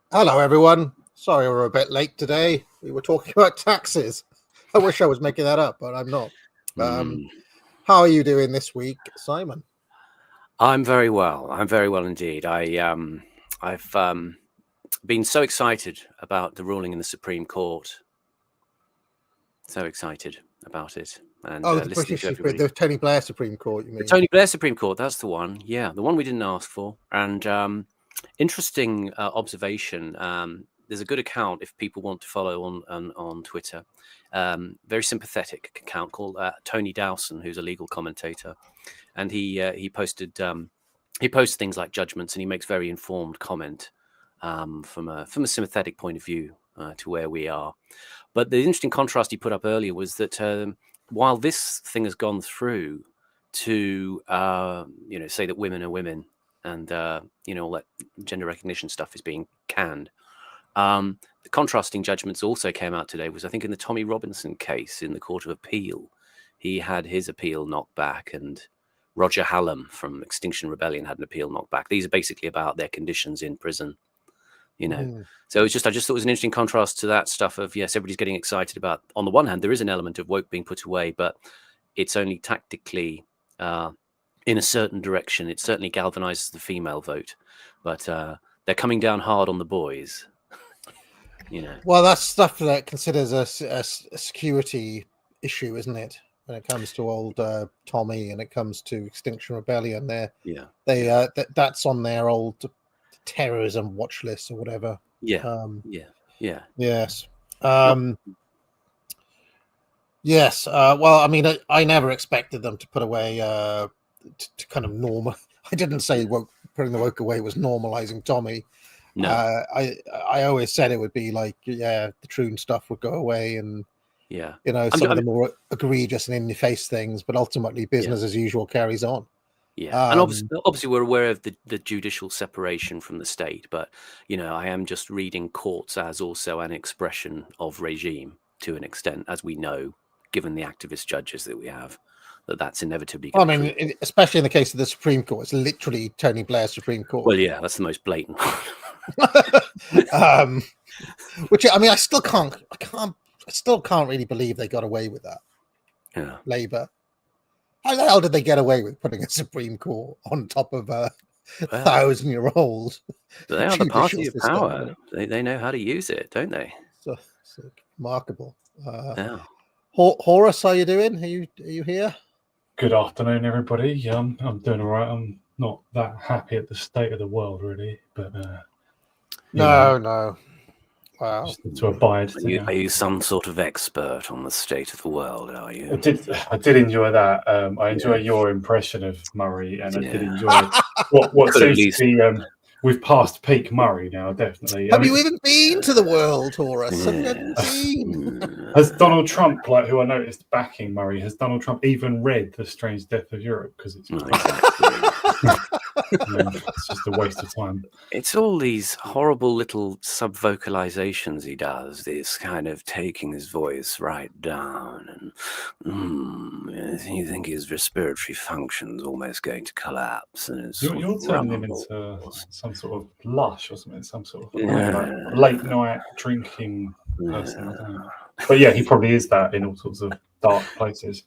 Hello, everyone. Sorry we're a bit late today. We were talking about taxes. I wish I was making that up, but I'm not. How are you doing this week, Simon? I'm very well. I'm very well indeed. I've been so excited about the ruling in the Supreme Court. So excited about it. And the Tony Blair Supreme Court, you mean? The Tony Blair Supreme Court, that's the one. Yeah, the one we didn't ask for. And interesting observation. There's a good account if people want to follow on Twitter. Very sympathetic account called Tony Dowson, who's a legal commentator, and he posted he posts things like judgments, and he makes very informed comment from a sympathetic point of view to where we are. But the interesting contrast he put up earlier was that while this thing has gone through to say that women are women and all that gender recognition stuff is being canned. The contrasting judgments also came out today was, I think, in the Tommy Robinson case in the Court of Appeal. He had his appeal knocked back, and Roger Hallam from Extinction Rebellion had an appeal knocked back. These are basically about their conditions in prison, So I just thought it was an interesting contrast to that stuff of, yes, everybody's getting excited about, on the one hand, there is an element of woke being put away, but it's only tactically in a certain direction. It certainly galvanizes the female vote, but they're coming down hard on the boys. Well, that's stuff that considers a security issue, isn't it? When it comes to old Tommy and it comes to Extinction Rebellion, that's on their old terrorism watch list or whatever. Yes. Yes. Well, I mean, I never expected them to put away to kind of normal. I didn't say putting the woke away was normalizing Tommy. No. I always said it would be like, the Troon stuff would go away, and some of the more egregious and in-your-face things, but ultimately business as usual carries on. Yeah, and obviously we're aware of the judicial separation from the state, but I am just reading courts as also an expression of regime to an extent, as we know, given the activist judges that we have. That's inevitably. Especially in the case of the Supreme Court, it's literally Tony Blair's Supreme Court. Well, yeah, that's the most blatant. Which I still can't really beleave they got away with that. Yeah, Labour. How the hell did they get away with putting a Supreme Court on top of a 1,000-year-old? They are the party of power. They know how to use it, don't they? So remarkable. Horace, how you doing? Are you here? Good afternoon, everybody. I'm doing all right. I'm not that happy at the state of the world, really, but no. Wow. Just to abide. Are you some sort of expert on the state of the world? Are you? I did enjoy that. I enjoy your impression of Murray, and I did enjoy what seems to be. We've passed peak Murray now, definitely. Have you even been to the world, Horace? Have you even been? Has Donald Trump, who I noticed backing Murray, has Donald Trump even read The Strange Death of Europe? Because it's it's just a waste of time. It's all these horrible little sub-vocalizations he does, this kind of taking his voice right down, and you think his respiratory function's almost going to collapse. And you're turning him into some sort of lush or something, some sort of late night drinking person. I don't know. But yeah, he probably is that in all sorts of dark places.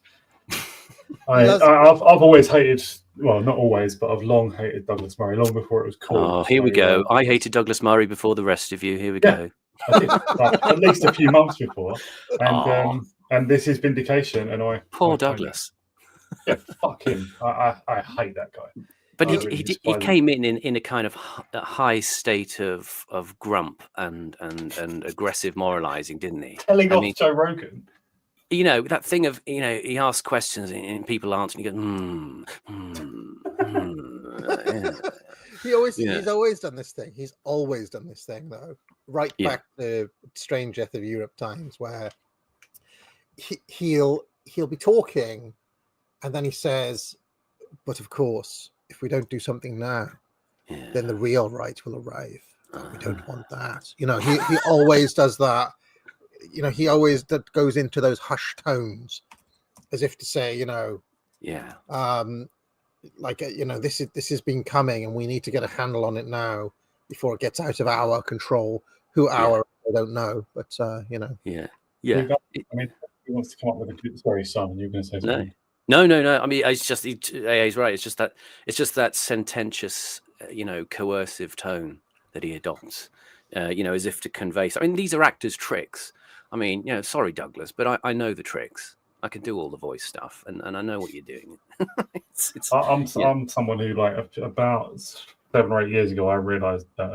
I've always hated, well, not always, but I've long hated Douglas Murray, long before it was cool. Oh, here we go. I hated Douglas Murray before the rest of you. Here we go. I did, at least a few months before. And this is vindication. And Poor Douglas. Yeah, fuck him. I hate that guy. But he came in a kind of high state of grump and aggressive moralizing, didn't he? Telling off Joe Rogan. You know, that thing of, you know, he asks questions and people answer and he goes, He's always done this thing. He's always done this thing, though. Right back to Strange Death of Europe times, where he'll be talking, and then he says, "But of course, if we don't do something now, then the real right will arrive. We don't want that." You know, he always does that. You know, he always goes into those hushed tones, as if to say, you know, like, you know, this has been coming, and we need to get a handle on it now before it gets out of our control. Who I don't know, but you know, I mean, he wants to come up with a sorry, Simon, you're going to say something. No. I mean, it's just he's right. It's just that sententious, you know, coercive tone that he adopts, you know, as if to convey. I mean, these are actors' tricks. I mean, you know, sorry, Douglas, but I know the tricks. I can do all the voice stuff, and I know what you're doing. I'm someone who, like, about 7 or 8 years ago, I realised that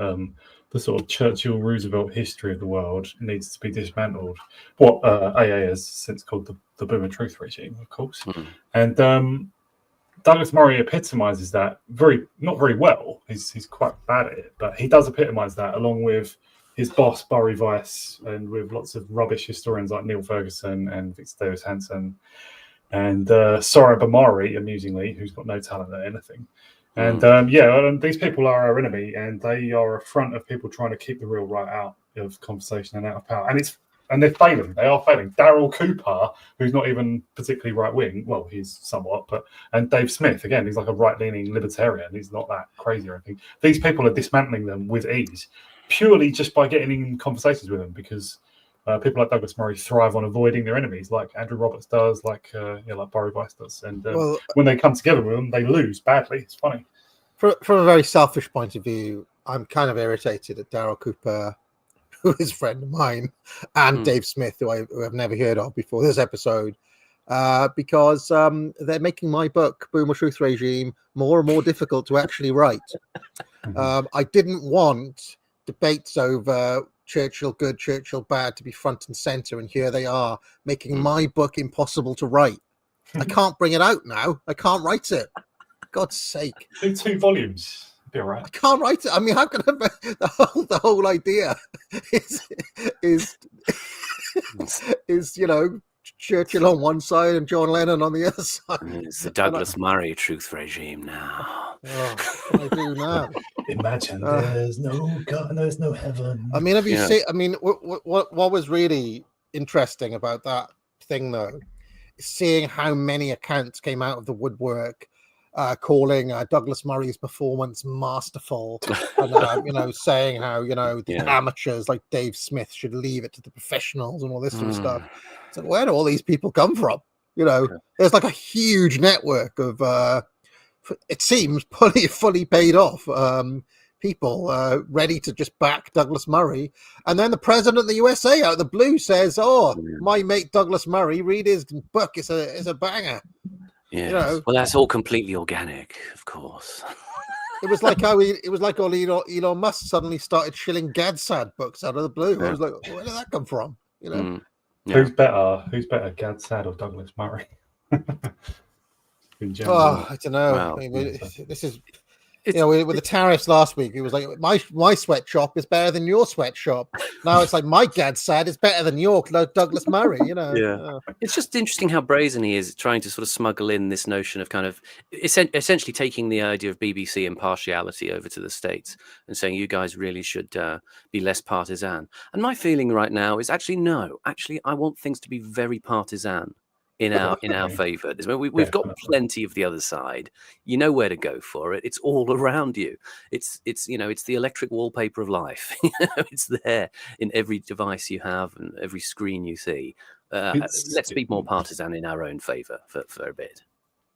the sort of Churchill Roosevelt history of the world needs to be dismantled. What AA has since called the Boomer Truth regime, of course, and Douglas Murray epitomises that not very well. He's quite bad at it, but he does epitomise that, along with his boss, Barry Weiss, and with lots of rubbish historians like Neil Ferguson and Victor Davis Hanson and Sora Bamari, amusingly, who's got no talent at anything. And these people are our enemy, and they are a front of people trying to keep the real right out of conversation and out of power. And they're failing. They are failing. Daryl Cooper, who's not even particularly right-wing, well, he's somewhat, and Dave Smith, again, he's like a right-leaning libertarian. He's not that crazy or anything. These people are dismantling them with ease, purely just by getting in conversations with them, because people like Douglas Murray thrive on avoiding their enemies, like Andrew Roberts does, like Barry Weiss does. And when they come together with them, they lose badly. It's funny. From a very selfish point of view, I'm kind of irritated at Daryl Cooper, who is a friend of mine, and Dave Smith, who I've never heard of before this episode, because they're making my book, Boomer Truth Regime, more and more difficult to actually write. I didn't want debates over Churchill good, Churchill bad to be front and center, and here they are making my book impossible to write. I can't bring it out now. I can't write it. God's sake. Do 2 volumes. Be all right. I can't write it. I mean, how can I? The whole idea is you know, Churchill on one side and John Lennon on the other side. It's the Douglas Murray truth regime now. What do I do now? Imagine there's no God, there's no heaven. I mean, have you seen? I mean, what was really interesting about that thing, though, is seeing how many accounts came out of the woodwork, calling Douglas Murray's performance masterful, and you know, saying how, you know, the amateurs like Dave Smith should leave it to the professionals and all this sort of stuff. So where do all these people come from? You know, there's like a huge network of, it seems, fully paid off people ready to just back Douglas Murray. And then the president of the USA out of the blue says, my mate Douglas Murray, read his book, it's a banger. Yeah. You know, well, that's all completely organic, of course. It was like how Elon Musk suddenly started shilling Gadsad books out of the blue. I was like, where did that come from? You know, who's better, Gadsad or Douglas Murray? In general. I don't know. Well, I mean, this is. You know, with the tariffs last week, it was like my sweatshop is better than your sweatshop. Now it's like my Gadsad is better than your Douglas Murray. You know, It's just interesting how brazen he is trying to sort of smuggle in this notion of kind of essentially taking the idea of BBC impartiality over to the States and saying you guys really should be less partisan. And my feeling right now is actually no. Actually, I want things to be very partisan in our favor. We've got plenty of the other side. You know where to go for it. It's all around you. It's you know, it's the electric wallpaper of life. It's there in every device you have and every screen you see. Let's be more partisan in our own favor for a bit.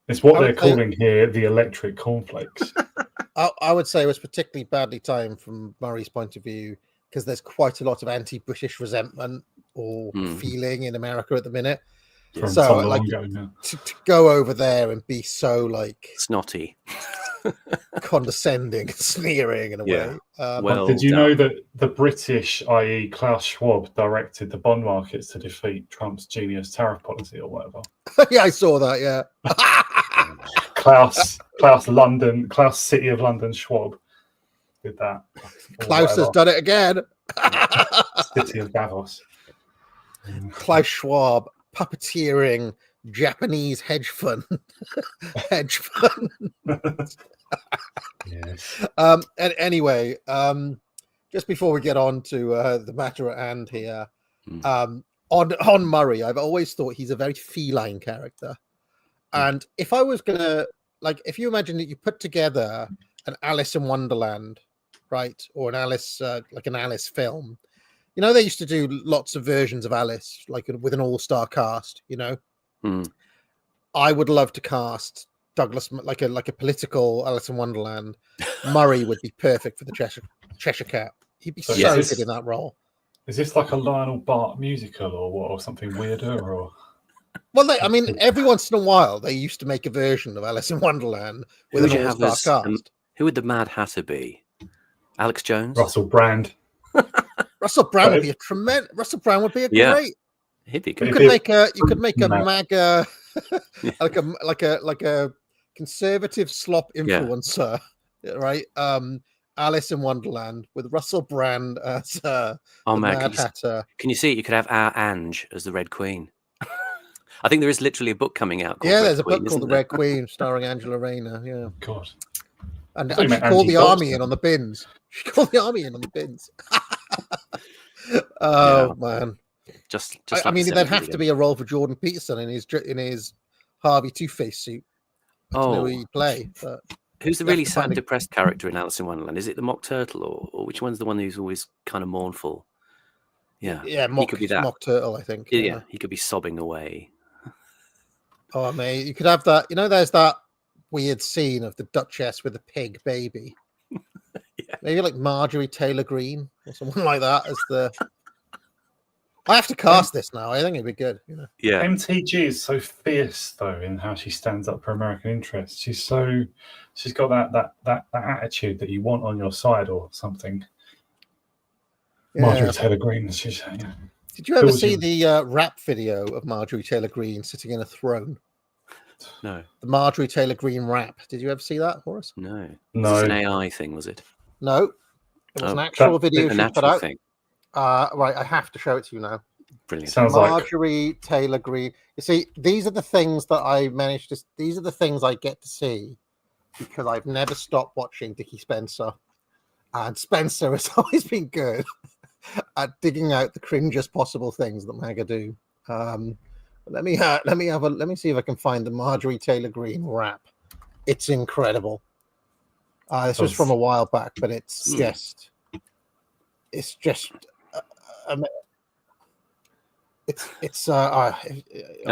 It's what they're calling here the electric cornflakes. I would say it was particularly badly timed from Murray's point of view, because there's quite a lot of anti-British resentment or feeling in America at the minute. So like to go over there and be so like snotty, condescending, sneering in a way. Well, did you know that the British, i.e. Klaus Schwab, directed the bond markets to defeat Trump's genius tariff policy or whatever? Yeah, I saw that, yeah. Klaus City of London Schwab did that. Klaus has done it again. City of Davos. Klaus Schwab puppeteering Japanese hedge fund. Yes. And anyway, just before we get on to the matter at hand here, on Murray, I've always thought he's a very feline character. And if I was gonna, like, if you imagine that you put together an Alice in Wonderland, right, or an Alice, like an Alice film, you know, they used to do lots of versions of Alice, like with an all-star cast. You know, I would love to cast Douglas like a political Alice in Wonderland. Murray would be perfect for the Cheshire Cat. He'd be so good in that role. Is this like a Lionel Bart musical or what, or something weirder, or? Well, I mean, every once in a while they used to make a version of Alice in Wonderland with an all-star cast. Who would the Mad Hatter be? Alex Jones? Russell Brand. Russell Brand would be a tremendous. Russell Brand would be a great. He'd be good. You could make a MAGA, like a conservative slop influencer, right? Alice in Wonderland with Russell Brand as the Mad Hatter. Can you see? You could have our Ange as the Red Queen. I think there is literally a book coming out. There's a book called The Red Queen, starring Angela Rayner. Yeah. God. And she called the army in on the bins. Oh man. Just I mean, there'd have to be a role for Jordan Peterson in his Harvey Two-Face suit. To know who he'd play. But who's the really sad, depressed character in Alice in Wonderland? Is it the Mock Turtle, or which one's the one who's always kind of mournful? Yeah, he could be that Mock Turtle, I think. Yeah, he could be sobbing away. Oh, mate, you could have that. You know, there's that weird scene of the Duchess with the pig baby. Maybe like Marjorie Taylor Greene or someone like that as the. I have to cast this now. I think it'd be good. You know? Yeah. MTG is so fierce though in how she stands up for American interests. She's got that attitude that you want on your side or something. Yeah. Marjorie Taylor Greene. Did you ever see the rap video of Marjorie Taylor Greene sitting in a throne? No. The Marjorie Taylor Greene rap. Did you ever see that, Horace? No. It's an AI thing, was it? No. It was an actual video she put out. Thing. Right, I have to show it to you now. Brilliant. Sounds Marjorie Taylor Greene. You see, these are the things that I managed to. These are the things I get to see because I've never stopped watching Dickie Spencer, and Spencer has always been good at digging out the cringiest possible things that MAGA do. Let me see if I can find the Marjorie Taylor Greene rap. It's incredible. This was from a while back, but it's just. Now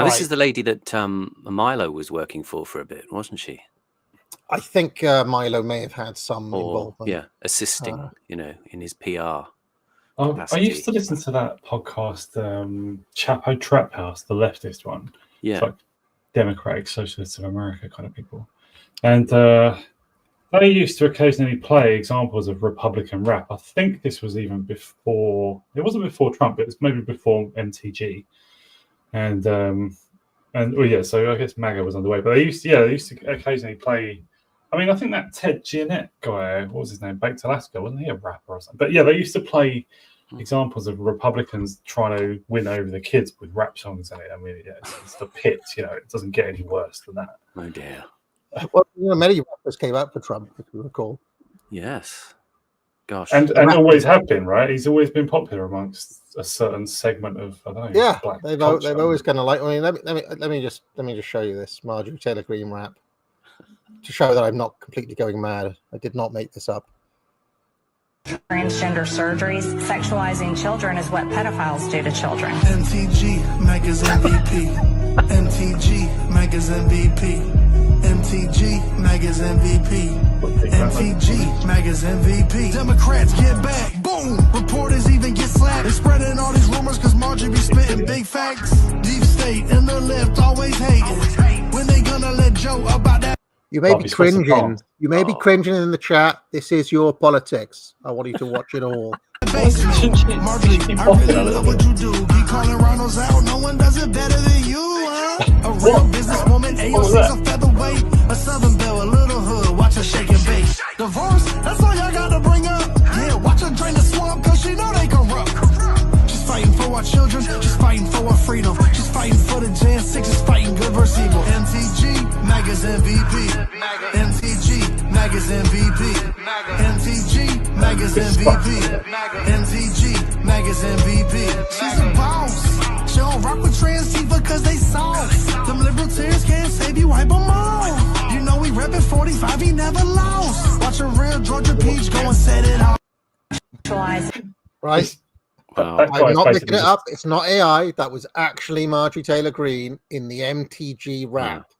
this is the lady that Milo was working for a bit, wasn't she? I think Milo may have had some involvement. Yeah, assisting, in his PR. I used to listen to that podcast, Chapo Trap House, the leftist one. Yeah, it's like Democratic Socialists of America kind of people, and they used to occasionally play examples of Republican rap. I think this was even before. It wasn't before Trump. It was maybe before MTG, and so I guess MAGA was underway. But they used to occasionally play. I mean, I think that Ted Giannett guy, what was his name, Baked Alaska, wasn't he a rapper or something? But yeah, they used to play examples of Republicans trying to win over the kids with rap songs in it. I mean, it's the pit. It doesn't get any worse than that. Oh dear. Well, many rappers came out for Trump, if you recall. Yes. Gosh. And always have been, right? He's always been popular amongst a certain segment of, I don't know. Yeah, black they've always kind of like. I mean, let me just show you this Marjorie Taylor Greene rap to show that I'm not completely going mad. I did not make this up. Transgender surgeries, sexualizing children is what pedophiles do to children. MTG, MAGA's MVP. MTG, MAGA's MVP. MTG, MAGA's MVP. MTG, MAGA's MVP. Democrats get back. Boom. Reporters even get slapped. They're spreading all these rumors because Marjorie be spitting big facts. Deep state and the left always hating. When they gonna let Joe about that? You may be cringing. You may be cringing in the chat. This is your politics. I want you to watch it all. Marjorie, I really love what you do. Keep calling Ronald's out. No one does it better than you, huh? A real businesswoman, AOC's a featherweight. A Southern belle, a little hood. Watch her shake and bake. Divorce, that's all y'all got to bring up. Yeah, watch her drain the swamp, cause she know they corrupt. She's fighting for our children. She's fighting for our freedom. She's fighting for the Jan 6. She's fighting good versus evil. MTG, MAGA's MVP. MTG, MAGA's MVP. MTG, MAGA's MVP. MTG, MAGA's MVP. She's a boss. She don't rock with trans Tifa cause they soft. Them liberal tears can't save you, wipe them off. You know we reppin' 45, he never lost. Watch a real Georgia peach go and set it off. Right. I'm not making it up. It's not AI. That was actually Marjorie Taylor Greene in the MTG rap.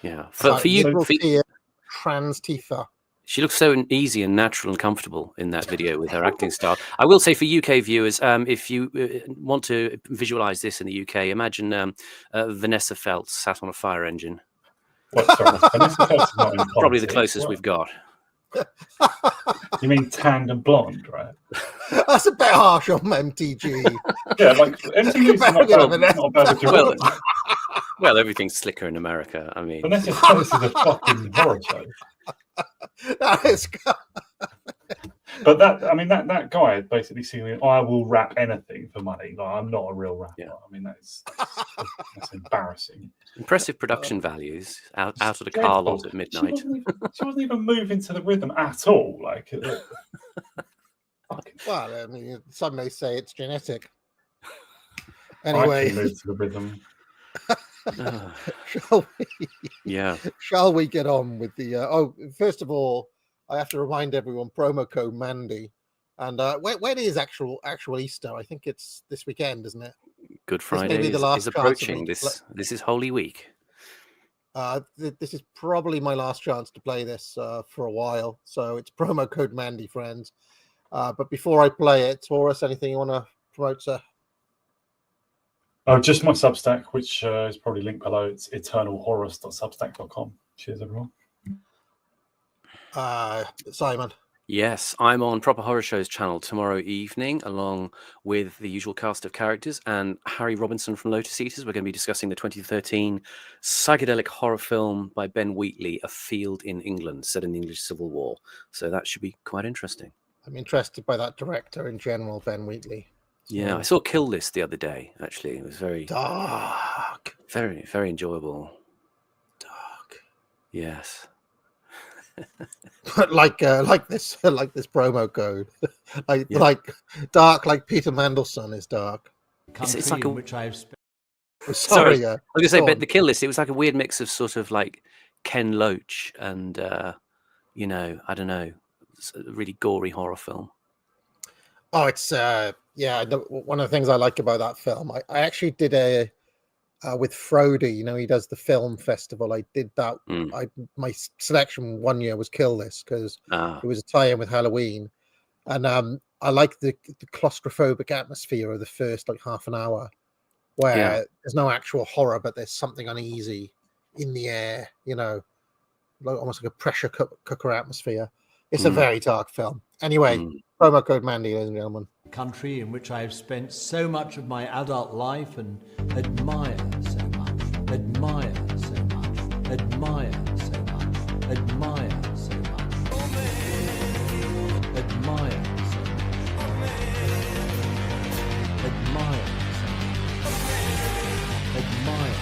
Yeah. For you, trans Tifa. She looks so easy and natural and comfortable in that video with her acting style. I will say for UK viewers, if you want to visualize this in the UK, imagine Vanessa Feltz sat on a fire engine. Vanessa Feltz is not in probably the closest we've got. You mean tanned and blonde, right? That's a bit harsh on MTG. Yeah, like MTG's not bad. Well, everything's slicker in America. I mean, Vanessa Feltz is a fucking horror show. That is. But that guy basically saying, "I will rap anything for money." Like, I'm not a real rapper. Yeah. I mean, that's embarrassing. Impressive production values out of the car lot at midnight. She wasn't even moving to the rhythm at all. Like, well, I mean, some may say it's genetic. Anyway, I can move to the rhythm. Shall we? Yeah. Shall we get on with the? First of all, I have to remind everyone promo code Mandy, and when is actual Easter? I think it's this weekend, isn't it? Good Friday is approaching. This is Holy Week. This is probably my last chance to play this for a while, so it's promo code Mandy, friends. But before I play it, Taurus, anything you want to promote, sir? Oh, just my Substack, which is probably linked below. It's eternalhorrors.substack.com. Cheers, everyone. Simon. Yes, I'm on Proper Horror Show's channel tomorrow evening, along with the usual cast of characters and Harry Robinson from Lotus Eaters. We're going to be discussing the 2013 psychedelic horror film by Ben Wheatley, A Field in England, set in the English Civil War. So that should be quite interesting. I'm interested by that director in general, Ben Wheatley. Yeah, I saw Kill List the other day, actually. It was very dark. Very, very enjoyable. Dark. Yes. But like this promo code. like dark like Peter Mandelson is dark. It's like which I've spent. Sorry, I was gonna say, but the Kill List, it was like a weird mix of sort of like Ken Loach and I don't know, it's a really gory horror film. Oh, it's one of the things I like about that film. I actually did a with Frody, he does the film festival. I did that. My selection one year was Kill This because it was a tie-in with Halloween, and I like the claustrophobic atmosphere of the first like half an hour, where there's no actual horror, but there's something uneasy in the air, like almost like a pressure cooker atmosphere. It's a very dark film. Anyway, promo code Mandy, ladies and gentlemen. Country in which I've spent so much of my adult life and admire so much, admire so much, admire so much, admire so much, admire so much, admire so much, admire.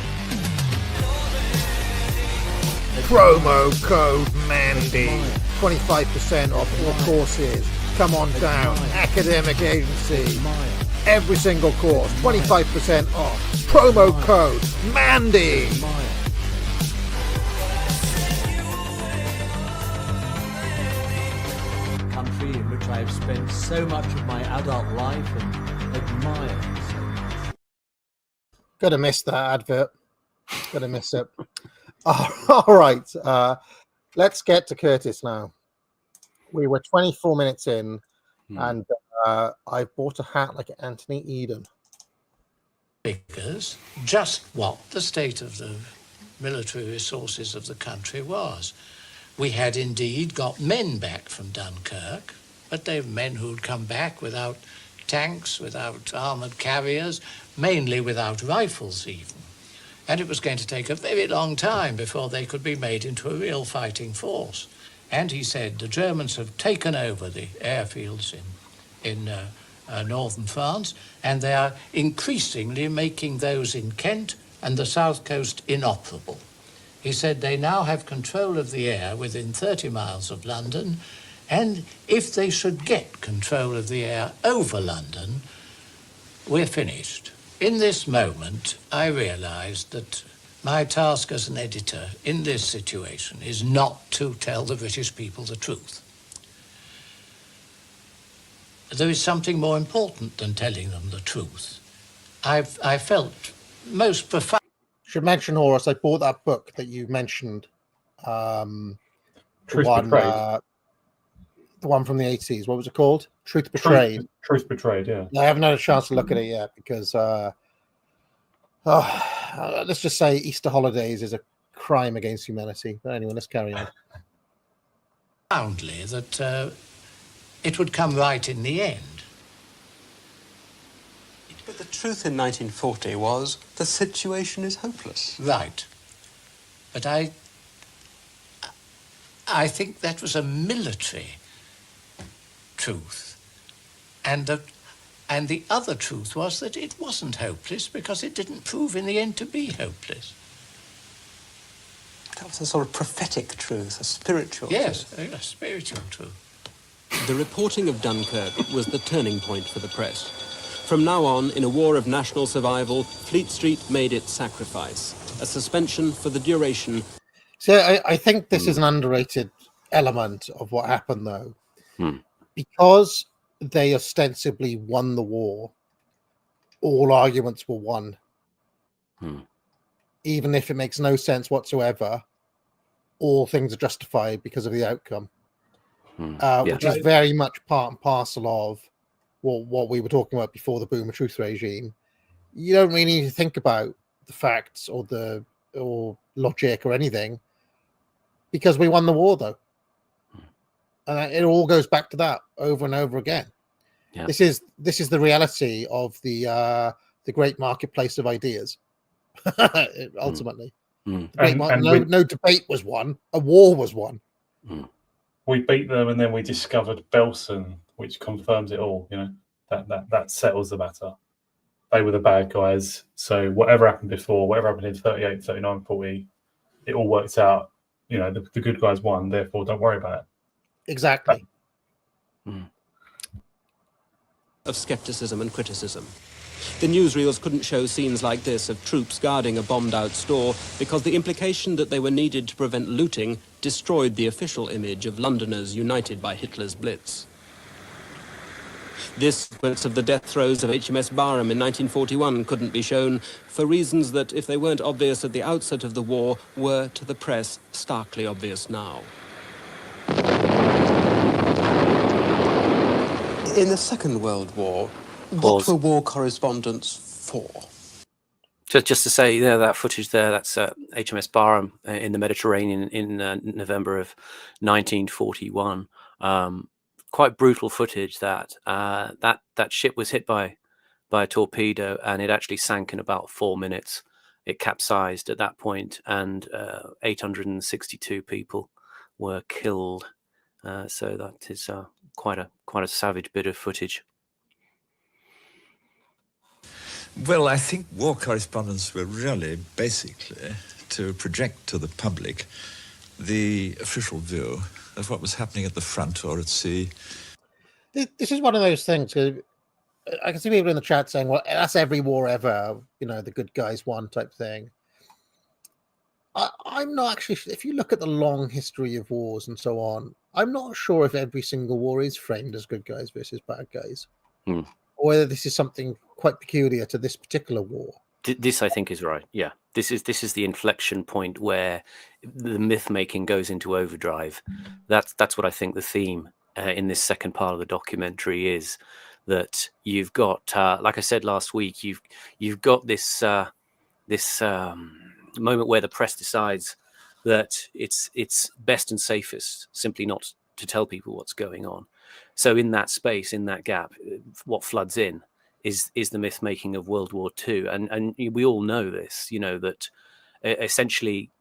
Promo code Mandy, 25% off all courses. Come on down, Academic Agency. Every single course, 25% off. Promo code Mandy. Country in which I have spent so much of my adult life and admire so much. Gotta miss that advert. Gotta miss it. All right. Let's get to Curtis now. We were 24 minutes in, and I bought a hat like Anthony Eden. Because just what the state of the military resources of the country was. We had indeed got men back from Dunkirk, but they were men who'd come back without tanks, without armoured carriers, mainly without rifles even. And it was going to take a very long time before they could be made into a real fighting force. And he said the Germans have taken over the airfields in northern France, and they are increasingly making those in Kent and the south coast inoperable. He said they now have control of the air within 30 miles of London, and if they should get control of the air over London, we're finished. In this moment, I realised that my task as an editor in this situation is not to tell the British people the truth. There is something more important than telling them the truth. I felt most profound. Should mention, Horace, I bought that book that you mentioned. The one from the 80s. What was it called? Truth Betrayed. Truth Betrayed, yeah. I haven't had a chance to look at it yet because, let's just say Easter holidays is a crime against humanity. But anyway, let's carry on. Profoundly that it would come right in the end. But the truth in 1940 was the situation is hopeless. Right. But I think that was a military truth. And the other truth was that it wasn't hopeless because it didn't prove in the end to be hopeless. That was a sort of prophetic truth, a spiritual truth. Yes, a spiritual truth. The reporting of Dunkirk was the turning point for the press. From now on, in a war of national survival, Fleet Street made its sacrifice, a suspension for the duration. So I think this is an underrated element of what happened, though. Because they ostensibly won the war, all arguments were won. Even if it makes no sense whatsoever, all things are justified because of the outcome. Which is very much part and parcel of what we were talking about before the Boomer Truth regime. You don't really need to think about the facts or logic or anything because we won the war, though. And it all goes back to that over and over again. Yeah. This is the reality of the great marketplace of ideas. Ultimately, no debate was won. A war was won. We beat them, and then we discovered Belsen, which confirms it all. You know, that settles the matter. They were the bad guys. So whatever happened before, whatever happened in 38, 39, 40, it all works out. You know, the good guys won. Therefore, don't worry about it. Exactly. Of skepticism and criticism. The newsreels couldn't show scenes like this of troops guarding a bombed-out store because the implication that they were needed to prevent looting destroyed the official image of Londoners united by Hitler's Blitz. This sequence of the death throes of HMS Barham in 1941 couldn't be shown for reasons that, if they weren't obvious at the outset of the war, were, to the press, starkly obvious now. In the Second World War, what were war correspondents for? Just to say, that footage there, that's HMS Barham in the Mediterranean in November of 1941. Quite brutal footage. That ship was hit by a torpedo, and it actually sank in about 4 minutes. It capsized at that point, and 862 people were killed. So that is quite a savage bit of footage. Well, I think war correspondents were really basically to project to the public the official view of what was happening at the front or at sea. This is one of those things. I can see people in the chat saying, well, that's every war ever, the good guys won type thing. I'm not actually, if you look at the long history of wars and so on, I'm not sure if every single war is framed as good guys versus bad guys. Or whether this is something quite peculiar to this particular war. This, I think, is right. Yeah, this is the inflection point where the myth making goes into overdrive. That's what I think the theme in this second part of the documentary is. That you've got, like I said last week, you've got this moment where the press decides that it's best and safest simply not to tell people what's going on. So in that space, in that gap, what floods in is the myth making of World War II, and we all know this, that essentially,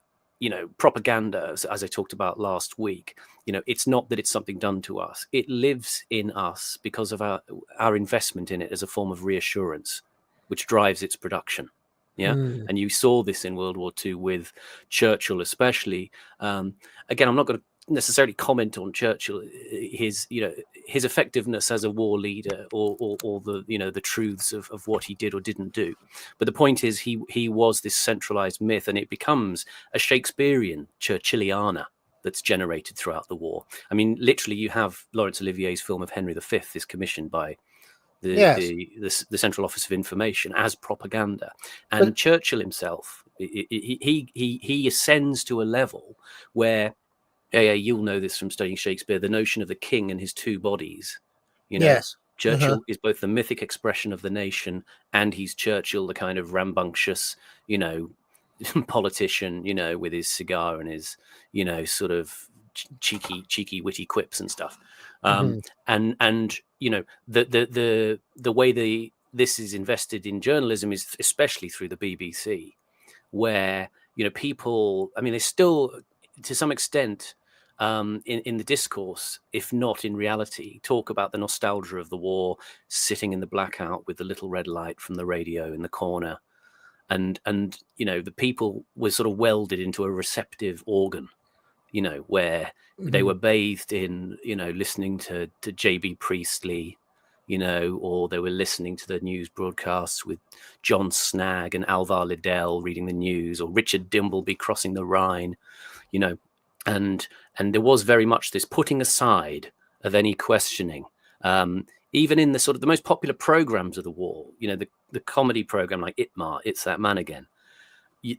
propaganda, as I talked about last week, it's not that it's something done to us. It lives in us because of our investment in it as a form of reassurance, which drives its production. Yeah. And you saw this in World War II with Churchill, especially. Again, I'm not going to necessarily comment on Churchill, his effectiveness as a war leader, or the truths of what he did or didn't do. But the point is, he was this centralized myth, and it becomes a Shakespearean Churchilliana that's generated throughout the war. I mean, literally, you have Laurence Olivier's film of Henry V is commissioned by the Central Office of Information as propaganda, and Churchill himself, he ascends to a level where, you'll know this from studying Shakespeare, the notion of the king and his two bodies. Yes, Churchill is both the mythic expression of the nation, and he's Churchill, the kind of rambunctious, politician, with his cigar and his, sort of cheeky, witty quips and stuff. And the way this is invested in journalism is especially through the BBC, where people, I mean, they still, to some extent, in the discourse, if not in reality, talk about the nostalgia of the war, sitting in the blackout with the little red light from the radio in the corner, and the people were sort of welded into a receptive organ, where they were bathed in, listening to J.B. Priestley, or they were listening to the news broadcasts with John Snagg and Alvar Liddell reading the news, or Richard Dimbleby crossing the Rhine, and there was very much this putting aside of any questioning, even in the sort of the most popular programs of the war, the comedy program like Itmar, It's That Man Again.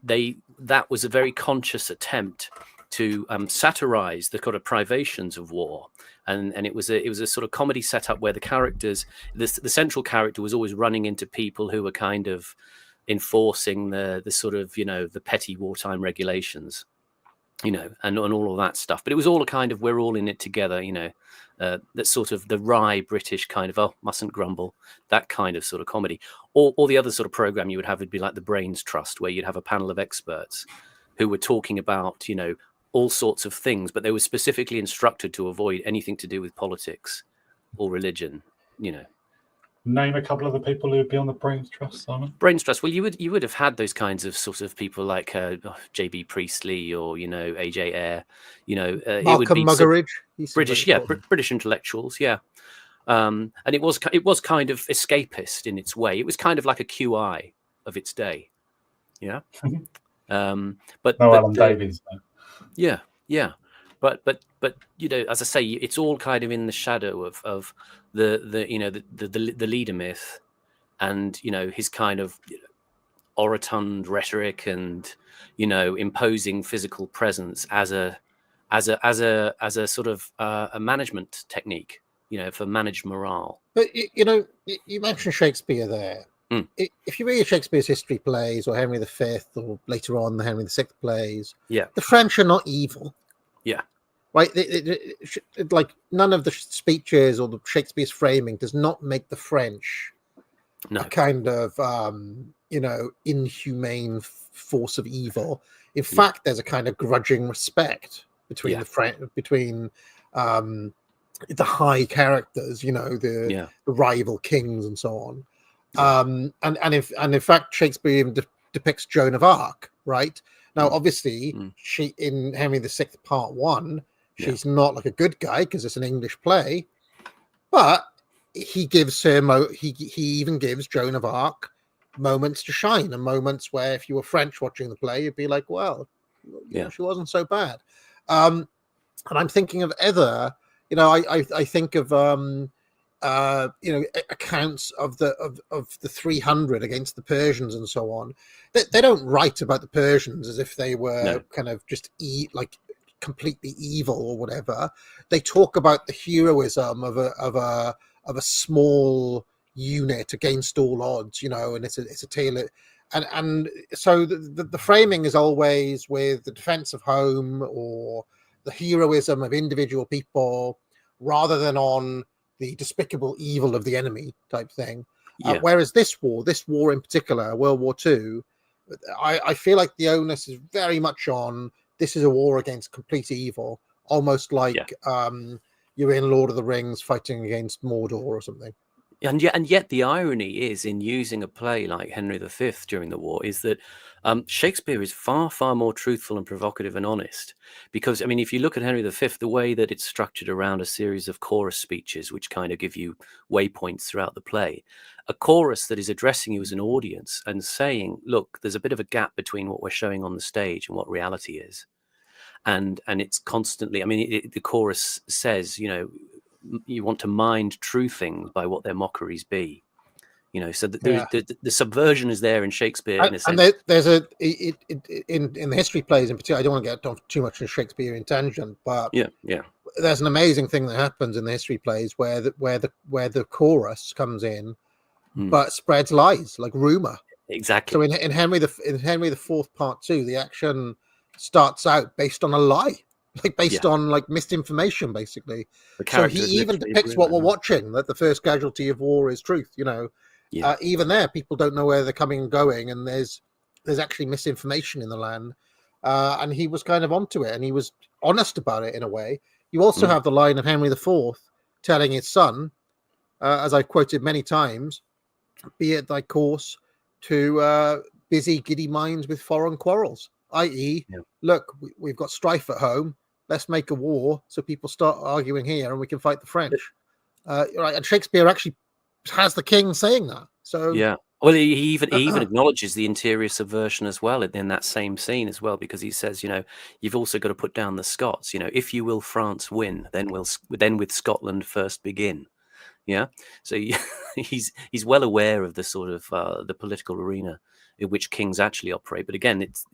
That was a very conscious attempt to satirize the kind of privations of war, and it was a sort of comedy setup where the characters, the central character, was always running into people who were kind of enforcing the sort of the petty wartime regulations, and all of that stuff. But it was all a kind of, we're all in it together, that sort of the wry British kind of, mustn't grumble, that kind of sort of comedy. Or the other sort of program you would have would be like the Brains Trust, where you'd have a panel of experts who were talking about, all sorts of things, but they were specifically instructed to avoid anything to do with politics or religion, Name a couple of the people who would be on the Brains Trust, Simon. Brains Trust. Well, you would have had those kinds of sort of people like J.B. Priestley or A.J. Eyre. Malcolm it would be Muggeridge, British, British intellectuals, and it was kind of escapist in its way. It was kind of like a QI of its day, but Alan Davies. No. Yeah. But as I say, it's all kind of in the shadow of the leader myth, and his kind of orotund rhetoric and imposing physical presence as a sort of a management technique, for managed morale. But you mentioned Shakespeare there. If you read Shakespeare's history plays, or Henry V, or later on the Henry VI plays, the French are not evil. Right? Like, none of the speeches or the Shakespeare's framing does not make the French a kind of inhumane force of evil. In fact, there's a kind of grudging respect between the high characters, the rival kings and so on. And in fact, Shakespeare even depicts Joan of Arc, right? Now, obviously, she, in Henry VI Part 1, she's not like a good guy because it's an English play, but he gives her he even gives Joan of Arc moments to shine, and moments where if you were French watching the play, you'd be like, well, she wasn't so bad. And I'm thinking of other, I think of accounts of the 300 against the Persians and so on. They don't write about the Persians as if they were kind of just completely evil or whatever. They talk about the heroism of a small unit against all odds, and it's a tale and so the framing is always with the defense of home or the heroism of individual people, rather than on the despicable evil of the enemy type thing. Whereas this war in particular, World War II, I feel like the onus is very much on, this is a war against complete evil, almost like you're in Lord of the Rings fighting against Mordor or something. And yet the irony is, in using a play like Henry V during the war, is that Shakespeare is far, far more truthful and provocative and honest. Because, I mean, if you look at Henry V, the way that it's structured around a series of chorus speeches, which kind of give you waypoints throughout the play, a chorus that is addressing you as an audience and saying, look, there's a bit of a gap between what we're showing on the stage and what reality is. And it's constantly, I mean, the chorus says, you know, you want to mind true things by what their mockeries be, you know. So the subversion is there in Shakespeare. In a sense. And there's in the history plays in particular. I don't want to get off too much in Shakespearean tangent, but there's an amazing thing that happens in the history plays where the chorus comes in, but spreads lies like rumor. Exactly. So in Henry IV Part 2, the action starts out based on a lie. Like based on like misinformation, basically. So he even depicts what we're watching, that the first casualty of war is truth. You know, even there, people don't know where they're coming and going, and there's actually misinformation in the land. And he was kind of onto it, and he was honest about it in a way. You also have the line of Henry IV telling his son, as I've quoted many times, "Be it thy course to busy giddy minds with foreign quarrels," i.e., look, we've got strife at home. Let's make a war so people start arguing here and we can fight the French. Right, and Shakespeare actually has the king saying that. So well, he even acknowledges the interior subversion as well in that same scene as well, because he says, you know, you've also got to put down the Scots. You know, if you will France win, then with Scotland first begin. Yeah, so he's well aware of the sort of the political arena in which kings actually operate. But again, it's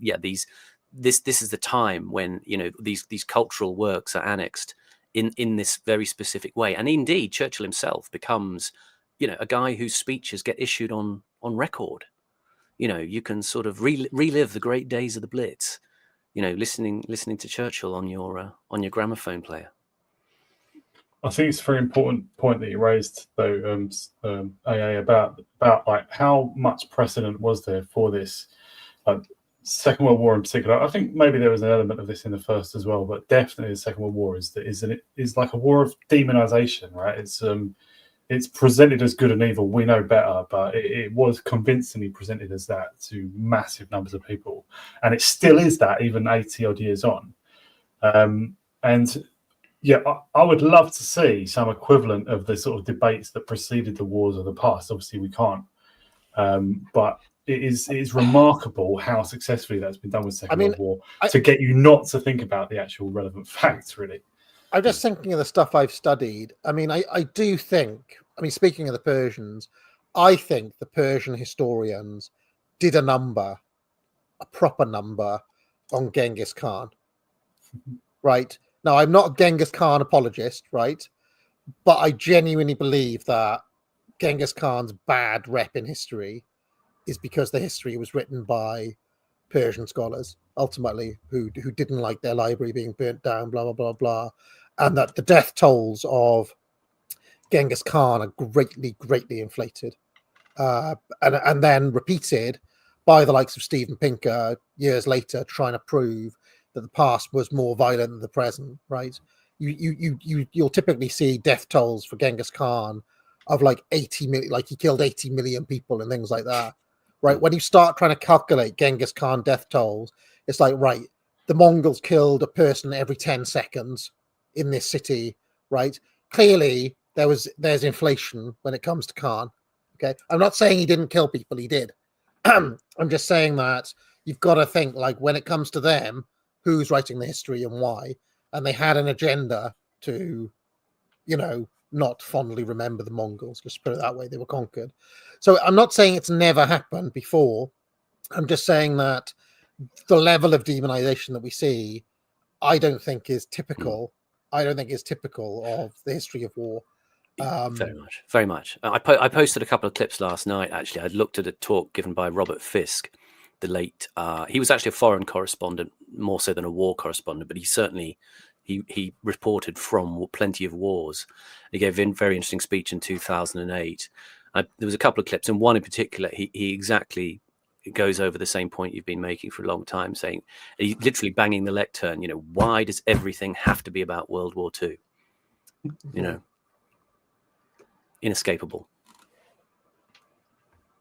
this is the time when, you know, these cultural works are annexed in this very specific way. And indeed, Churchill himself becomes, you know, a guy whose speeches get issued on record. You know, you can sort of relive the great days of the Blitz, you know, listening to Churchill on your gramophone player. I think it's a very important point that you raised, though, AA, about like how much precedent was there for this, like Second World War in particular. I think maybe there was an element of this in the first as well, but definitely the Second World War is like a war of demonization, right? It's presented as good and evil. We know better, but it was convincingly presented as that to massive numbers of people, and it still is that even 80 odd years on. And yeah, I would love to see some equivalent of the sort of debates that preceded the wars of the past. Obviously, we can't, but it is remarkable how successfully that's been done with Second World War to get you not to think about the actual relevant facts, really. I'm just thinking of the stuff I've studied. I mean, I do think, I mean, speaking of the Persians, I think the Persian historians did a proper number on Genghis Khan, right? Now, I'm not a Genghis Khan apologist, right? But I genuinely believe that Genghis Khan's bad rep in history is because the history was written by Persian scholars, ultimately, who didn't like their library being burnt down, blah, blah, blah, blah. And that the death tolls of Genghis Khan are greatly, greatly inflated. And then repeated by the likes of Steven Pinker years later, trying to prove that the past was more violent than the present, right? You'll typically see death tolls for Genghis Khan of like 80 million, like he killed 80 million people and things like that, right? When you start trying to calculate Genghis Khan death tolls, it's like, right, the Mongols killed a person every 10 seconds in this city, right? Clearly, there's inflation when it comes to Khan. Okay, I'm not saying he didn't kill people; he did. I'm just saying that you've got to think, like, when it comes to them, who's writing the history and why, and they had an agenda to, you know, not fondly remember the Mongols. Just put it that way; they were conquered. So I'm not saying it's never happened before. I'm just saying that the level of demonization that we see, I don't think is typical. I don't think is typical of the history of war. Very much. I posted a couple of clips last night. Actually, I looked at a talk given by Robert Fisk, the late. He was actually a foreign correspondent, more so than a war correspondent, but he certainly he reported from plenty of wars. He gave a very interesting speech in 2008. There was a couple of clips, and one in particular, he exactly goes over the same point you've been making for a long time, saying, he's literally banging the lectern, why does everything have to be about World War II? Inescapable.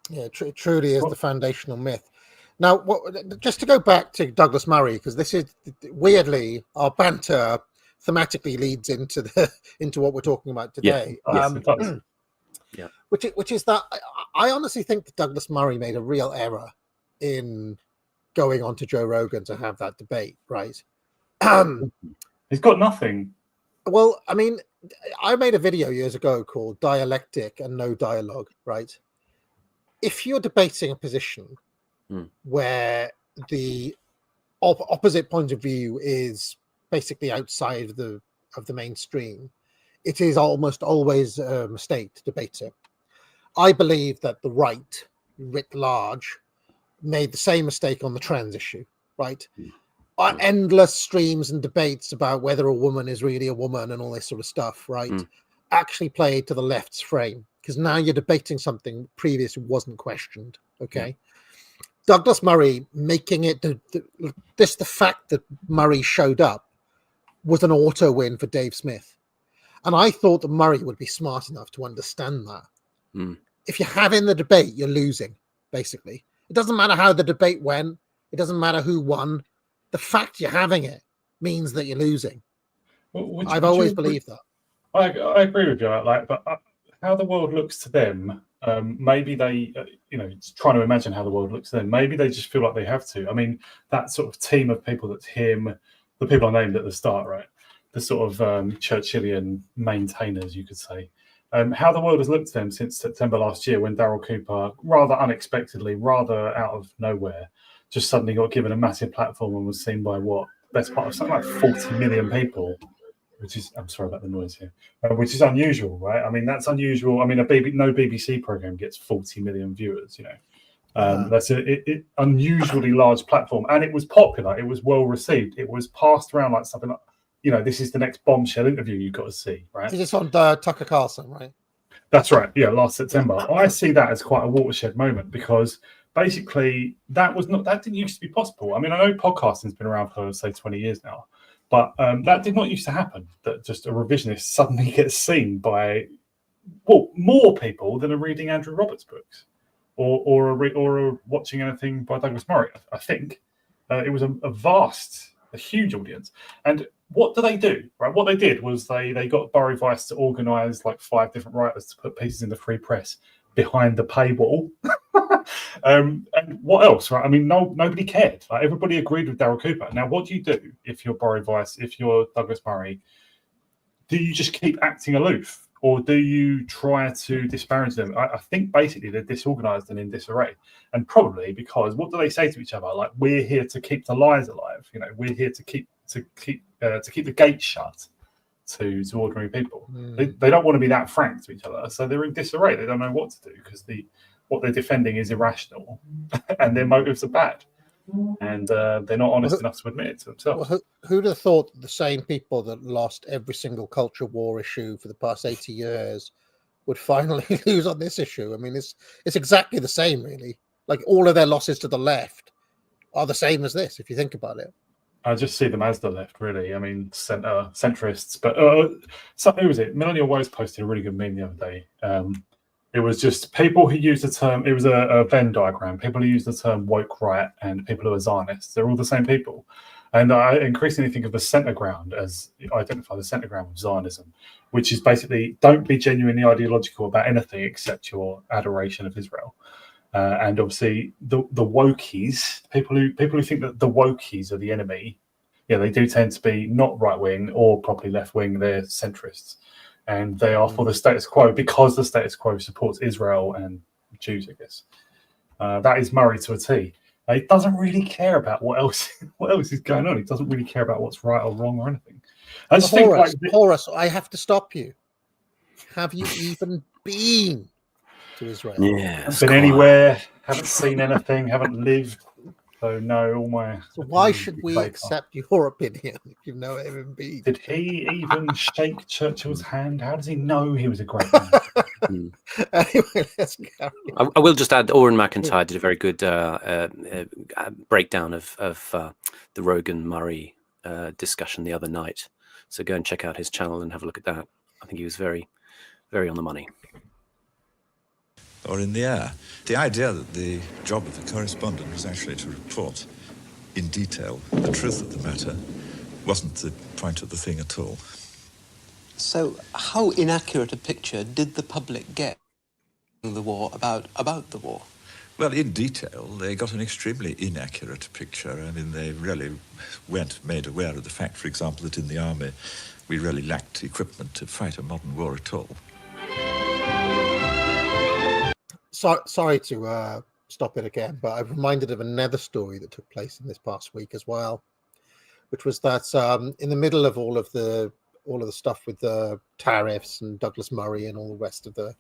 Yeah, it truly is the foundational myth. Now, just to go back to Douglas Murray, because this is weirdly our banter thematically leads into what we're talking about today. Yes, it does. Yeah, which is that I honestly think that Douglas Murray made a real error in going on to Joe Rogan to have that debate, right? He's got nothing. Well, I mean, I made a video years ago called Dialectic and No Dialogue, right? If you're debating a position where the opposite point of view is basically outside of the mainstream, it is almost always a mistake to debate it. I believe that the right, writ large, made the same mistake on the trans issue, right? Endless streams and debates about whether a woman is really a woman and all this sort of stuff, right? Actually played to the left's frame, because now you're debating something previously wasn't questioned, okay? Douglas Murray making it, the fact that Murray showed up was an auto win for Dave Smith. And I thought that Murray would be smart enough to understand that. If you're having the debate, you're losing, basically. It doesn't matter how the debate went. It doesn't matter who won. The fact you're having it means that you're losing. I've always believed that. I agree with you. But how the world looks to them, maybe they, trying to imagine how the world looks to them, maybe they just feel like they have to. I mean, that sort of team of people that's him, the people I named at the start, right? The sort of Churchillian maintainers, you could say. How the world has looked to them since September last year, when Daryl Cooper, rather unexpectedly, rather out of nowhere, just suddenly got given a massive platform and was seen by best part of something like 40 million people, which is, I'm sorry about the noise here, which is unusual, right? I mean, that's unusual. I mean, no BBC program gets 40 million viewers, That's an unusually large platform, and it was popular. It was well received. It was passed around like something like, this is the next bombshell interview you've got to see, right? Is this on Tucker Carlson, right? That's right. Yeah, last September. I see that as quite a watershed moment, because basically that didn't used to be possible. I mean, I know podcasting's been around for, say, 20 years now, but that did not used to happen, that just a revisionist suddenly gets seen by, more people than are reading Andrew Roberts' books or watching anything by Douglas Murray. I think it was a huge audience. And what do? Right, what they did was they got Bury Weiss to organise like 5 different writers to put pieces in the free press behind the paywall. And what else? Right? I mean, nobody cared. Like, everybody agreed with Daryl Cooper. Now, what do you do if you're Bury Weiss, if you're Douglas Murray? Do you just keep acting aloof, or do you try to disparage them? I think basically they're disorganised and in disarray, and probably because what do they say to each other? Like, we're here to keep the lies alive. We're here to keep the gates shut to ordinary people. They don't want to be that frank to each other, so they're in disarray. They don't know what to do, because what they're defending is irrational and their motives are bad, and they're not honest enough to admit it to themselves. Well, who'd have thought that the same people that lost every single culture war issue for the past 80 years would finally lose on this issue? I mean, it's exactly the same, really. Like, all of their losses to the left are the same as this, if you think about it. I just see them as the left, really. I mean, centrists. But who was it? Millennial Woes posted a really good meme the other day. It was just people who use the term, it was a Venn diagram, people who use the term woke right and people who are Zionists. They're all the same people. And I increasingly think of the centre ground as, identify the centre ground with Zionism, which is basically, don't be genuinely ideological about anything except your adoration of Israel. And obviously the wokies, people who think that the wokies are the enemy, they do tend to be not right-wing or properly left-wing. They're centrists. And they are for the status quo, because the status quo supports Israel and Jews, I guess. That is Murray to a T. He doesn't really care about what else is going on. He doesn't really care about what's right or wrong or anything. I just think, Horace, I have to stop you. Have you even been to Israel? Yeah, haven't been anywhere, haven't seen anything, haven't lived. So no, all my. So why should we accept your opinion if you know MMB? Did he even shake Churchill's hand? How does he know he was a great man? Anyway, let's carry on. I will just add, Oren McIntyre did a very good breakdown of the Rogan Murray discussion the other night. So go and check out his channel and have a look at that. I think he was very, very on the money. Or in the air. The idea that the job of the correspondent was actually to report in detail the truth of the matter wasn't the point of the thing at all. So, how inaccurate a picture did the public get of the war about the war? Well, in detail, they got an extremely inaccurate picture. I mean, they really weren't made aware of the fact, for example, that in the army we really lacked equipment to fight a modern war at all. Sorry to stop it again, but I'm reminded of another story that took place in this past week as well, which was that in the middle of all of the stuff with the tariffs and Douglas Murray and all the rest of the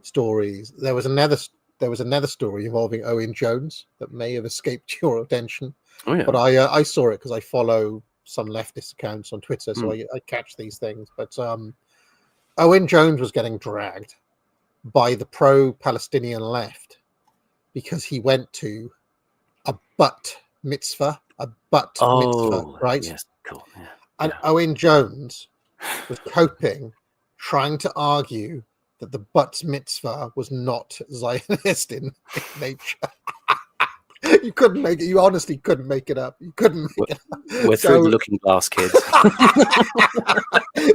stories, there was another story involving Owen Jones that may have escaped your attention. Oh, yeah. But I saw it because I follow some leftist accounts on Twitter, so I catch these things. But Owen Jones was getting dragged by the pro-Palestinian left because he went to a bat mitzvah, right? Yes, cool. Yeah. And Owen Jones was coping, trying to argue that the bat mitzvah was not Zionist in nature. You couldn't make it. You honestly couldn't make it up. You couldn't make it up. We're through the looking glass, kids.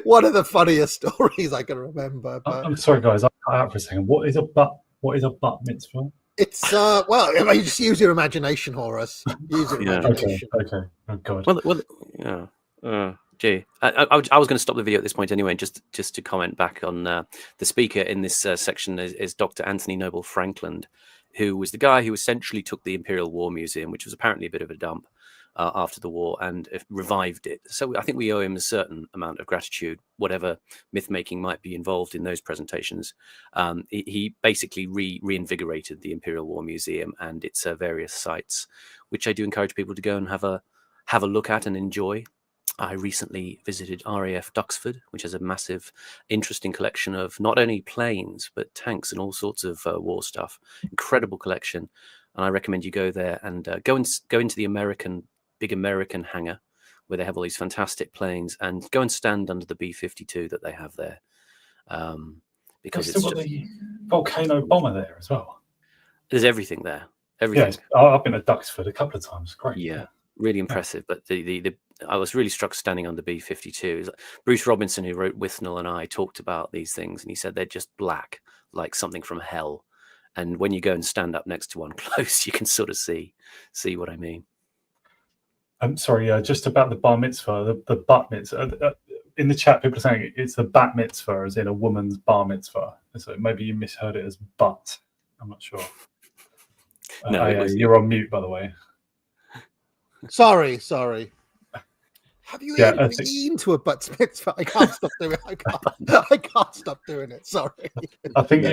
One of the funniest stories I can remember. But... I'm sorry, guys. I'll cut out for a second. What is a bat mitzvah? It's well, you just use your imagination, Horace. Use your imagination. Okay. Oh God. Well, yeah. Gee, I was going to stop the video at this point anyway, just to comment back on the speaker in this section is Dr. Anthony Noble Frankland, who was the guy who essentially took the Imperial War Museum, which was apparently a bit of a dump after the war, and revived it. So I think we owe him a certain amount of gratitude, whatever myth-making might be involved in those presentations. He basically reinvigorated the Imperial War Museum and its various sites, which I do encourage people to go and have a look at and enjoy. I recently visited RAF Duxford, which has a massive, interesting collection of not only planes, but tanks and all sorts of war stuff. Incredible collection. And I recommend you go there and go into the big American hangar where they have all these fantastic planes, and go and stand under the B-52 that they have there. Because it's got the volcano bomber there as well. There's everything there. Everything. Yeah, I've been to Duxford a couple of times. Great. Yeah. Really impressive, but I was really struck standing on the B-52. Bruce Robinson, who wrote Withnell and I, talked about these things, and he said they're just black, like something from hell. And when you go and stand up next to one close, you can sort of see what I mean. I'm sorry, just about the bar mitzvah, the bat mitzvah. In the chat, people are saying it's the bat mitzvah, as in a woman's bar mitzvah. So maybe you misheard it as butt. I'm not sure. No, you're on mute, by the way. Sorry. Have you been to a bat mitzvah? I can't stop doing it. I can't stop doing it. Sorry. I think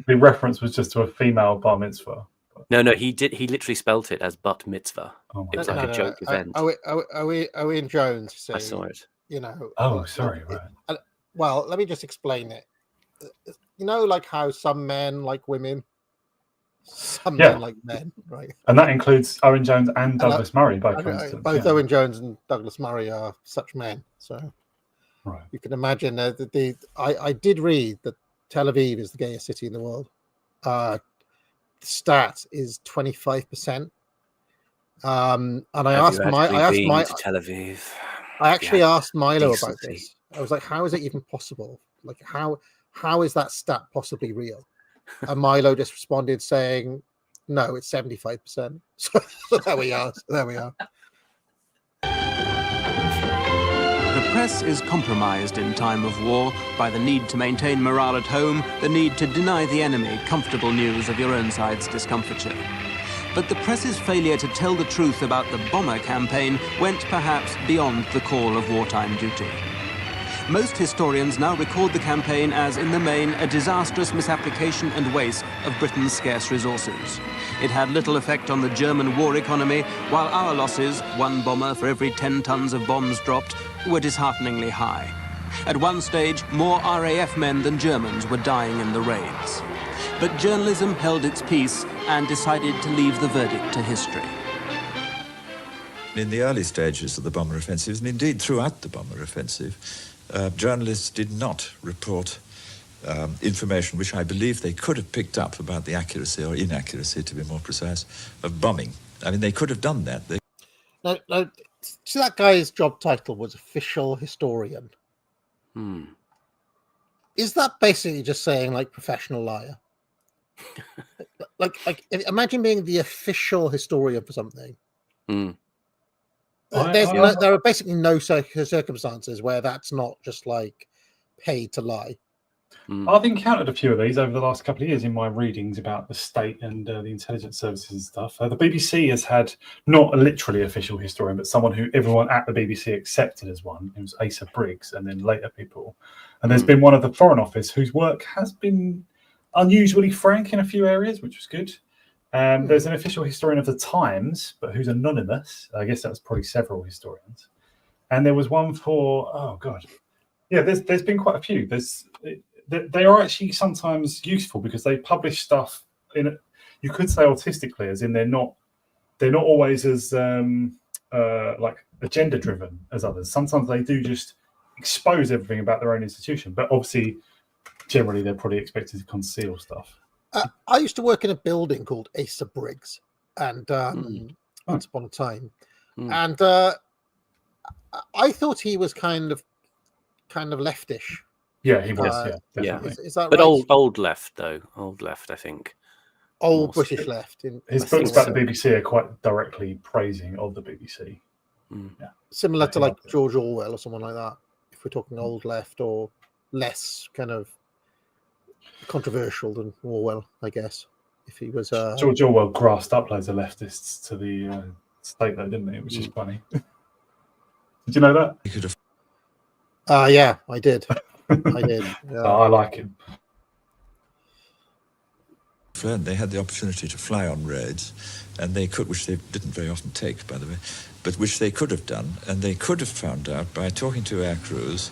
the reference was just to a female bar mitzvah. No, he did. He literally spelt it as butt mitzvah. Oh, it was like a joke event. Owen Jones. See, I saw it. You know. Oh, sorry. Right. Well, let me just explain it. You know, like how some men like women. Some men like men, right? And that includes Owen Jones and Douglas Murray, by coincidence. Both Owen Jones and Douglas Murray are such men. So you can imagine that I did read that Tel Aviv is the gayest city in the world. The stat is 25%. And I asked Tel Aviv. I actually asked Milo about this. I was like, how is it even possible? Like, how is that stat possibly real? And Milo just responded saying, no, it's 75%. So there we are. The press is compromised in time of war by the need to maintain morale at home, the need to deny the enemy comfortable news of your own side's discomfiture. But the press's failure to tell the truth about the bomber campaign went perhaps beyond the call of wartime duty. Most historians now record the campaign as, in the main, a disastrous misapplication and waste of Britain's scarce resources. It had little effect on the German war economy, while our losses, 1 bomber for every 10 tons of bombs dropped, were dishearteningly high. At one stage, more RAF men than Germans were dying in the raids. But journalism held its peace and decided to leave the verdict to history. In the early stages of the bomber offensives, and indeed throughout the bomber offensive, journalists did not report information which I believe they could have picked up about the accuracy or inaccuracy, to be more precise, of bombing. I mean, they could have done that. No, see, that guy's job title was official historian. Is that basically just saying, like, professional liar? like imagine being the official historian for something. There are basically no circumstances where that's not just like paid to lie. I've encountered a few of these over the last couple of years in my readings about the state and the intelligence services and stuff. The BBC has had not a literally official historian, but someone who everyone at the BBC accepted as one. It was Asa Briggs, and then later people. And there's been one of the Foreign Office whose work has been unusually frank in a few areas, which was good. There's an official historian of the Times, but who's anonymous. I guess that was probably several historians. And there was one for, there's been quite a few. They are actually sometimes useful because they publish stuff you could say autistically, as in they're not always as like agenda driven as others. Sometimes they do just expose everything about their own institution, but obviously generally they're probably expected to conceal stuff. I used to work in a building called Asa Briggs, and once upon a time, and I thought he was kind of leftish. Yeah, he was. Definitely. Is that but right? old left though. Old left, I think. Old British left. His books about the BBC are quite directly praising of the BBC. Yeah. Similar to like George Orwell or someone like that. If we're talking old left or less kind of controversial than Orwell, I guess. If he was George Orwell grassed up loads of leftists to the state, though, didn't he? Which is funny. Did you know that? He could have. Yeah, I did. I did. Yeah. I like him. They had the opportunity to fly on raids, and they could, which they didn't very often take, by the way, but which they could have done, and they could have found out by talking to air crews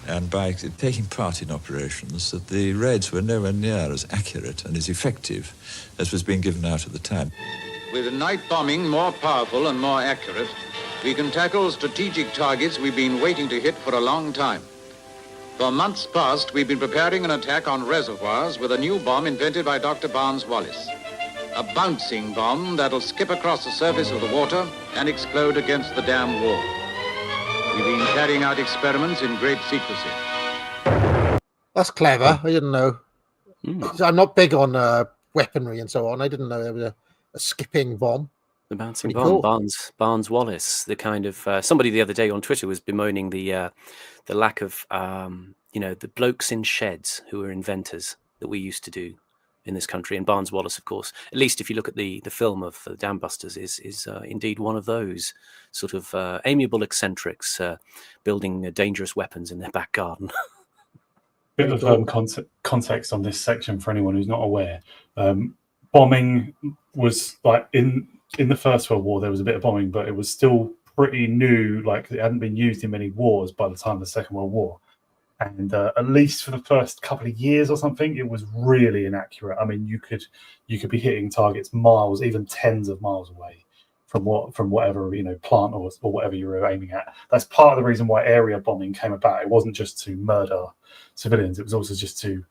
and by taking part in operations that the raids were nowhere near as accurate and as effective as was being given out at the time. With night bombing more powerful and more accurate, we can tackle strategic targets we've been waiting to hit for a long time. For months past, we've been preparing an attack on reservoirs with a new bomb invented by Dr. Barnes-Wallis. A bouncing bomb that'll skip across the surface of the water and explode against the dam wall. We've been carrying out experiments in great secrecy. That's clever. I didn't know. I'm not big on weaponry and so on. I didn't know there was a skipping bomb. The bouncing bomb, cool. Barnes-Wallis, the kind of somebody the other day on Twitter was bemoaning the lack of the blokes in sheds who are inventors that we used to do in this country. And Barnes-Wallis, of course, at least if you look at the film of the Dam Busters, is indeed one of those sort of amiable eccentrics building dangerous weapons in their back garden. Bit of context on this section for anyone who's not aware. Bombing was like in the First World War, there was a bit of bombing, but it was still pretty new. Like it hadn't been used in many wars by the time of the Second World War. And at least for the first couple of years or something, it was really inaccurate. I mean, you could be hitting targets miles, even tens of miles away from whatever plant or whatever you were aiming at. That's part of the reason why area bombing came about. It wasn't just to murder civilians; it was also just to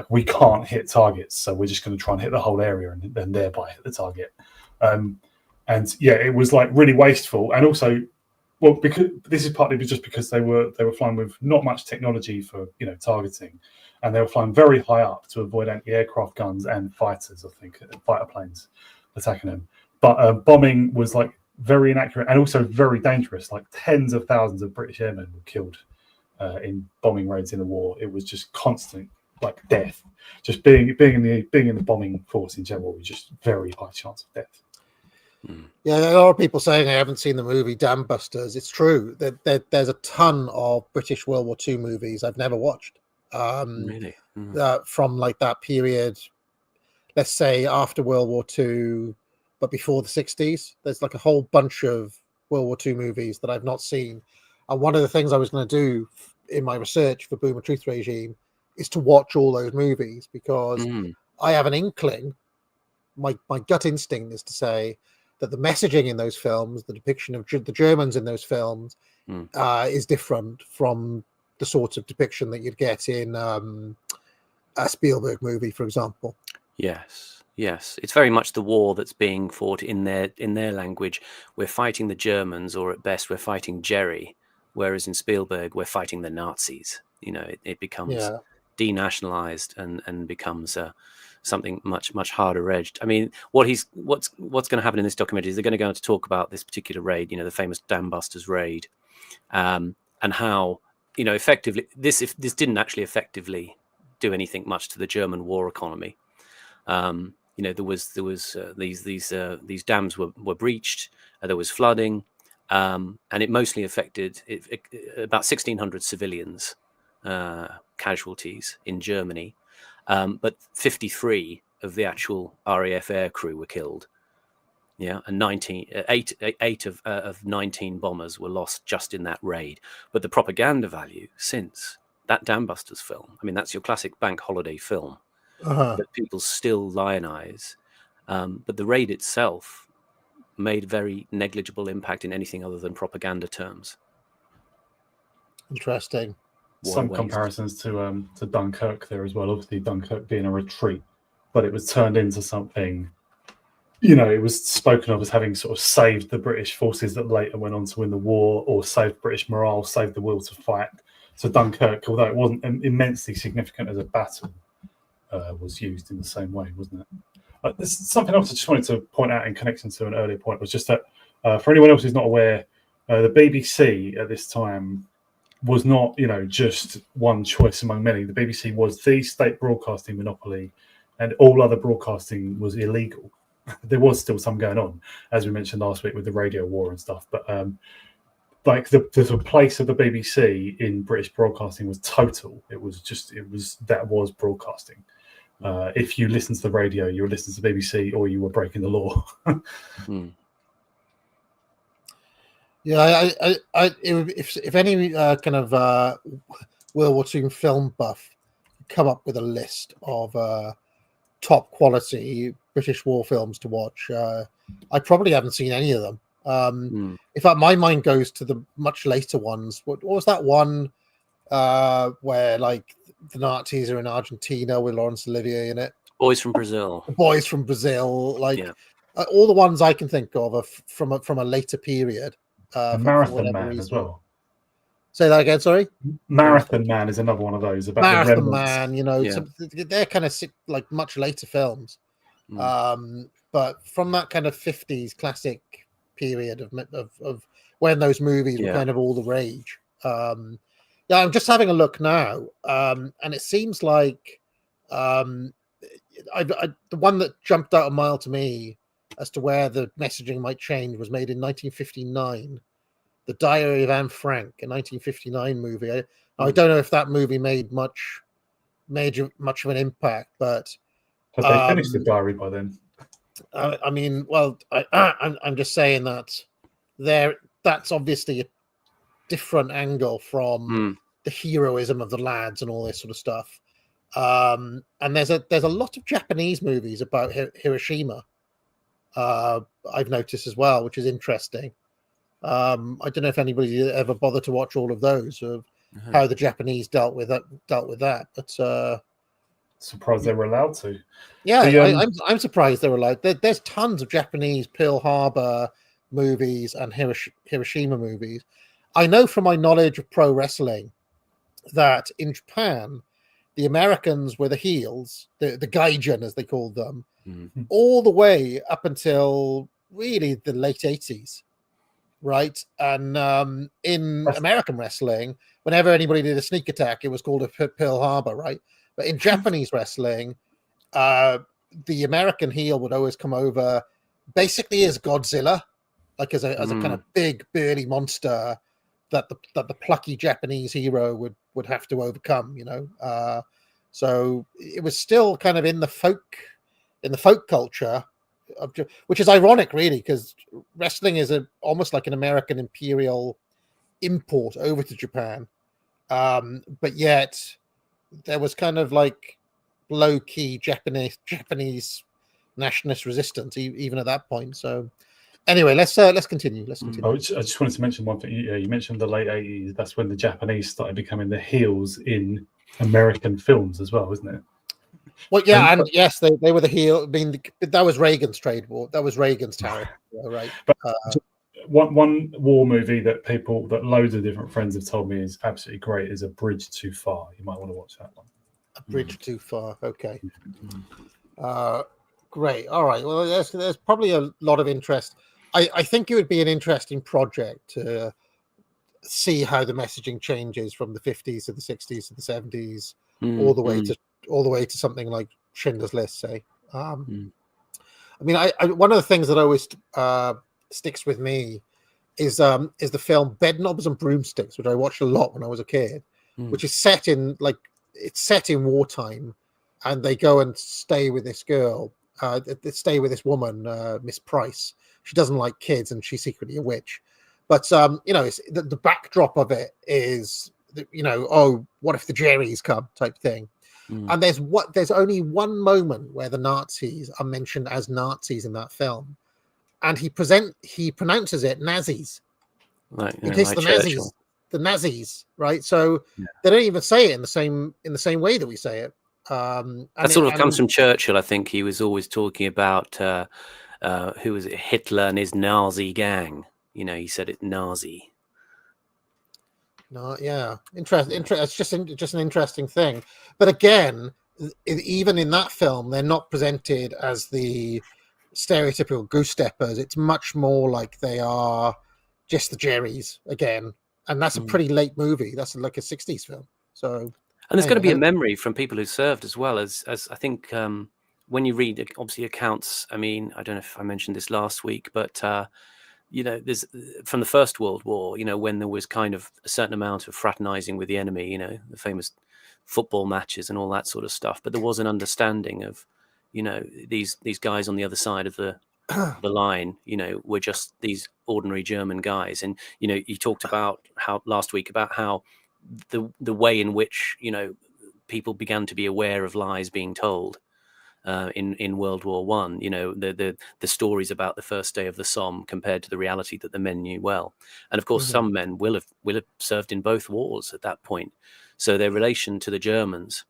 we can't hit targets, so we're just going to try and hit the whole area and thereby hit the target. And yeah, it was really wasteful, and also. Well, because this is partly just because they were flying with not much technology for targeting, and they were flying very high up to avoid anti-aircraft guns and fighters. I think fighter planes attacking them. But bombing was very inaccurate and also very dangerous. Tens of thousands of British airmen were killed in bombing raids in the war. It was just constant death. Just being in the bombing force in general was just very high chance of death. Yeah, a lot of people saying I haven't seen the movie Dam Busters. It's true that there's a ton of British World War II movies I've never watched. Really? From like that period, let's say after World War II, but before the 60s. There's like a whole bunch of World War II movies that I've not seen. And one of the things I was going to do in my research for Boomer Truth Regime is to watch all those movies, because I have an inkling, my gut instinct is to say that the messaging in those films, the depiction of the Germans in those films, is different from the sort of depiction that you'd get in a Spielberg movie, for example. Yes, it's very much the war that's being fought in their language. We're fighting the Germans, or at best we're fighting Jerry, whereas in Spielberg we're fighting the Nazis. It becomes denationalized and becomes something much harder edged. I mean, what's going to happen in this documentary is they're going to go on to talk about this particular raid, the famous Dam Busters raid, and how effectively this didn't actually effectively do anything much to the German war economy. There was these dams were breached, there was flooding, and it mostly affected about 1,600 civilians casualties in Germany. But 53 of the actual RAF air crew were killed. Yeah, and 8 of 19 bombers were lost just in that raid. But the propaganda value since that Dam Busters film, I mean, that's your classic bank holiday film that people still lionize. But the raid itself made very negligible impact in anything other than propaganda terms. Interesting. Some comparisons to Dunkirk there as well. Obviously, Dunkirk being a retreat, but it was turned into something. It was spoken of as having sort of saved the British forces that later went on to win the war, or saved British morale, saved the will to fight. So Dunkirk, although it wasn't immensely significant as a battle, was used in the same way, wasn't it? There's something else I just wanted to point out in connection to an earlier point, was just that for anyone else who's not aware, the BBC at this time was not, just one choice among many. The BBC was the state broadcasting monopoly, and all other broadcasting was illegal. There was still some going on, as we mentioned last week with the radio war and stuff. But the place of the BBC in British broadcasting was total. That was broadcasting. If you listened to the radio, you were listening to the BBC, or you were breaking the law. Yeah, if any kind of World War II film buff come up with a list of top quality British war films to watch, I probably haven't seen any of them. In fact, my mind goes to the much later ones. What was that one where like the Nazis are in Argentina with Laurence Olivier in it? Boys from Brazil. Boys from Brazil. All the ones I can think of are from a later period. Marathon Man reason. As well. Say that again, sorry? Marathon Man is another one of those. About Marathon Man, so they're kind of like much later films. But from that kind of 50s classic period of when those movies were kind of all the rage. I'm just having a look now, and it seems like the one that jumped out a mile to me as to where the messaging might change was made in 1959. The Diary of Anne Frank, a 1959 movie. I don't know if that movie made much of an impact, but had they finished the diary by then? I mean, well, I'm just saying that that's obviously a different angle from the heroism of the lads and all this sort of stuff. And there's a lot of Japanese movies about Hiroshima. I've noticed as well, which is interesting. I don't know if anybody ever bothered to watch all of those, of how the Japanese dealt with that. But surprised they were allowed to. Yeah, I'm surprised they were allowed. There's tons of Japanese Pearl Harbor movies and Hiroshima movies. I know from my knowledge of pro wrestling that in Japan, the Americans were the heels, the gaijin as they called them, all the way up until really the late 80s. Right. And in American wrestling, whenever anybody did a sneak attack, it was called a Pearl Harbor, right? But in Japanese wrestling, the American heel would always come over, basically as Godzilla, like as a kind of big burly monster that the plucky Japanese hero would have to overcome, you know. So it was still kind of in the folk culture, which is ironic, really, because wrestling is almost like an American imperial import over to Japan, but yet there was kind of like low-key Japanese nationalist resistance even at that point. So anyway, let's continue. I just wanted to mention one thing. You mentioned the late 80s. That's when the Japanese started becoming the heels in American films as well, isn't it? Well, yeah, and yes, they were the heel. I mean, that was Reagan's trade war. That was Reagan's tariff, right? But one war movie that loads of different friends have told me is absolutely great is A Bridge Too Far. You might want to watch that one. A Bridge Too Far. Okay. Great. All right. Well, there's probably a lot of interest. I think it would be an interesting project to see how the messaging changes from the 50s to the 60s to the 70s, all the way to something like Schindler's List, say. I mean, I one of the things that always sticks with me is the film Bedknobs and Broomsticks, which I watched a lot when I was a kid, which is set in wartime, and they go and stay with this girl. They stay with this woman, Miss Price. She doesn't like kids, and she's secretly a witch. But you know, it's, the backdrop of it is, you know, oh, what if the Jerrys come type thing. And there's only one moment where the Nazis are mentioned as Nazis in that film, and he pronounces it Nazis. Right, in case the Nazis, right? So they don't even say it in the same way that we say it. That sort of comes from Churchill. I think he was always talking about who was it? Hitler and his Nazi gang. You know, he said it Nazi. No, yeah, interesting. It's just an interesting thing. But again, even in that film, they're not presented as the stereotypical goose steppers. It's much more like they are just the Jerrys again, and that's a pretty late movie. That's like a 60s film. So, and there's going to be a memory from people who served as well as I think when you read obviously accounts. I mean, I don't know if I mentioned this last week, but you know, there's from the First World War, you know, when there was kind of a certain amount of fraternizing with the enemy, you know, the famous football matches and all that sort of stuff. But there was an understanding of, you know, these guys on the other side of the line, you know, were just these ordinary German guys. And, you know, you talked about how last week about how the way in which, you know, people began to be aware of lies being told. In World War One, you know, the stories about the first day of the Somme compared to the reality that the men knew well, and of course some men will have served in both wars at that point, so their relation to the Germans,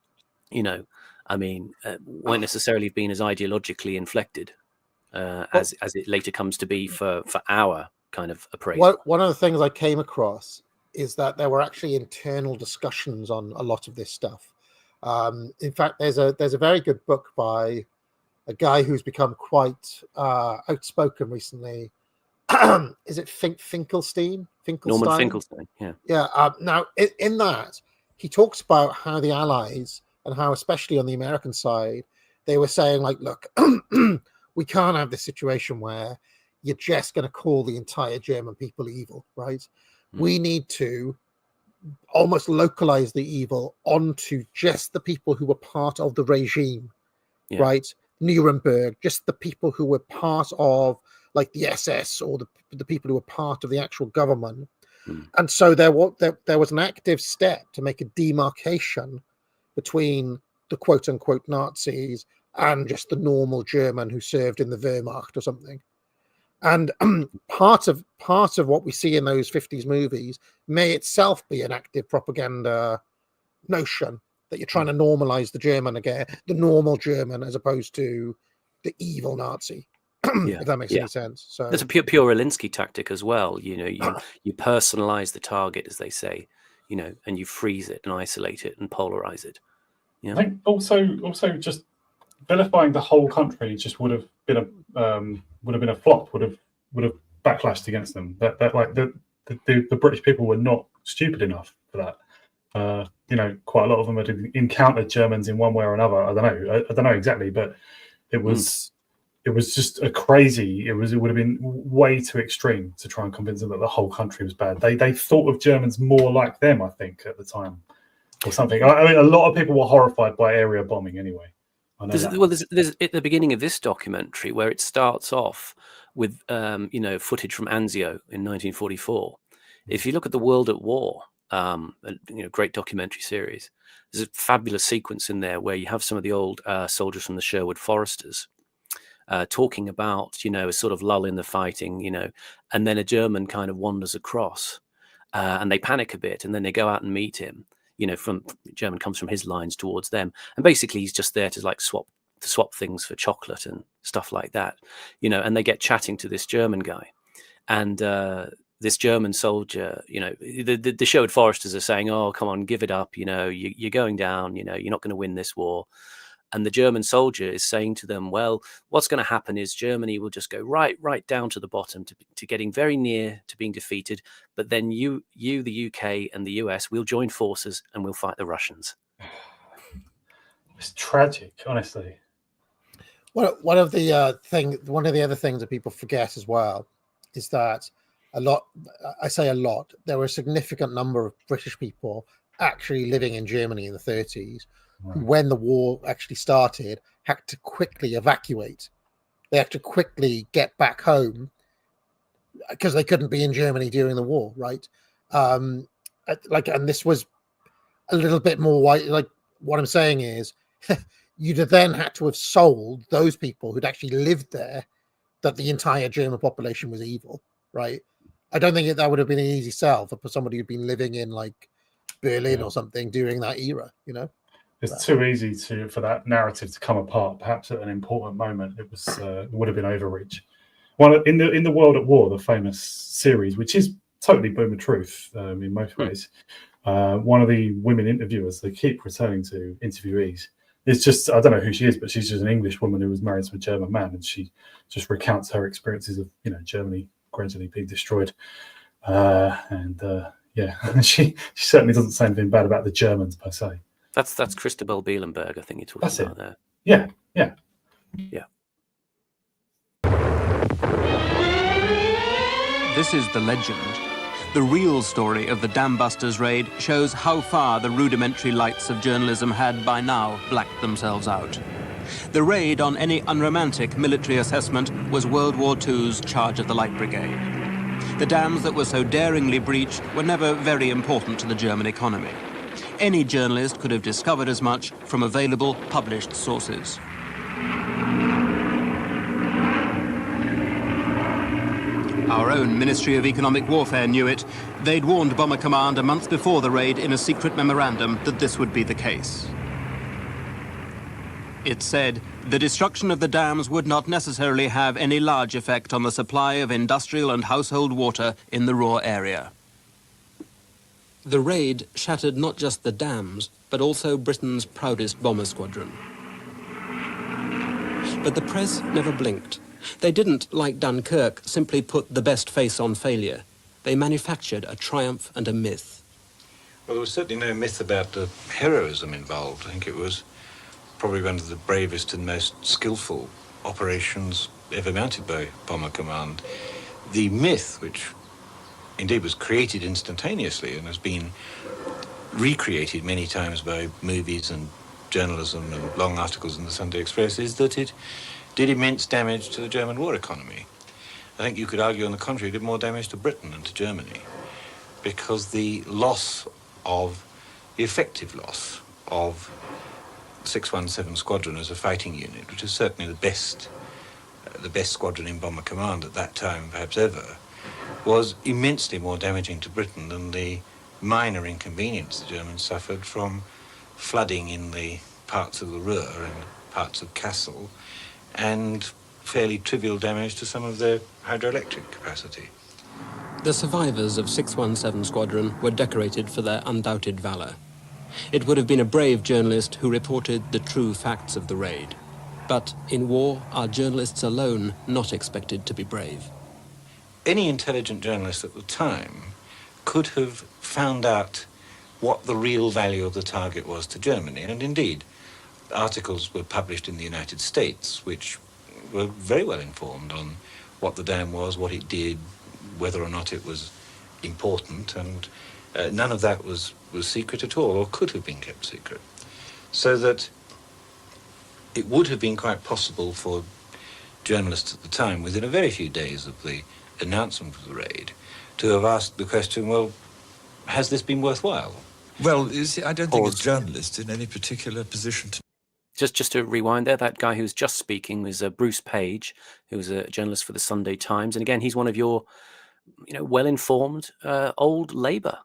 you know, I mean, won't necessarily have been as ideologically inflected as it later comes to be for our kind of appraisal. One of the things I came across is that there were actually internal discussions on a lot of this stuff. In fact, there's a very good book by a guy who's become quite outspoken recently. Is it Finkelstein? Norman Finkelstein, yeah. Yeah. Now, in that, he talks about how the Allies and how, especially on the American side, they were saying, like, look, we can't have this situation where you're just going to call the entire German people evil, right? We need to almost localize the evil onto just the people who were part of the regime, right? Nuremberg, just the people who were part of, like, the SS or the people who were part of the actual government. And so there was an active step to make a demarcation between the quote unquote Nazis and just the normal German who served in the Wehrmacht or something. And part of what we see in those 50s movies may itself be an active propaganda notion that you're trying to normalize the German again, the normal German, as opposed to the evil Nazi. If that makes any sense. So there's a pure Alinsky tactic as well. You know, you personalize the target, as they say, you know, and you freeze it and isolate it and polarize it. Yeah. I think also just vilifying the whole country just would have been a flop. Would have backlashed against them. That like the British people were not stupid enough for that. You know, quite a lot of them had encountered Germans in one way or another. I don't know exactly, but it was it was just a crazy. It would have been way too extreme to try and convince them that the whole country was bad. They thought of Germans more like them, I think, at the time, or something. I mean, a lot of people were horrified by area bombing anyway. There's at the beginning of this documentary where it starts off with footage from Anzio in 1944. If you look at The World at War, great documentary series, there's a fabulous sequence in there where you have some of the old soldiers from the Sherwood Foresters talking about, a sort of lull in the fighting, and then a German kind of wanders across and they panic a bit, and then they go out and meet him. German comes from his lines towards them, and basically he's just there to like swap things for chocolate and stuff like that, and they get chatting to this German guy, and this German soldier, the Sherwood Foresters are saying, "Oh, come on, give it up, you're going down, you're not going to win this war." And the German soldier is saying to them, well, what's going to happen is Germany will just go right down to the bottom to getting very near to being defeated. But then the UK and the US, we'll join forces and we'll fight the Russians. It's tragic, honestly. One of the other things that people forget as well is that there were a significant number of British people actually living in Germany in the 30s. Right. When the war actually started, had to quickly evacuate. They had to quickly get back home because they couldn't be in Germany during the war, right? And this was a little bit more white. Like, what I'm saying is, you'd have then had to have sold those people who'd actually lived there that the entire German population was evil, right? I don't think that would have been an easy sell for somebody who'd been living in like Berlin or something during that era, It's too easy for that narrative to come apart. Perhaps at an important moment, it would have been overreach. Well, in the World at War, the famous series, which is totally boomer truth in most ways, one of the women interviewers, they keep returning to interviewees. It's just, I don't know who she is, but she's just an English woman who was married to a German man, and she just recounts her experiences of Germany gradually being destroyed. She certainly doesn't say anything bad about the Germans per se. That's Christabel Bielenberg, I think you're talking about there. Yeah. This is the legend. The real story of the Dam Busters raid shows how far the rudimentary lights of journalism had by now blacked themselves out. The raid, on any unromantic military assessment, was World War II's charge of the Light Brigade. The dams that were so daringly breached were never very important to the German economy. Any journalist could have discovered as much from available published sources. Our own Ministry of Economic Warfare knew it. They'd warned Bomber Command a month before the raid in a secret memorandum that this would be the case. It said the destruction of the dams would not necessarily have any large effect on the supply of industrial and household water in the Ruhr area. The raid shattered not just the dams, but also Britain's proudest bomber squadron. But the press never blinked. They didn't, like Dunkirk, simply put the best face on failure. They manufactured a triumph and a myth. Well, there was certainly no myth about the heroism involved. I think it was probably one of the bravest and most skillful operations ever mounted by Bomber Command. The myth, which indeed was created instantaneously and has been recreated many times by movies and journalism and long articles in the Sunday Express, is that it did immense damage to the German war economy. I think you could argue, on the contrary, it did more damage to Britain than to Germany, because the effective loss of 617 Squadron as a fighting unit, which is certainly the best squadron in Bomber Command at that time, perhaps ever, was immensely more damaging to Britain than the minor inconvenience the Germans suffered from flooding in the parts of the Ruhr and parts of Kassel, and fairly trivial damage to some of their hydroelectric capacity. The survivors of 617 Squadron were decorated for their undoubted valour. It would have been a brave journalist who reported the true facts of the raid. But in war, are journalists alone not expected to be brave? Any intelligent journalist at the time could have found out what the real value of the target was to Germany, and indeed, articles were published in the United States which were very well informed on what the dam was, what it did, whether or not it was important, and none of that was secret at all, or could have been kept secret. So that it would have been quite possible for journalists at the time, within a very few days of the announcement of the raid, to have asked the question, well, has this been worthwhile? Well, you see, I don't think a journalist in any particular position to... Just to rewind there, that guy who was just speaking was Bruce Page, who was a journalist for the Sunday Times. And again, he's one of your, well-informed old Labour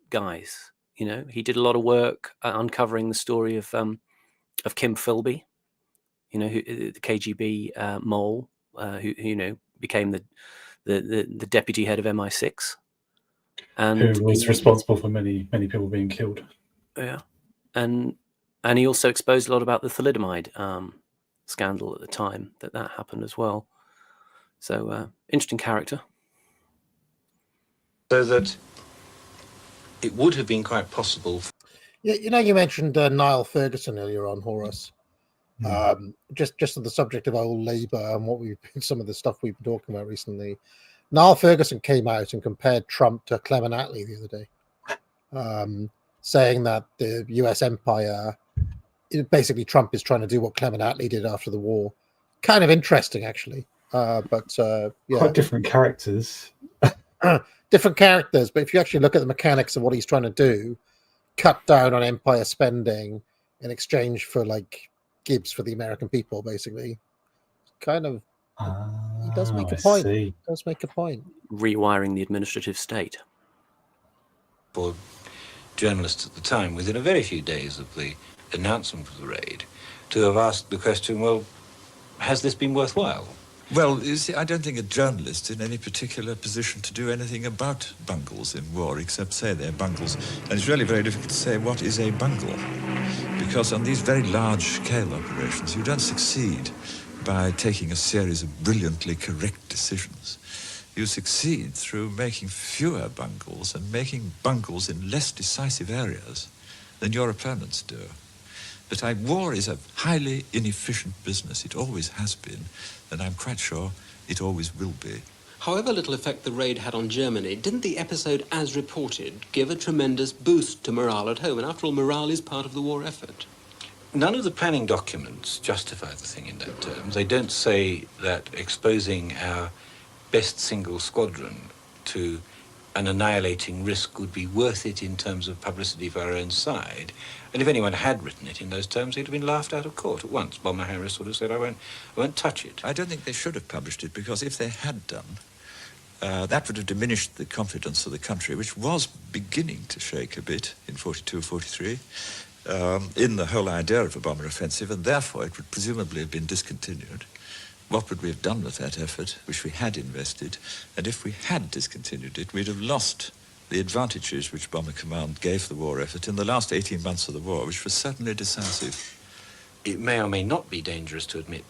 guys. He did a lot of work uncovering the story of Kim Philby, the KGB mole, who became the deputy head of MI6. And who was responsible for many people being killed. Yeah. And he also exposed a lot about the thalidomide scandal at the time that happened as well. So interesting character. So that it would have been quite possible. Yeah, you mentioned Niall Ferguson earlier on, Horace. Just on the subject of old Labour and some of the stuff we've been talking about recently. Niall Ferguson came out and compared Trump to Clement Attlee the other day, saying that the US empire, basically Trump is trying to do what Clement Attlee did after the war. Kind of interesting, actually. But yeah. Quite different characters. Different characters, but if you actually look at the mechanics of what he's trying to do, cut down on empire spending in exchange for Gibbs for the American people, basically. Kind of, he does make a point. He does make a point. Rewiring the administrative state. For journalists at the time, within a very few days of the announcement of the raid, to have asked the question, well, has this been worthwhile? Well, you see, I don't think a journalist in any particular position to do anything about bungles in war, except say they're bungles. And it's really very difficult to say what is a bungle, because on these very large-scale operations, you don't succeed by taking a series of brilliantly correct decisions. You succeed through making fewer bungles and making bungles in less decisive areas than your opponents do. But war is a highly inefficient business. It always has been, and I'm quite sure it always will be. However little effect the raid had on Germany, didn't the episode, as reported, give a tremendous boost to morale at home? And after all, morale is part of the war effort. None of the planning documents justify the thing in that terms. They don't say that exposing our best single squadron to an annihilating risk would be worth it in terms of publicity for our own side. And if anyone had written it in those terms, he'd have been laughed out of court at once. Bomber Harris would have said, I won't touch it. I don't think they should have published it, because if they had done, that would have diminished the confidence of the country, which was beginning to shake a bit in 42, 43, in the whole idea of a bomber offensive, and therefore it would presumably have been discontinued. What would we have done with that effort, which we had invested? And if we had discontinued it, we'd have lost the advantages which Bomber Command gave the war effort in the last 18 months of the war, which was certainly decisive. It may or may not be dangerous to admit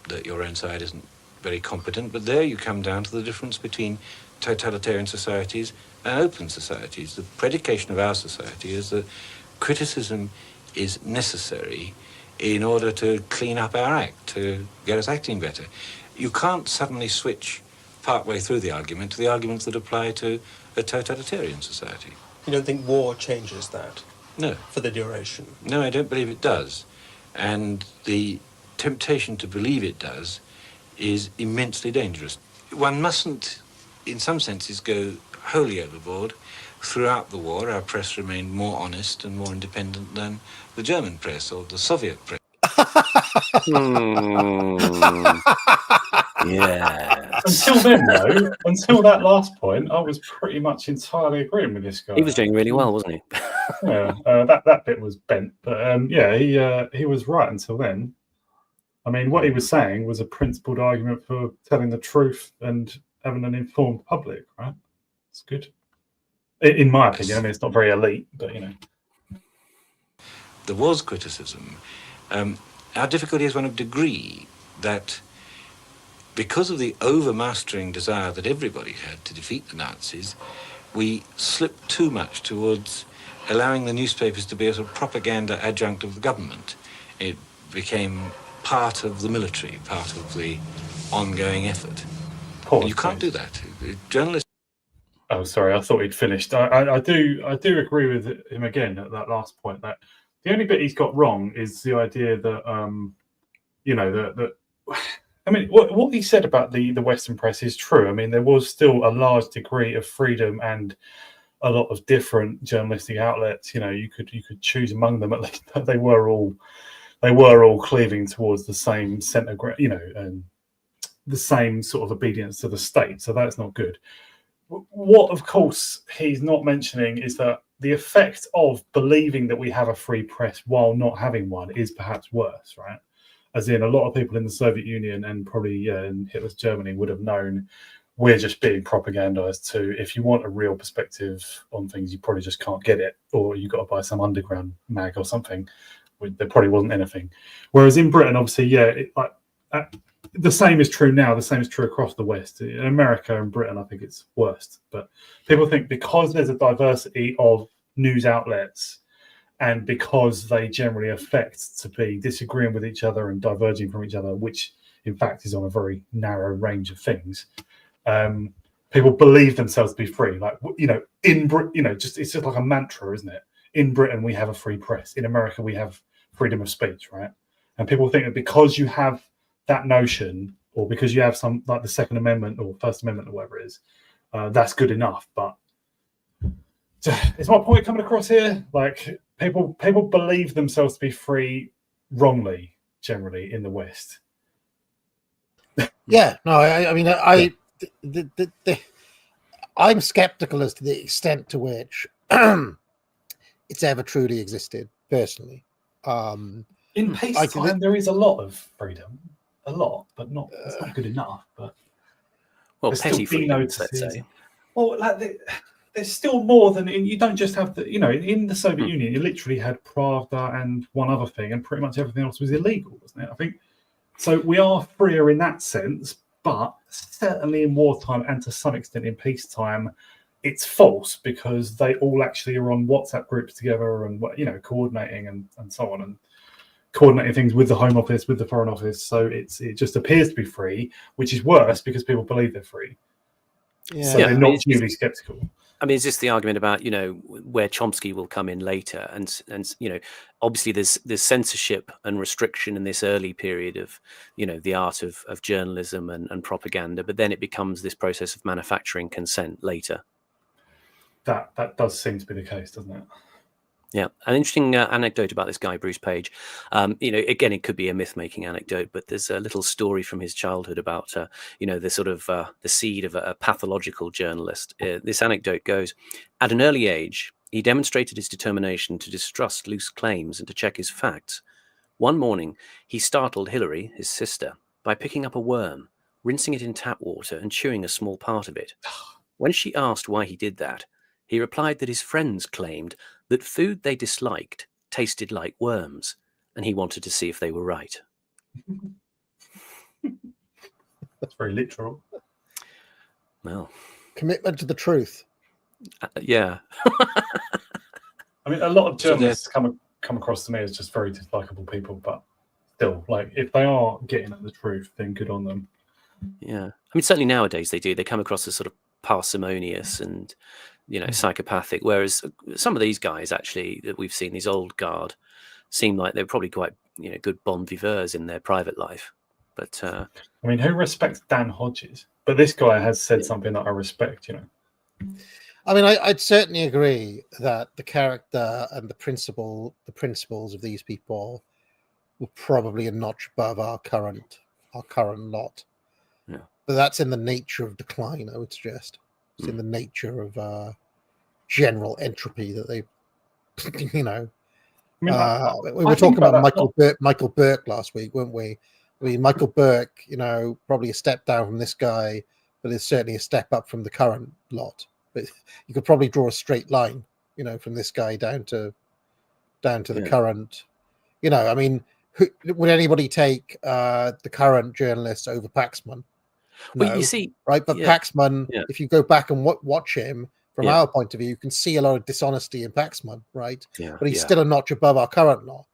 that your own side isn't very competent, but there you come down to the difference between totalitarian societies and open societies. The predication of our society is that criticism is necessary in order to clean up our act, to get us acting better. You can't suddenly switch partway through the argument to the arguments that apply to a totalitarian society. You don't think war changes that? No. For the duration? No, I don't believe it does. And the temptation to believe it does is immensely dangerous. One mustn't, in some senses, go wholly overboard. Throughout the war, our press remained more honest and more independent than the German press or the Soviet press. Yeah. Until then, though, until that last point, I was pretty much entirely agreeing with this guy. He was doing really well, wasn't he? Yeah, that bit was bent, but yeah, he was right until then. I mean, what he was saying was a principled argument for telling the truth and having an informed public, right? It's good. In my opinion, I mean, it's not very elite, but, you know. There was criticism. Our difficulty is one of degree, that because of the overmastering desire that everybody had to defeat the Nazis, we slipped too much towards allowing the newspapers to be a sort of propaganda adjunct of the government. It became part of the military, part of the ongoing effort. Poor You can't do that. Journalists. Oh, sorry, I thought he'd finished. I do agree with him again at that last point. That the only bit he's got wrong is the idea that that I mean, what he said about the Western press is true. I mean, there was still a large degree of freedom and a lot of different journalistic outlets. You could choose among them. At least they were all cleaving towards the same centre, and the same sort of obedience to the state. So that's not good. What, of course, he's not mentioning is that the effect of believing that we have a free press while not having one is perhaps worse, right? As in, a lot of people in the Soviet Union and probably in Hitler's Germany would have known we're just being propagandized to. If you want a real perspective on things, you probably just can't get it, or you've got to buy some underground mag or something. There probably wasn't anything. Whereas in Britain, obviously, the same is true now. The same is true across the West. In America and Britain, I think it's worst. But people think because there's a diversity of news outlets and because they generally affect to be disagreeing with each other and diverging from each other, which in fact is on a very narrow range of things, people believe themselves to be free. Like, in Britain, it's just like a mantra, isn't it? In Britain, we have a free press. In America, we have freedom of speech, right? And people think that because you have that notion, or because you have some like the Second Amendment or First Amendment or whatever it is, that's good enough. But is my point coming across here? Like people believe themselves to be free wrongly, generally in the West. Yeah, no, I mean, I'm skeptical as to the extent to which it's ever truly existed, personally. In peacetime, there is a lot of freedom. A lot, but it's not good enough. But petty freedom, let's say. Well, there's still more than you don't just have the. In the Soviet Union, you literally had Pravda and one other thing, and pretty much everything else was illegal, wasn't it? I think so. We are freer in that sense, but certainly in wartime and to some extent in peacetime, it's false because they all actually are on WhatsApp groups together and coordinating and so on and coordinating things with the Home Office, with the Foreign Office. So it just appears to be free, which is worse because people believe they're free. Yeah. So they're not really skeptical. I mean, is this the argument about where Chomsky will come in later, and obviously there's censorship and restriction in this early period of the art of journalism and propaganda, but then it becomes this process of manufacturing consent later. That does seem to be the case, doesn't it? Yeah, an interesting anecdote about this guy, Bruce Page. Again, it could be a myth-making anecdote, but there's a little story from his childhood about, the sort of the seed of a pathological journalist. This anecdote goes, at an early age, he demonstrated his determination to distrust loose claims and to check his facts. One morning, he startled Hilary, his sister, by picking up a worm, rinsing it in tap water and chewing a small part of it. When she asked why he did that, he replied that his friends claimed that food they disliked tasted like worms, and he wanted to see if they were right. That's very literal. Well, commitment to the truth. Yeah. I mean, a lot of journalists come across to me as just very dislikable people, but still, like, if they are getting at the truth, then good on them. Yeah. I mean, certainly nowadays they do. They come across as sort of parsimonious and psychopathic, whereas some of these guys actually that we've seen, these old guard, seem like they're probably quite good bon viveurs in their private life. But I mean, who respects Dan Hodges? But this guy has said something that I respect. I mean, I'd certainly agree that the character and the principles of these people were probably a notch above our current lot. Yeah. But that's in the nature of decline, I would suggest. It's in the nature of general entropy that they, we were talking about Michael Burke last week, weren't we? I mean, Michael Burke, probably a step down from this guy, but it's certainly a step up from the current lot. But you could probably draw a straight line, from this guy down to the current. I mean, would anybody take the current journalist over Paxman? No, well, you see, right? But Paxman, if you go back and watch him from our point of view, you can see a lot of dishonesty in Paxman, right? Yeah, but he's still a notch above our current law.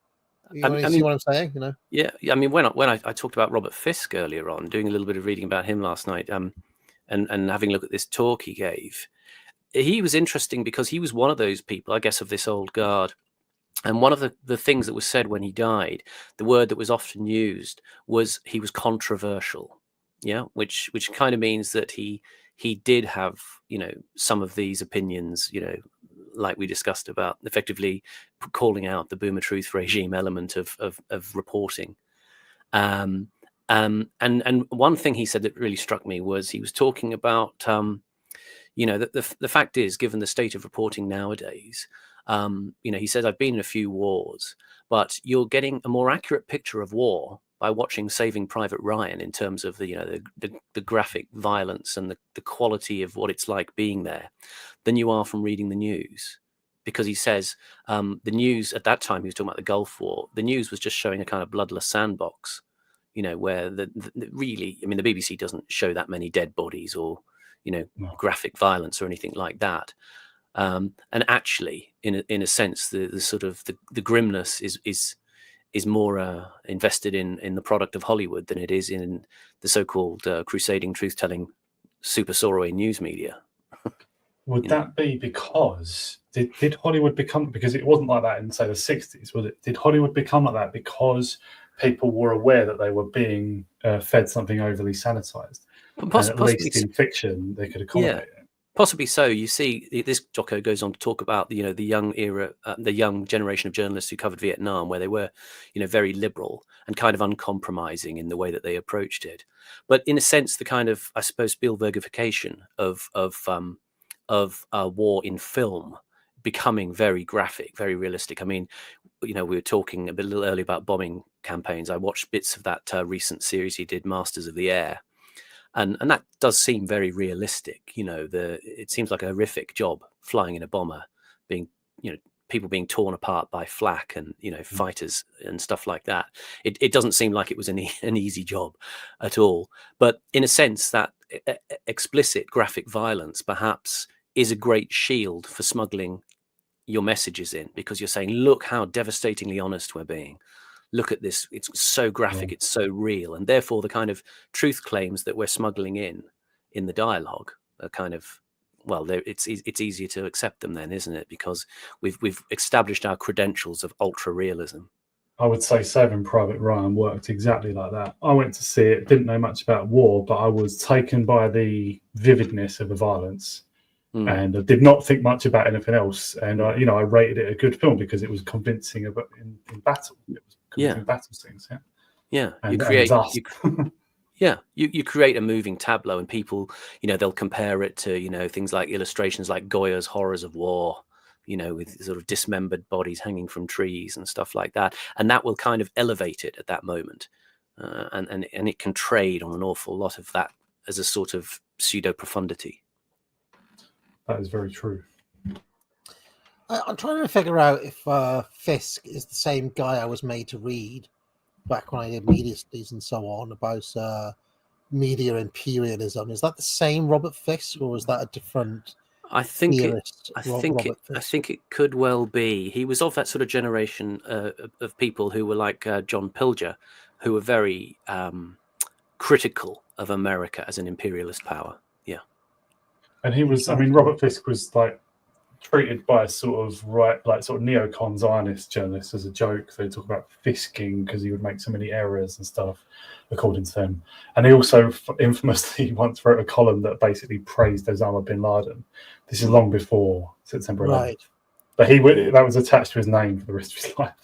You see what I'm saying? You know? Yeah. I mean, when I talked about Robert Fisk earlier on, doing a little bit of reading about him last night, and having a look at this talk he gave, he was interesting because he was one of those people, I guess, of this old guard. And one of the things that was said when he died, the word that was often used was he was controversial. Yeah, which kind of means that he did have, you know, some of these opinions, you know, like we discussed about effectively calling out the boomer truth regime element of reporting. And one thing he said that really struck me was he was talking about, you know, the fact is, given the state of reporting nowadays, you know, he says, I've been in a few wars, but you're getting a more accurate picture of war by watching Saving Private Ryan in terms of the, you know, the graphic violence and the quality of what it's like being there than you are from reading the news. Because he says the news at that time, he was talking about the Gulf War, the news was just showing a kind of bloodless sandbox, you know, where the really, I mean, the BBC doesn't show that many dead bodies or, you know, graphic violence or anything like that. And actually, in a sense, the sort of the grimness is more invested in the product of Hollywood than it is in the so-called crusading truth-telling super Soroway news media. Would that be because did Hollywood become, because it wasn't like that in, say, the 60s, was it? Did Hollywood become like that because people were aware that they were being fed something overly sanitized? And at least in fiction, they could accommodate it. Possibly so. You see, this doco goes on to talk about, you know, the young era, the young generation of journalists who covered Vietnam, where they were, you know, very liberal and kind of uncompromising in the way that they approached it. But in a sense, the kind of, I suppose, Spielbergification of war in film becoming very graphic, very realistic. I mean, you know, we were talking a little earlier about bombing campaigns. I watched bits of that recent series he did, Masters of the Air. And that does seem very realistic. You know, it seems like a horrific job flying in a bomber, being, you know, people being torn apart by flak and, you know, fighters and stuff like that. It doesn't seem like it was an easy job at all. But in a sense, that explicit graphic violence perhaps is a great shield for smuggling your messages in, because you're saying, look how devastatingly honest we're being. Look at this, it's so graphic, it's so real. And therefore the kind of truth claims that we're smuggling in the dialogue are kind of, well, it's easier to accept them then, isn't it? Because we've established our credentials of ultra realism. I would say Saving Private Ryan worked exactly like that. I went to see it, didn't know much about war, but I was taken by the vividness of the violence. And I did not think much about anything else. And I rated it a good film because it was convincing in battle. It was convincing battle scenes. Yeah. And you create a moving tableau, and people, you know, they'll compare it to, you know, things like illustrations like Goya's Horrors of War, you know, with sort of dismembered bodies hanging from trees and stuff like that. And that will kind of elevate it at that moment. And it can trade on an awful lot of that as a sort of pseudo profundity. That is very true. I'm trying to figure out if Fisk is the same guy I was made to read back when I did media studies and so on about media imperialism. Is that the same Robert Fisk, or is that a different? I think it could well be. He was of that sort of generation of people who were like John Pilger, who were very critical of America as an imperialist power. Yeah. And he was, I mean, Robert Fisk was like treated by sort of neocon Zionist journalists as a joke. They talk about Fisking because he would make so many errors and stuff, according to them. And he also infamously once wrote a column that basically praised Osama bin Laden. This is long before September 11th. Right. But that was attached to his name for the rest of his life.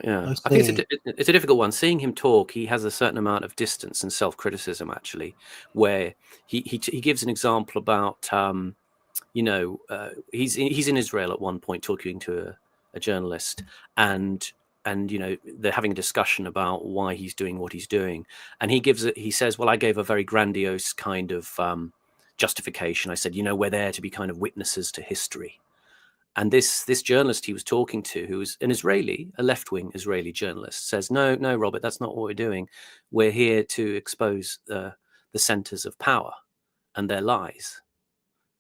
Yeah, I think it's a difficult one. Seeing him talk, he has a certain amount of distance and self-criticism, actually, where he gives an example about, he's in Israel at one point talking to a journalist, and you know, they're having a discussion about why he's doing what he's doing, and he says, well, I gave a very grandiose kind of justification. I said, you know, we're there to be kind of witnesses to history. And this journalist he was talking to, who was a left-wing Israeli journalist, says, no, Robert, that's not what we're doing. We're here to expose the centers of power and their lies.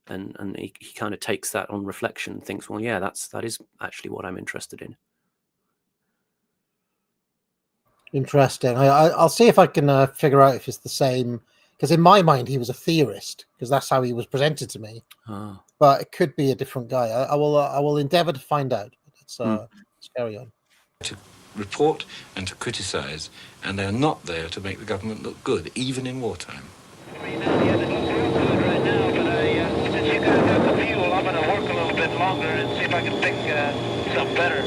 And he kind of takes that on reflection and thinks, well, yeah, that is actually what I'm interested in. Interesting. I'll see if I can figure out if it's the same. Because in my mind, he was a theorist, because that's how he was presented to me. Oh. But it could be a different guy. I will endeavour to find out. Let's carry on. To report and to criticise, and they're not there to make the government look good, even in wartime. Since you guys got the fuel, I'm going to work a little bit longer and see if I can pick something better.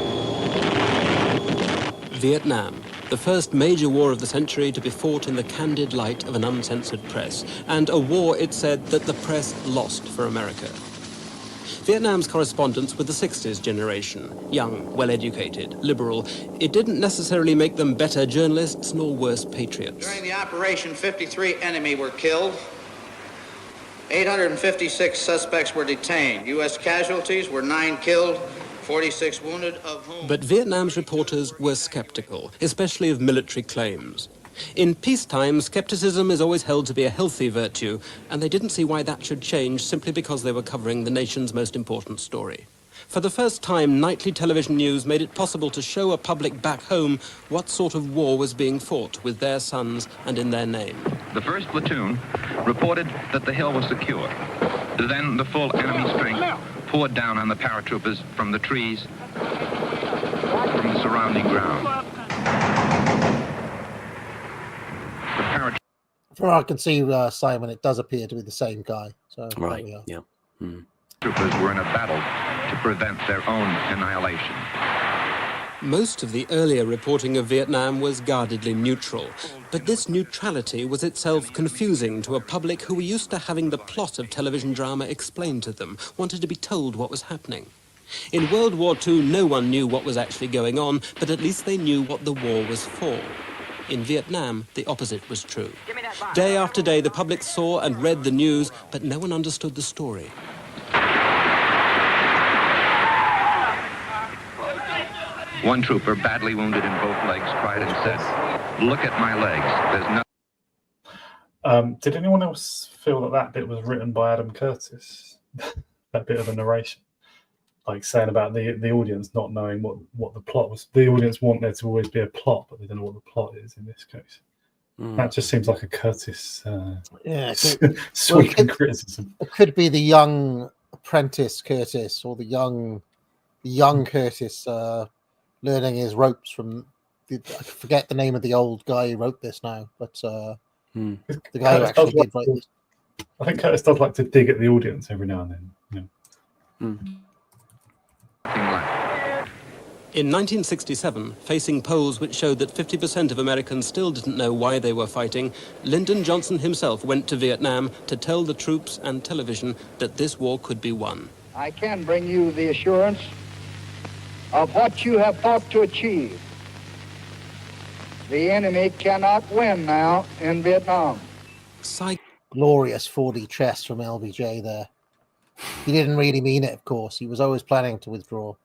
Vietnam, the first major war of the century to be fought in the candid light of an uncensored press, and a war, it said, that the press lost for America. Vietnam's correspondents were the 60s generation, young, well-educated, liberal. It didn't necessarily make them better journalists nor worse patriots. During the operation, 53 enemy were killed. 856 suspects were detained. U.S. casualties were 9 killed, 46 wounded, of whom... But Vietnam's reporters were skeptical, especially of military claims. In peacetime, skepticism is always held to be a healthy virtue, and they didn't see why that should change simply because they were covering the nation's most important story. For the first time, nightly television news made it possible to show a public back home what sort of war was being fought with their sons and in their name. The 1st platoon reported that the hill was secure. Then the full enemy strength poured down on the paratroopers from the trees, from the surrounding ground. From what I can see, Simon, it does appear to be the same guy. So right, yeah. Troopers were in a battle to prevent their own annihilation. Most of the earlier reporting of Vietnam was guardedly neutral, but this neutrality was itself confusing to a public who were used to having the plot of television drama explained to them, wanted to be told what was happening. In World War II, no one knew what was actually going on, but at least they knew what the war was for. In Vietnam, the opposite was true. Day after day, the public saw and read the news, but no one understood the story. One trooper, badly wounded in both legs, cried and said, "Look at my legs. There's no..." Did anyone else feel that bit was written by Adam Curtis? That bit of a narration? Like saying about the audience not knowing what the plot was. The audience want there to always be a plot, but they don't know what the plot is in this case. That just seems like a Curtis sweeping criticism. It could be the young apprentice Curtis or the young Curtis learning his ropes from I forget the name of the old guy who wrote this now, but the guy who actually did write this. I think Curtis does like to dig at the audience every now and then. In 1967, facing polls which showed that 50% of Americans still didn't know why they were fighting, Lyndon Johnson himself went to Vietnam to tell the troops and television that this war could be won. I can bring you the assurance of what you have fought to achieve. The enemy cannot win now in Vietnam. Glorious 4D chess from LBJ there. He didn't really mean it, of course. He was always planning to withdraw.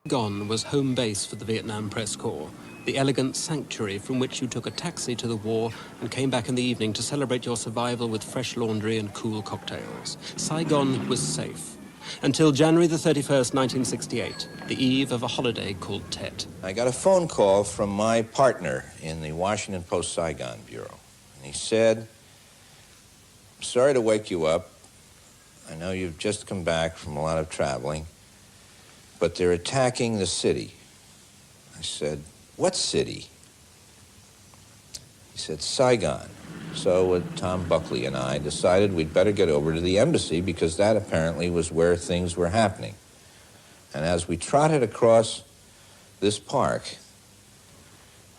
Saigon was home base for the Vietnam Press Corps, the elegant sanctuary from which you took a taxi to the war and came back in the evening to celebrate your survival with fresh laundry and cool cocktails. Saigon was safe. Until January the 31st, 1968, the eve of a holiday called Tet. I got a phone call from my partner in the Washington Post Saigon Bureau. And he said, "Sorry to wake you up. I know you've just come back from a lot of traveling, but they're attacking the city." I said, "What city?" He said, "Saigon." So Tom Buckley and I decided we'd better get over to the embassy because that apparently was where things were happening. And as we trotted across this park,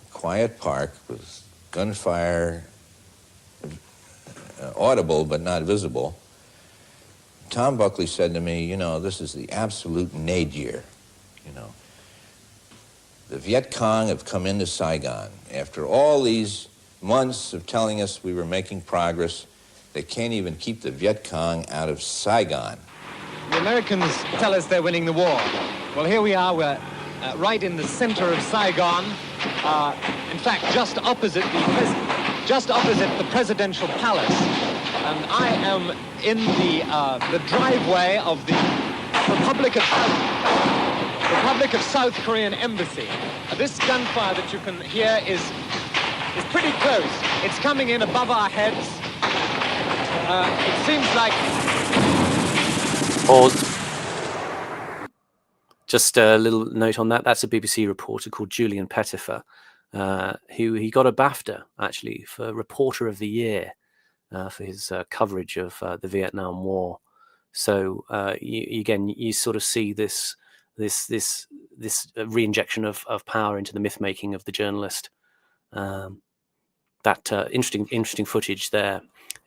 a quiet park with gunfire audible but not visible, Tom Buckley said to me, "You know, this is the absolute nadir. You know, the Viet Cong have come into Saigon. After all these months of telling us we were making progress, they can't even keep the Viet Cong out of Saigon." The Americans tell us they're winning the war. Well, here we are. We're right in the center of Saigon. In fact, just opposite the presidential palace. And I am in the driveway of the Republic of South Korean embassy. This gunfire that you can hear is pretty close. It's coming in above our heads. It seems like... Pause. Just a little note on that. That's a BBC reporter called Julian Pettifer, who he got a BAFTA, actually, for Reporter of the Year for his coverage of the Vietnam War. So, you sort of see this re-injection of power into the myth-making of the journalist. That interesting footage there.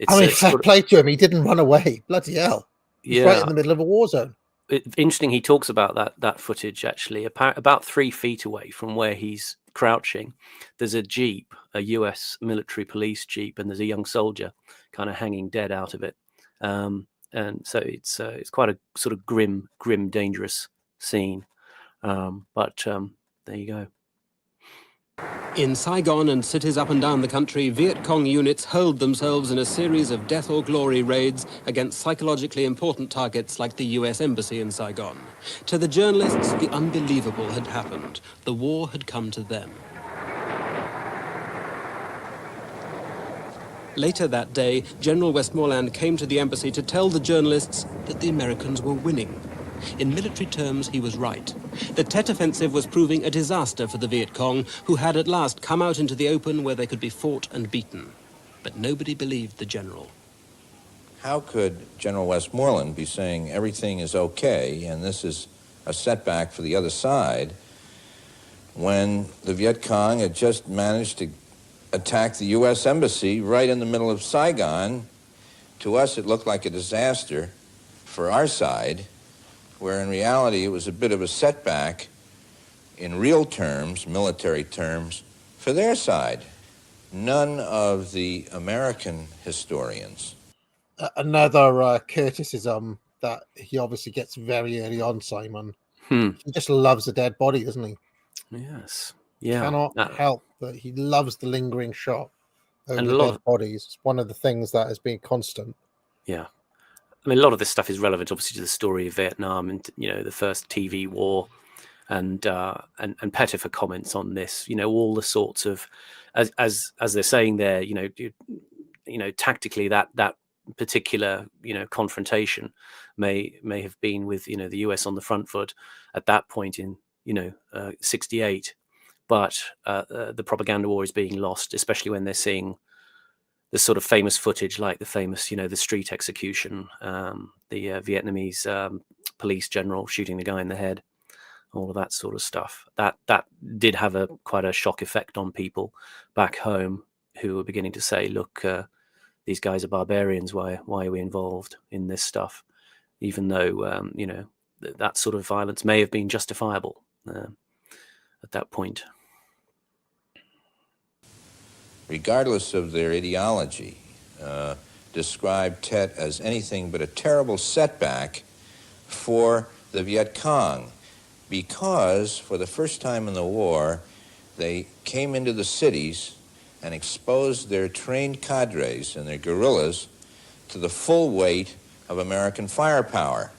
Fair play to him. He didn't run away. Bloody hell. He's right in the middle of a war zone. Interesting. He talks about that footage, actually. About 3 feet away from where he's crouching, there's a jeep, a US military police jeep, and there's a young soldier kind of hanging dead out of it. And so it's quite a sort of grim, dangerous scene. But there you go. In Saigon and cities up and down the country, Viet Cong units hurled themselves in a series of death or glory raids against psychologically important targets like the US Embassy in Saigon. To the journalists, the unbelievable had happened. The war had come to them. Later that day, General Westmoreland came to the embassy to tell the journalists that the Americans were winning. In military terms, he was right. The Tet Offensive was proving a disaster for the Viet Cong, who had at last come out into the open where they could be fought and beaten. But nobody believed the general. How could General Westmoreland be saying everything is okay and this is a setback for the other side when the Viet Cong had just managed to attack the U.S. Embassy right in the middle of Saigon? To us, it looked like a disaster for our side, where in reality it was a bit of a setback in real terms, military terms, for their side. None of the American historians. Another criticism that he obviously gets very early on, Simon. He just loves a dead body, doesn't he? Yes. Yeah. Cannot help that he loves the lingering shot of the dead bodies. It's one of the things that has been constant. Yeah. I mean, a lot of this stuff is relevant, obviously, to the story of Vietnam and the first TV war, and Pettifer comments on this. All the sorts of, as they're saying there, tactically that particular confrontation may have been with the US on the front foot at that point in 68, but the propaganda war is being lost, especially when they're seeing the sort of famous footage, like the famous, the street execution, the Vietnamese police general shooting the guy in the head, all of that sort of stuff. That did have quite a shock effect on people back home who were beginning to say, look, these guys are barbarians. Why are we involved in this stuff? Even though, that sort of violence may have been justifiable at that point. Regardless of their ideology, described Tet as anything but a terrible setback for the Viet Cong, because for the first time in the war, they came into the cities and exposed their trained cadres and their guerrillas to the full weight of American firepower.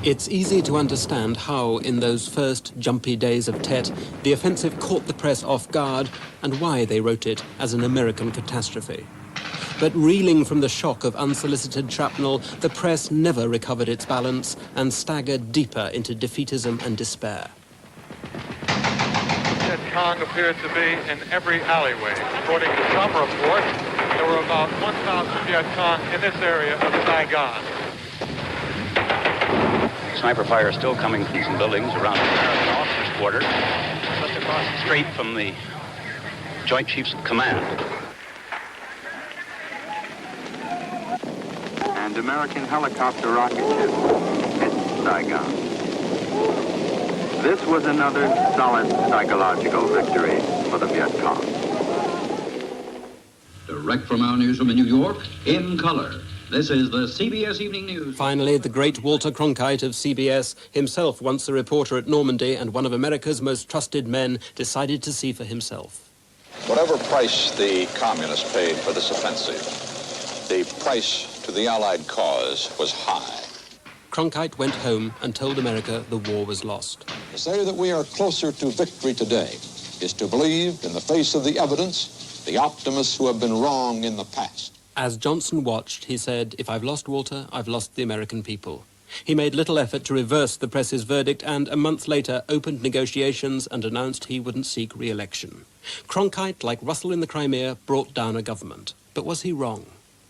It's easy to understand how, in those first jumpy days of Tet, the offensive caught the press off guard and why they wrote it as an American catastrophe. But reeling from the shock of unsolicited shrapnel, the press never recovered its balance and staggered deeper into defeatism and despair. Viet Cong appeared to be in every alleyway. According to some reports, there were about 1,000 Viet Cong in this area of Saigon. Sniper fire is still coming from some buildings around the American officers' quarters, just across the street from the Joint Chiefs of Command. And American helicopter rocket ships hit Saigon. This was another solid psychological victory for the Viet Cong. Direct from our newsroom in New York, in color. This is the CBS Evening News. Finally, the great Walter Cronkite of CBS, himself once a reporter at Normandy and one of America's most trusted men, decided to see for himself. Whatever price the communists paid for this offensive, the price to the Allied cause was high. Cronkite went home and told America the war was lost. To say that we are closer to victory today is to believe, in the face of the evidence, the optimists who have been wrong in the past. As Johnson watched, he said, "If I've lost Walter, I've lost the American people." He made little effort to reverse the press's verdict and, a month later, opened negotiations and announced he wouldn't seek re-election. Cronkite, like Russell in the Crimea, brought down a government. But was he wrong?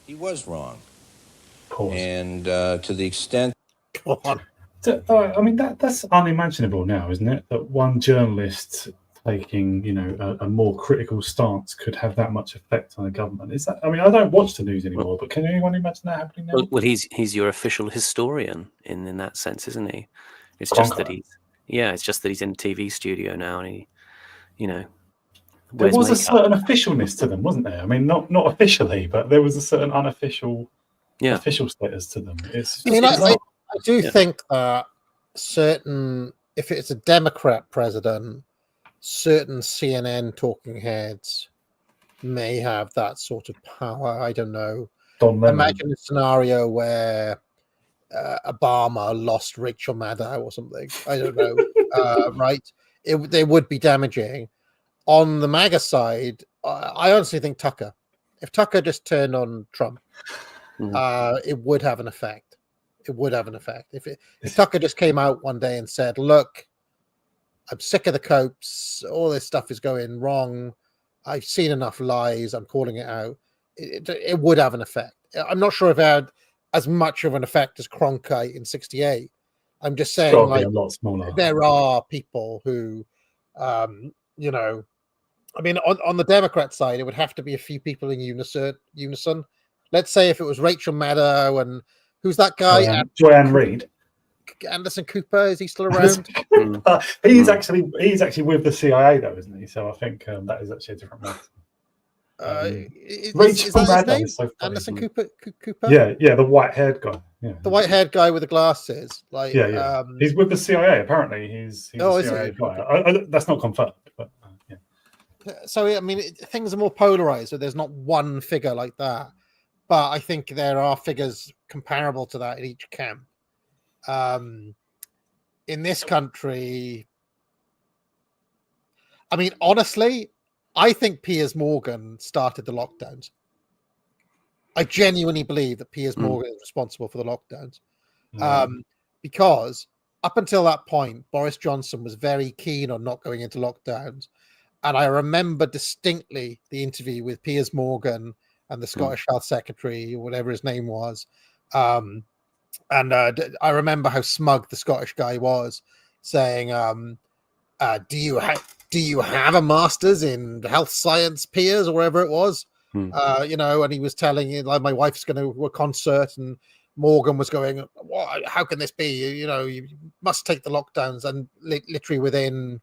He was wrong. And to the extent... Go on. I mean, that's unimaginable now, isn't it? That one journalist taking, a more critical stance could have that much effect on a government. Is that? I mean, I don't watch the news anymore, but can anyone imagine that happening now? Well, he's your official historian in that sense, isn't he? It's just that it's just that he's in a TV studio now, and he, there was a certain officialness to them, wasn't there? I mean, not officially, but there was a certain unofficial, official status to them. I do think that if it's a Democrat president, certain CNN talking heads may have that sort of power. I don't know. Imagine a scenario where Obama lost Rachel Maddow or something. I don't know. Right? They would be damaging. On the MAGA side, I honestly think Tucker. If Tucker just turned on Trump, it would have an effect. It would have an effect. If Tucker just came out one day and said, "Look, I'm sick of the copes. All this stuff is going wrong. I've seen enough lies. I'm calling it out." It would have an effect. I'm not sure if it had as much of an effect as Cronkite in '68. I'm just saying, like, a lot smaller. There are people who, I mean, on the Democrat side, it would have to be a few people in unison. Let's say if it was Rachel Maddow and who's that guy? Joanne Reed. Anderson Cooper, is he still around? He's actually with the CIA though, isn't he? So I think that is actually a different matter. Rachel Maddow is so funny. Anderson Cooper. Yeah, the white-haired guy. Yeah, the white-haired guy with the glasses. Like, he's with the CIA. Apparently, he's a CIA guy. That's not confirmed, but yeah. So I mean, things are more polarized. So there's not one figure like that, but I think there are figures comparable to that in each camp. In this country, I mean, honestly, I think Piers Morgan started the lockdowns. I genuinely believe that Piers Morgan is responsible for the lockdowns. Because up until that point, Boris Johnson was very keen on not going into lockdowns. And I remember distinctly the interview with Piers Morgan and the Scottish Health Secretary, or whatever his name was. And I remember how smug the Scottish guy was, saying, do you have a master's in health science, Piers, or whatever it was? And he was telling you, like, my wife's going to a concert, and Morgan was going, how can this be? You must take the lockdowns. And literally within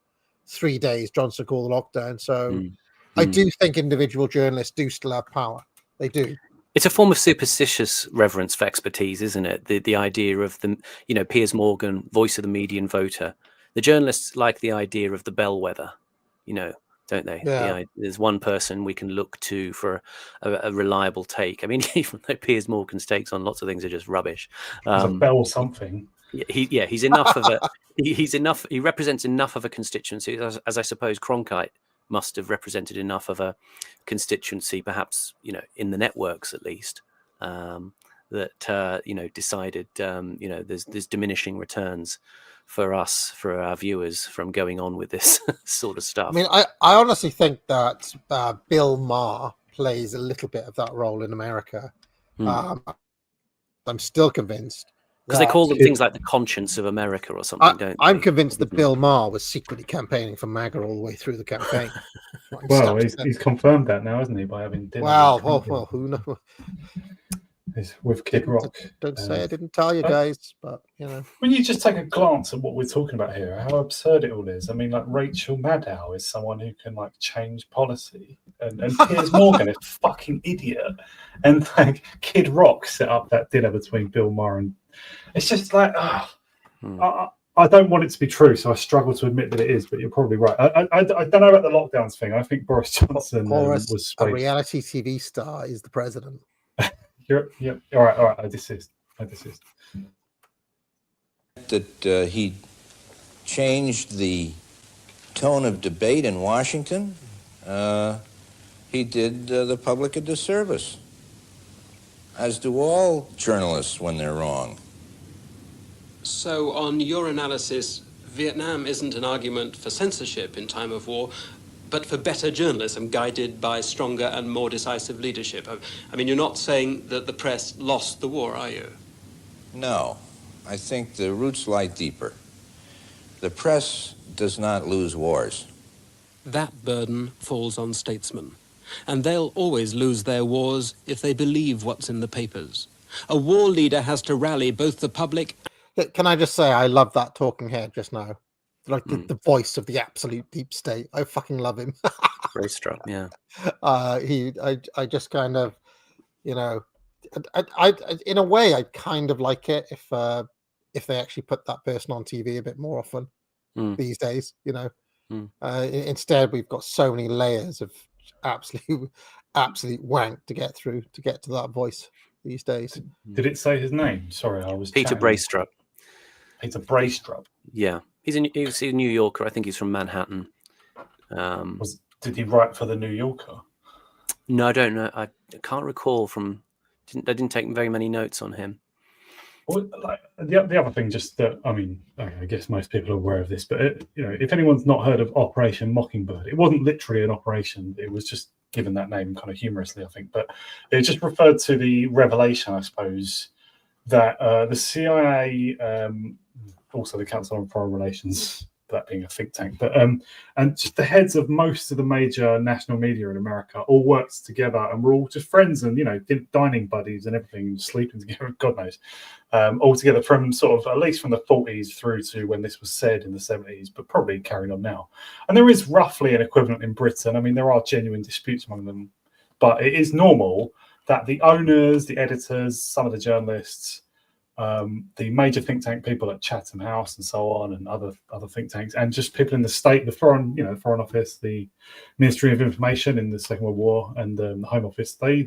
3 days, Johnson called the lockdown. So I do think individual journalists do still have power. They do. It's a form of superstitious reverence for expertise, isn't it? The idea of Piers Morgan, voice of the median voter. The journalists like the idea of the bellwether, don't they? Yeah. There's one person we can look to for a reliable take. I mean, even though Piers Morgan's takes on lots of things are just rubbish. It's a bell something. He's enough of a. He's enough. He represents enough of a constituency, as I suppose Cronkite must have represented enough of a constituency, perhaps in the networks at least, that decided there's diminishing returns for us, for our viewers, from going on with this sort of stuff. I mean, I honestly think that Bill Maher plays a little bit of that role in America. I'm still convinced. Because they call them things like the conscience of America or something, don't they? I'm convinced that Bill Maher was secretly campaigning for MAGA all the way through the campaign. Well, he's confirmed that now, hasn't he, by having dinner? Well, who knows? He's with Kid Rock. Don't say I didn't tell you guys, but when you just take a glance at what we're talking about here, how absurd it all is. I mean, like, Rachel Maddow is someone who can change policy, and Piers Morgan is a fucking idiot, and Kid Rock set up that dinner between Bill Maher and. It's just like, I don't want it to be true, so I struggle to admit that it is, but you're probably right. I don't know about the lockdowns thing. I think Boris Johnson was a reality TV star is the president. All right. I desist. that he changed the tone of debate in Washington, he did the public a disservice, as do all journalists when they're wrong. So, on your analysis, Vietnam isn't an argument for censorship in time of war, but for better journalism guided by stronger and more decisive leadership. I mean, you're not saying that the press lost the war, are you? No, I think the roots lie deeper. The press does not lose wars. That burden falls on statesmen. And they'll always lose their wars if they believe what's in the papers. A war leader has to rally both the public... Can I just say, I love that talking head just now. Like the voice of the absolute deep state. I fucking love him. Very strong, yeah. I just kind of, you know, I in a way, I kind of like it if they actually put that person on TV a bit more often these days, you know. Instead, we've got so many layers of absolute wank to get through to get to that voice these days. Did it say his name? Sorry, I was Peter Braystrup. Peter Braystrup. Yeah, he's a New Yorker. I think he's from Manhattan. Did he write for the New Yorker? No, I don't know. I can't recall from. I didn't take very many notes on him. Well, like, the other thing, just that, I mean, I guess most people are aware of this, but you know, if anyone's not heard of Operation Mockingbird, it wasn't literally an operation. It was just given that name kind of humorously, I think. But it just referred to the revelation, I suppose, that the CIA, also the Council on Foreign Relations, that being a think tank, but and just the heads of most of the major national media in America all worked together, and we're all just friends, and you know, dining buddies and everything, sleeping together, God knows, all together from sort of at least from the 40s through to when this was said in the 70s, but probably carried on now. And there is roughly an equivalent in Britain. I mean, there are genuine disputes among them, but it is normal that the owners, the editors, some of the journalists, the major think tank people at Chatham House and so on, and other think tanks, and just people in the state, the foreign office, the Ministry of Information in the Second World War, and the Home Office. They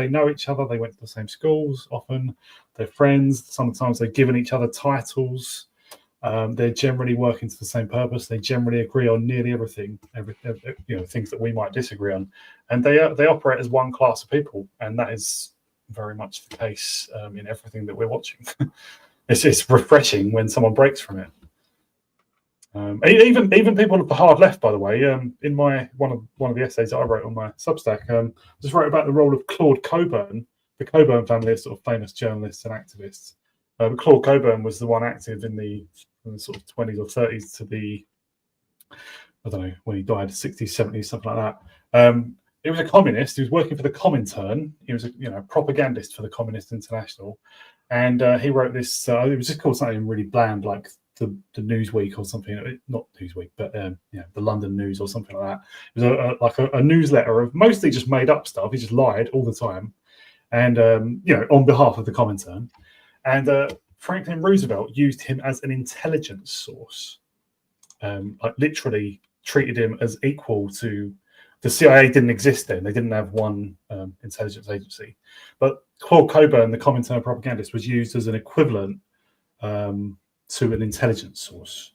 know each other. They went to the same schools. Often they're friends. Sometimes they've given each other titles. They're generally working to the same purpose. They generally agree on nearly everything. Things that we might disagree on, and they operate as one class of people, and that is very much the case in everything that we're watching. It's refreshing when someone breaks from it. Even people of the hard left, by the way. In my one of the essays that I wrote on my Substack, I just wrote about the role of Claude Cockburn. The Cockburn family are sort of famous journalists and activists. Claude Cockburn was the one active in the sort of 20s or 30s to the, I don't know, when he died, 60s, 70s, something like that. He was a communist. He was working for the Comintern. He was a propagandist for the Communist International, and he wrote this. It was just called something really bland, like the Newsweek or something. Not Newsweek, but the London News or something like that. It was a newsletter of mostly just made up stuff. He just lied all the time, and on behalf of the Comintern. And Franklin Roosevelt used him as an intelligence source, literally treated him as equal to. The CIA didn't exist then. They didn't have one intelligence agency. But Claude Cockburn, the Comintern propagandist, was used as an equivalent to an intelligence source.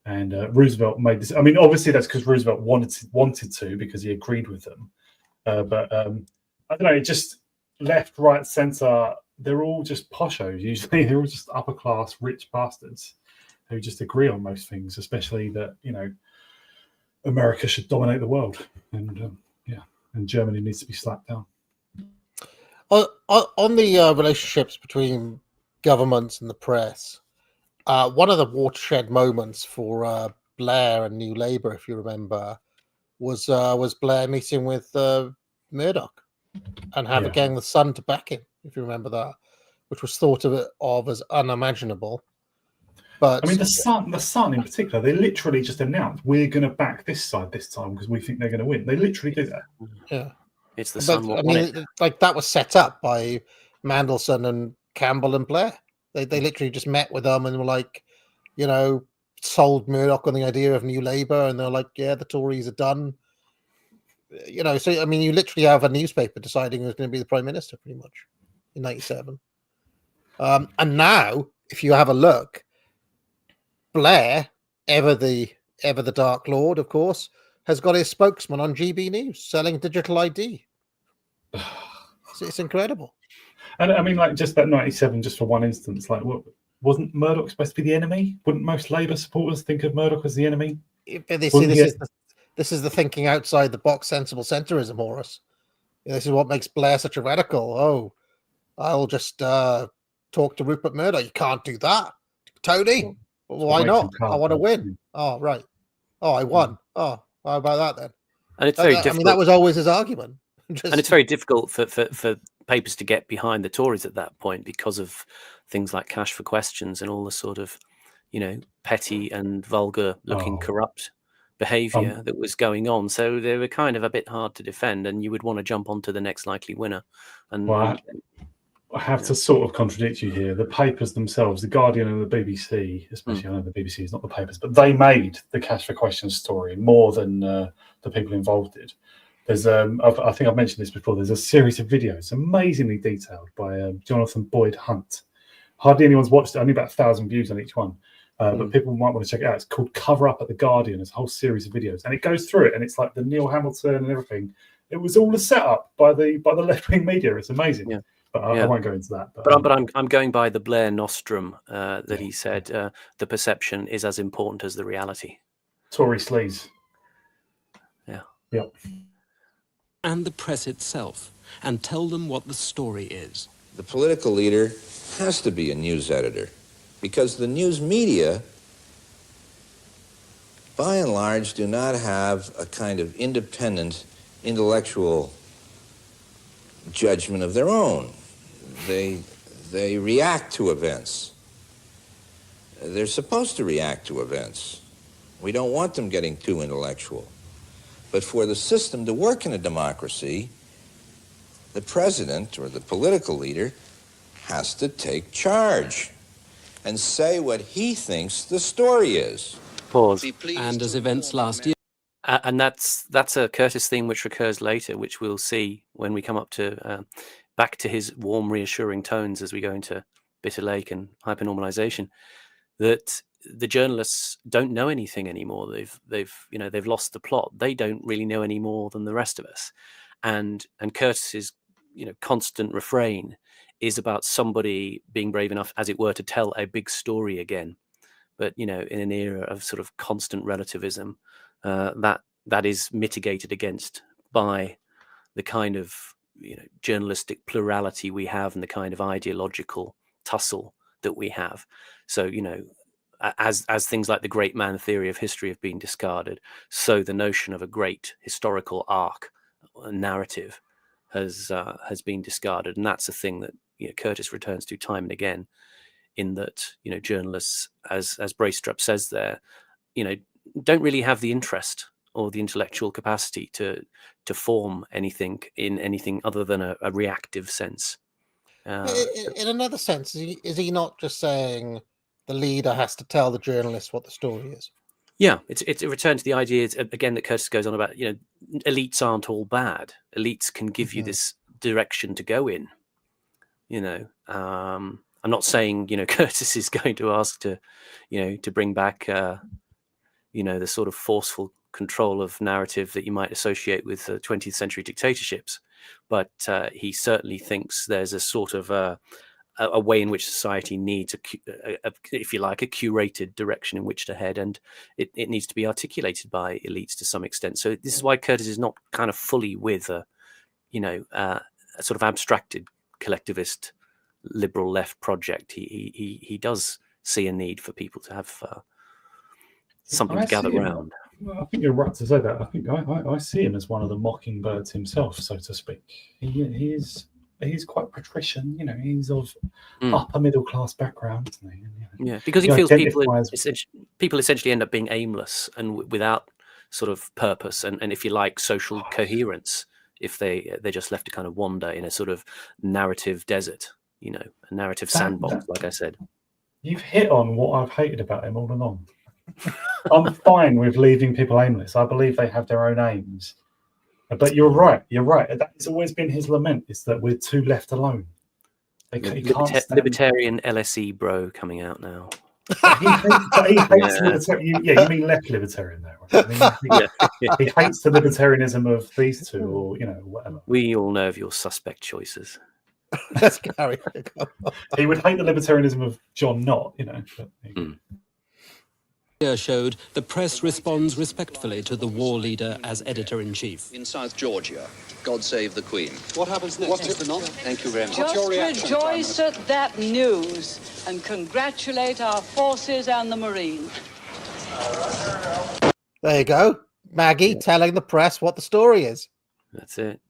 And Roosevelt made this. I mean, obviously that's because Roosevelt wanted to because he agreed with them. But I don't know, just left, right, centre, they're all just poshos usually. They're all just upper class, rich bastards who just agree on most things, especially that, America should dominate the world, and Germany needs to be slapped down. On the relationships between governments and the press, one of the watershed moments for Blair and New Labour, if you remember, was Blair meeting with Murdoch and getting the Sun to back him, if you remember that, which was thought of as unimaginable. But I mean, the Sun in particular, they literally just announced, we're going to back this side this time because we think they're going to win. They literally do that. Yeah. It's the Sun. I mean, like that was set up by Mandelson and Campbell and Blair. They literally just met with them and were like, sold Murdoch on the idea of New Labour, and they're like, yeah, the Tories are done. So I mean, you literally have a newspaper deciding who's going to be the Prime Minister pretty much in '97. And now, if you have a look, Blair, ever the Dark Lord, of course, has got his spokesman on GB News selling digital ID. It's incredible. And I mean, like, just that 97, just for one instance, like, what wasn't Murdoch supposed to be the enemy? Wouldn't most Labour supporters think of Murdoch as the enemy? But this is the thinking outside the box, sensible centrism, Horace. This is what makes Blair such a radical. Oh, I'll just talk to Rupert Murdoch. You can't do that, Tony. Well, why not? I want to win. Oh, right. Oh, I won. Oh, how about that then? And it's very difficult. I mean, that was always his argument. And it's very difficult for papers to get behind the Tories at that point because of things like Cash for Questions and all the sort of, petty and vulgar looking corrupt behavior that was going on. So they were kind of a bit hard to defend, and you would want to jump onto the next likely winner. And I have to sort of contradict you here. The papers themselves, The Guardian and the BBC, especially, I know the BBC is not the papers, but they made the Cash for Questions story more than the people involved did. There's, I think I've mentioned this before, there's a series of videos, amazingly detailed, by Jonathan Boyd Hunt. Hardly anyone's watched it, only about 1,000 views on each one. But people might want to check it out. It's called Cover Up at The Guardian. It's a whole series of videos. And it goes through it, and it's like the Neil Hamilton and everything. It was all a setup by the left-wing media. It's amazing. Yeah. But I won't go into that. But I'm going by the Blair Nostrum that he said the perception is as important as the reality. Tory sleaze. Yeah. Yep. And the press itself, and tell them what the story is. The political leader has to be a news editor, because the news media, by and large, do not have a kind of independent intellectual judgment of their own. They react to events. They're supposed to react to events. We don't want them getting too intellectual. But for the system to work in a democracy, the president or the political leader has to take charge and say what he thinks the story is. Pause. And as events last year. And that's a Curtis theme which recurs later, which we'll see when we come up to back to his warm, reassuring tones as we go into Bitter Lake and hypernormalization. That the journalists don't know anything anymore. They've lost the plot. They don't really know any more than the rest of us. And Curtis's constant refrain is about somebody being brave enough, as it were, to tell a big story again. But in an era of sort of constant relativism, that is mitigated against by the kind of journalistic plurality we have and the kind of ideological tussle that we have. So as things like the great man theory of history have been discarded, so the notion of a great historical arc, narrative, has been discarded, and that's a thing that Curtis returns to time and again. In that journalists, as Braystrup says there, don't really have the interest or the intellectual capacity to form anything in anything other than a reactive sense. In another sense, is he not just saying the leader has to tell the journalist what the story is? Yeah, it's a return to the ideas again that Curtis goes on about. Elites aren't all bad. Elites can give you this direction to go in. I'm not saying Curtis is going to ask to bring back the sort of forceful control of narrative that you might associate with 20th century dictatorships, but he certainly thinks there's a sort of a way in which society needs if you like, a curated direction in which to head, and it needs to be articulated by elites to some extent. So this is why Curtis is not kind of fully with a sort of abstracted collectivist liberal left project. He does see a need for people to have something to gather around. Well, I think you're right to say that. I think I see him as one of the mockingbirds himself, so to speak. He's quite patrician, he's of upper middle class background, isn't he? Yeah, because he feels people essentially end up being aimless and without sort of purpose and if you like, social coherence, if they're just left to kind of wander in a sort of narrative desert, a narrative sandbox, like I said. You've hit on what I've hated about him all along. I'm fine with leaving people aimless. I believe they have their own aims. But you're right. That's always been his lament, is that we're too left alone. Libertarian LSE bro coming out now. He hates libertarian. You mean left libertarian there? Right? I mean, he hates the libertarianism of these two, or whatever. We all know of your suspect choices. Let's carry on. He would hate the libertarianism of John Knott, But, showed the press responds respectfully to the war leader as editor-in-chief. In South Georgia, God save the Queen. What happens next, Mr. Knott? Thank you very much. What's your Just reaction, rejoice at that news and congratulate our forces and the Marines. There you go. Maggie telling the press what the story is. That's it.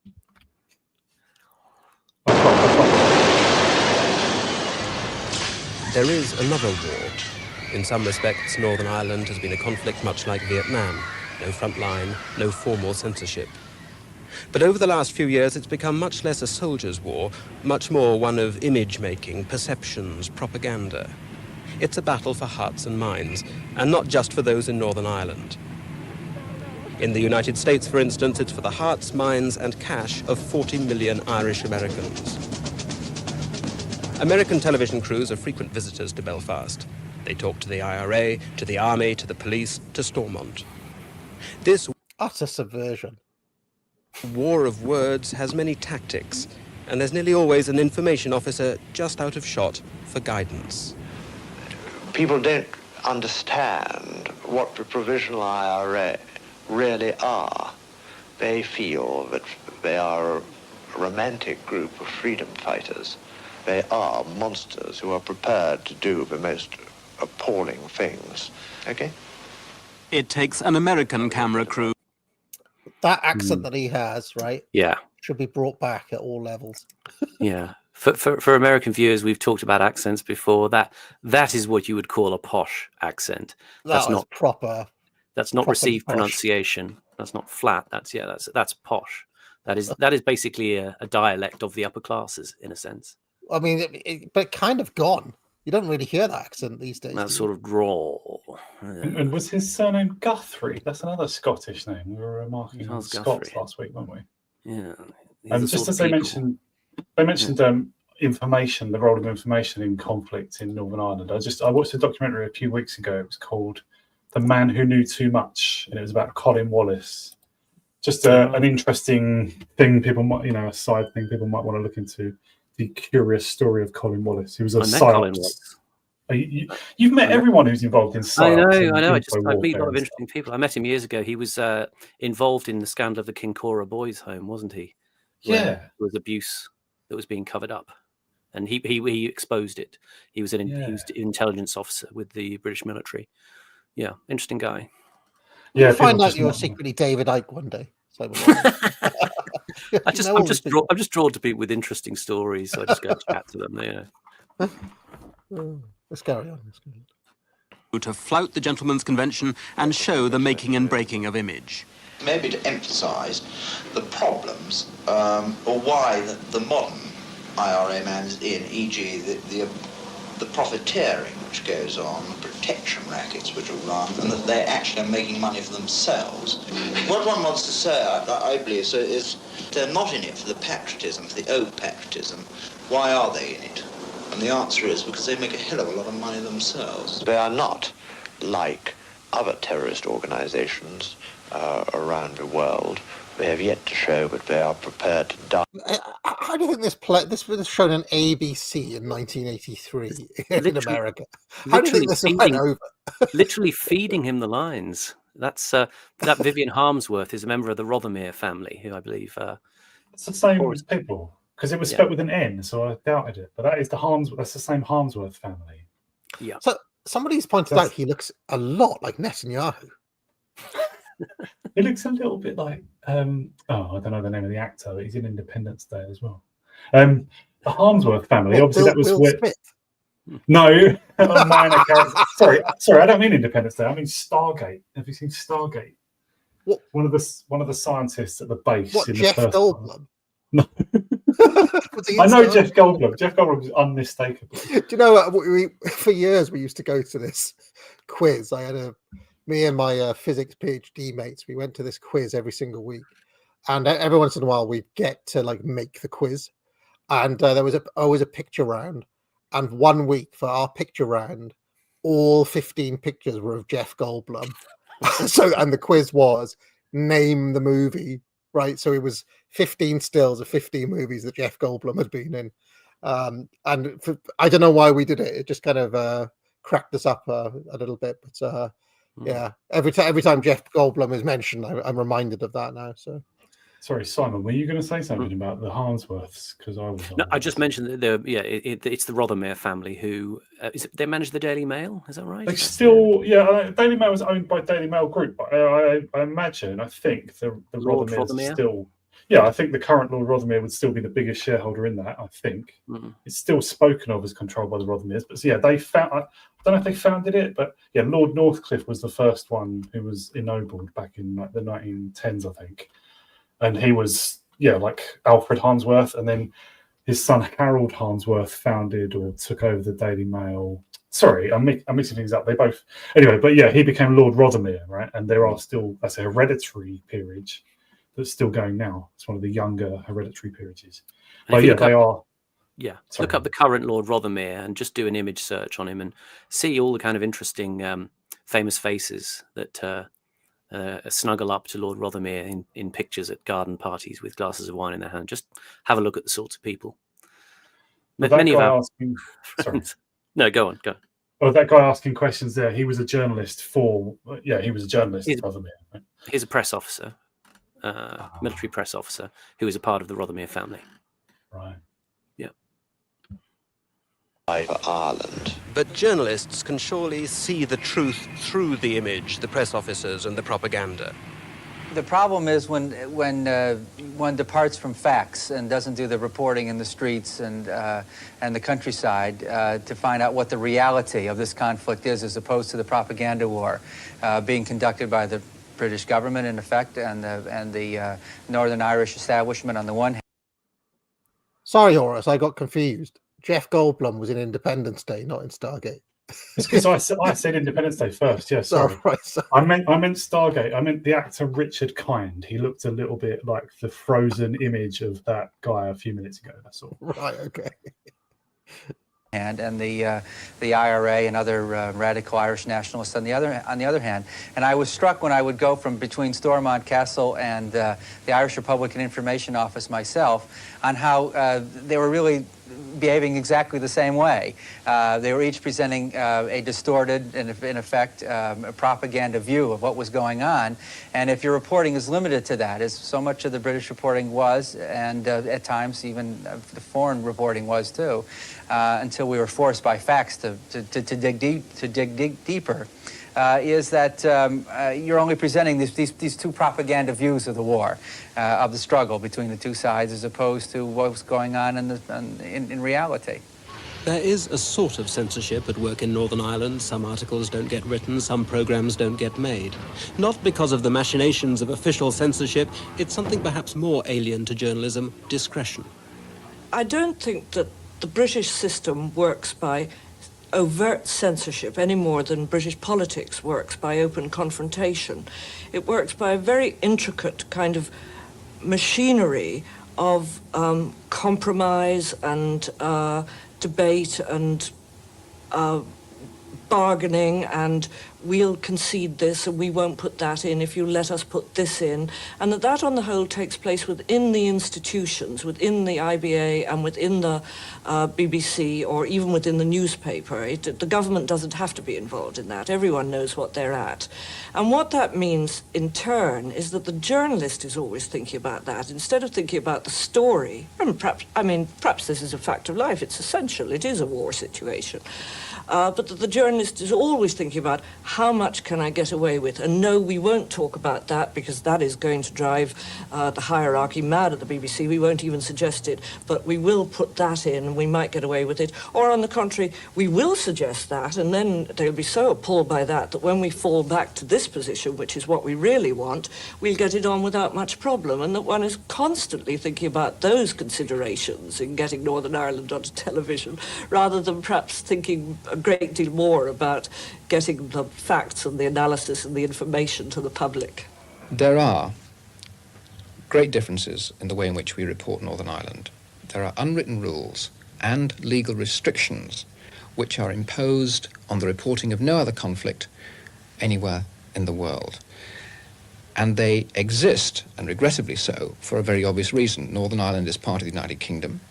There is another war. In some respects, Northern Ireland has been a conflict much like Vietnam. No front line, no formal censorship. But over the last few years, it's become much less a soldier's war, much more one of image-making, perceptions, propaganda. It's a battle for hearts and minds, and not just for those in Northern Ireland. In the United States, for instance, it's for the hearts, minds, and cash of 40 million Irish Americans. American television crews are frequent visitors to Belfast. They talk to the IRA, to the army, to the police, to Stormont. This utter subversion. War of words has many tactics, and there's nearly always an information officer just out of shot for guidance. People don't understand what the Provisional IRA really are. They feel that they are a romantic group of freedom fighters. They are monsters who are prepared to do the most appalling things. Okay? It takes an American camera crew. That accent that he has, right? Yeah. Should be brought back at all levels. Yeah. For American viewers, we've talked about accents before. That is what you would call a posh accent. That's not proper. That's not received posh pronunciation. That's not flat. That's posh. That is basically a dialect of the upper classes, in a sense. I mean, but kind of gone. You don't really hear that accent these days. That sort of drawl. And was his surname Guthrie? That's another Scottish name. We were remarking on Scots last week, weren't we? Yeah. Just as they mentioned information, the role of information in conflict in Northern Ireland. I watched a documentary a few weeks ago. It was called "The Man Who Knew Too Much," and it was about Colin Wallace. Just an interesting thing people might, a side thing people might want to look into. The curious story of Colin Wallace. He was a psyops. You've met everyone who's involved in psyops. I know. I meet a lot of interesting people. I met him years ago. He was involved in the scandal of the Kincora boys' home, wasn't he? Yeah. There was abuse that was being covered up, and he exposed it. He was an intelligence officer with the British military. Yeah, interesting guy. Yeah, you'll find out you're secretly David Icke one day. I'm just drawn to people with interesting stories, so I just go and chat to them. Let's carry on. To flout the gentleman's convention and show the making and breaking of image. Maybe to emphasise the problems or why the modern IRA man is in, e.g. the profiteering which goes on, the protection rackets which are run, and that they actually are making money for themselves. What one wants to say, I believe, so is they're not in it for the patriotism, for the old patriotism. Why are they in it? And the answer is because they make a hell of a lot of money themselves. They are not like other terrorist organizations around the world. They have yet to show that they are prepared to die. How do you think this was shown on ABC in 1983 in America? How do you think this went over? Literally feeding him the lines. That's that Vivian Harmsworth is a member of the Rothermere family, who I believe. It's the same as people, because it was spelled with an N, so I doubted it. But that is that's the same Harmsworth family. Yeah. So somebody's pointed out he looks a lot like Netanyahu. He looks a little bit like I don't know the name of the actor, but he's in Independence Day as well. The Harmsworth family, obviously that was Will Smith. No, minor character. Sorry, I don't mean Independence Day. I mean Stargate. Have you seen Stargate? What? One of the scientists at the base. What, in Jeff the first Goldblum? No. I know Jeff Goldblum. Jeff Goldblum is unmistakable. Do you know what? For years we used to go to this quiz. Me and my physics PhD mates, we went to this quiz every single week, and every once in a while we'd get to make the quiz, and there was always a picture round, and one week for our picture round, all 15 pictures were of Jeff Goldblum. And the quiz was name the movie, right? So it was 15 stills of 15 movies that Jeff Goldblum had been in. I don't know why we did it. It just kind of cracked us up a little bit. But yeah, every time Jeff Goldblum is mentioned, I'm reminded of that now. So. Sorry, Simon, were you going to say something about the Harmsworths? Because I was. No, I just mentioned that it's the Rothermere family who they manage the Daily Mail. Is that right? They still, Daily Mail was owned by Daily Mail Group. I think the Rothermere still. Yeah, I think the current Lord Rothermere would still be the biggest shareholder in that. I think it's still spoken of as controlled by the Rothermeres. But they found. I don't know if they founded it, but yeah, Lord Northcliffe was the first one who was ennobled back in the 1910s, I think. And he was, like Alfred Harmsworth, and then his son Harold Harmsworth founded or took over the Daily Mail. Sorry, I'm mixing things up. They both, anyway, but yeah, he became Lord Rothermere, right? And there are still, that's a hereditary peerage that's still going now. It's one of the younger hereditary peerages. But yeah, they are. Yeah, look up the current Lord Rothermere and just do an image search on him and see all the kind of interesting, famous faces that. Snuggle up to Lord Rothermere in pictures at garden parties with glasses of wine in their hand. Just have a look at the sorts of people. Many of our friends. No, go on. Oh, that guy asking questions there. He was a journalist he was a journalist at Rothermere. Right? He's a press officer, military press officer, who is a part of the Rothermere family. Right. Yeah. For Ireland. But journalists can surely see the truth through the image, the press officers and the propaganda. The problem is when one departs from facts and doesn't do the reporting in the streets and the countryside to find out what the reality of this conflict is, as opposed to the propaganda war being conducted by the British government, in effect, and the Northern Irish establishment on the one hand. Sorry, Horace, I got confused. Jeff Goldblum was in Independence Day, not in Stargate. It's because I said Independence Day first. Yeah, sorry. Sorry. I meant Stargate. I meant the actor Richard Kind. He looked a little bit like the frozen image of that guy a few minutes ago. That's all. Right. Okay. And the IRA and other radical Irish nationalists on the other hand. And I was struck when I would go from between Stormont Castle and the Irish Republican Information Office myself on how they were really behaving exactly the same way. They were each presenting a distorted, and in effect, a propaganda view of what was going on. And if your reporting is limited to that, as so much of the British reporting was, and at times even the foreign reporting was too, until we were forced by facts to dig deeper, is that you're only presenting these two propaganda views of the war, of the struggle between the two sides, as opposed to what was going on in reality. There is a sort of censorship at work in Northern Ireland. Some articles don't get written, some programs don't get made. Not because of the machinations of official censorship, it's something perhaps more alien to journalism: discretion. I don't think that the British system works by overt censorship any more than British politics works by open confrontation. It works by a very intricate kind of machinery of compromise and debate and bargaining, and we'll concede this and we won't put that in if you let us put this in. And that on the whole takes place within the institutions, within the IBA and within the BBC, or even within the newspaper. The government doesn't have to be involved in that. Everyone knows what they're at. And what that means in turn is that the journalist is always thinking about that instead of thinking about the story. And perhaps this is a fact of life. It's essential. It is a war situation. But the journalist is always thinking about how much can I get away with? And no, we won't talk about that because that is going to drive the hierarchy mad at the BBC. We won't even suggest it, but we will put that in and we might get away with it. Or on the contrary, we will suggest that and then they'll be so appalled by that when we fall back to this position, which is what we really want, we'll get it on without much problem. And that one is constantly thinking about those considerations in getting Northern Ireland onto television, rather than perhaps thinking a great deal more about getting the facts and the analysis and the information to the public. There are great differences in the way in which we report Northern Ireland. There are unwritten rules and legal restrictions which are imposed on the reporting of no other conflict anywhere in the world. And they exist, and regrettably so, for a very obvious reason. Northern Ireland is part of the United Kingdom.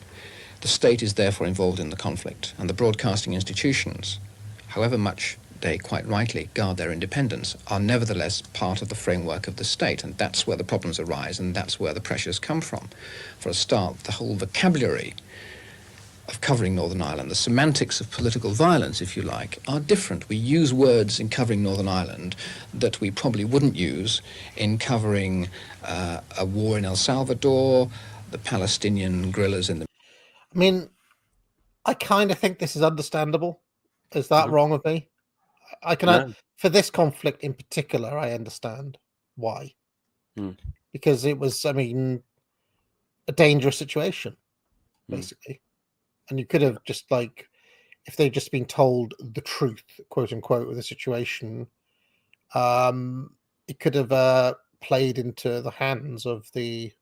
The state is therefore involved in the conflict, and the broadcasting institutions, however much they quite rightly guard their independence, are nevertheless part of the framework of the state, and that's where the problems arise, and that's where the pressures come from. For a start, the whole vocabulary of covering Northern Ireland, the semantics of political violence, if you like, are different. We use words in covering Northern Ireland that we probably wouldn't use in covering a war in El Salvador, the Palestinian guerrillas in the... I mean, I kind of think this is understandable. Is that wrong of me? I can, No. for this conflict in particular, I understand why. Because it was, I mean, a dangerous situation, basically. And you could have just, like, if they'd just been told the truth, quote unquote, of the situation, it could have played into the hands of the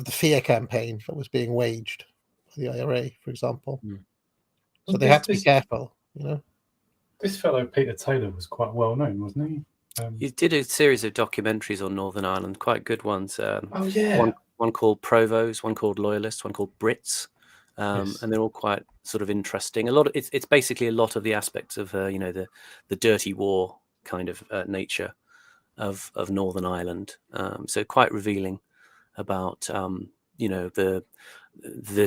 fear campaign that was being waged by the IRA, for example. So they had to be careful, you know. This fellow Peter Taylor was quite well known, wasn't he? He did a series of documentaries on Northern Ireland, quite good ones. Oh yeah, one called Provos, one called Loyalists, one called Brits, Yes. and they're all quite sort of interesting. A lot of it's basically a lot of the aspects of you know, the dirty war kind of nature of Northern Ireland. So quite revealing about you know, the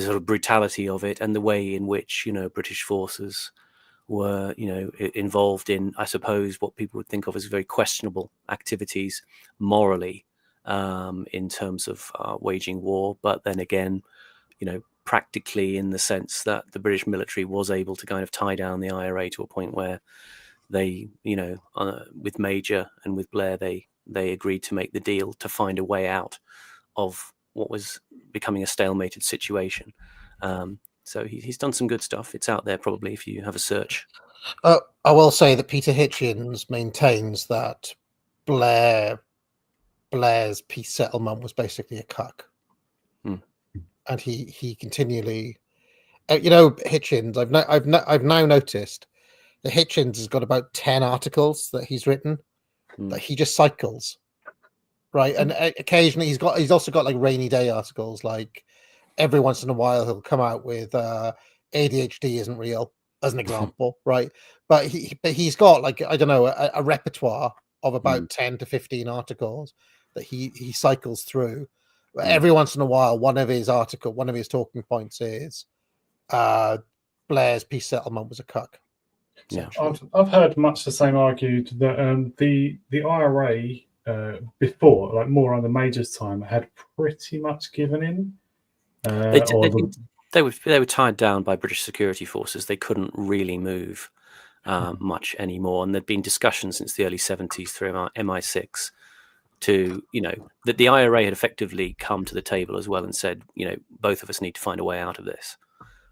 sort of brutality of it and the way in which, you know, British forces were, you know, involved in, I suppose, what people would think of as very questionable activities morally, in terms of waging war. But then again, you know, practically in the sense that the British military was able to kind of tie down the IRA to a point where they, you know, with Major and with Blair, they agreed to make the deal to find a way out of what was becoming a stalemated situation. So he's done some good stuff. It's out there probably if you have a search. I will say that Peter Hitchens maintains that Blair's peace settlement was basically a cuck, and he continually, you know, Hitchens. I've now noticed that Hitchens has got about 10 articles that he's written that he just cycles, right? And occasionally he's also got like rainy day articles, like. Every once in a while, he'll come out with ADHD isn't real, as an example, right? But he's got, like, I don't know, a repertoire of about 10 to 15 articles that he cycles through. Every once in a while, one of his talking points is Blair's peace settlement was a cuck. Yeah, I've heard much the same argued that the IRA before, like more on the Major's time, had pretty much given in. They were tied down by British security forces. They couldn't really move much anymore, and there'd been discussions since the early 70s through MI6 to, you know, that the IRA had effectively come to the table as well and said, you know, both of us need to find a way out of this.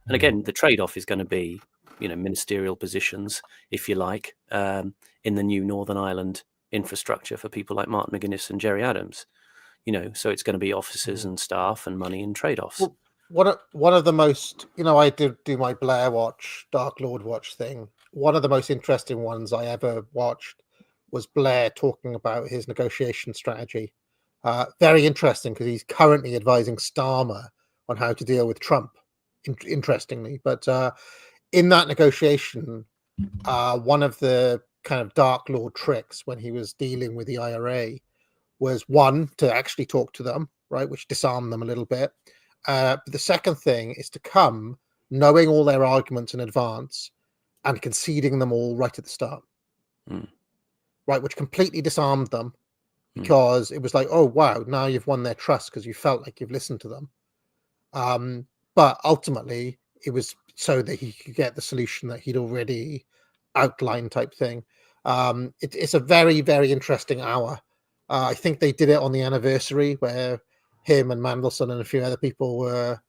And again, the trade-off is going to be, you know, ministerial positions, if you like, in the new Northern Ireland infrastructure for people like Martin McGuinness and Gerry Adams. You know, so it's going to be officers and staff and money and trade-offs. Well, one of the most, you know, I did do my Blair Watch, Dark Lord Watch thing. One of the most interesting ones I ever watched was Blair talking about his negotiation strategy. Very interesting because he's currently advising Starmer on how to deal with Trump, interestingly. But in that negotiation, one of the kind of Dark Lord tricks when he was dealing with the IRA was, one, to actually talk to them, right, which disarmed them a little bit. But the second thing is to come knowing all their arguments in advance and conceding them all right at the start, right, which completely disarmed them because it was like, oh, wow, now you've won their trust because you felt like you've listened to them. But ultimately, it was so that he could get the solution that he'd already outlined type thing. It's a very, very interesting hour. I think they did it on the anniversary where him and Mandelson and a few other people were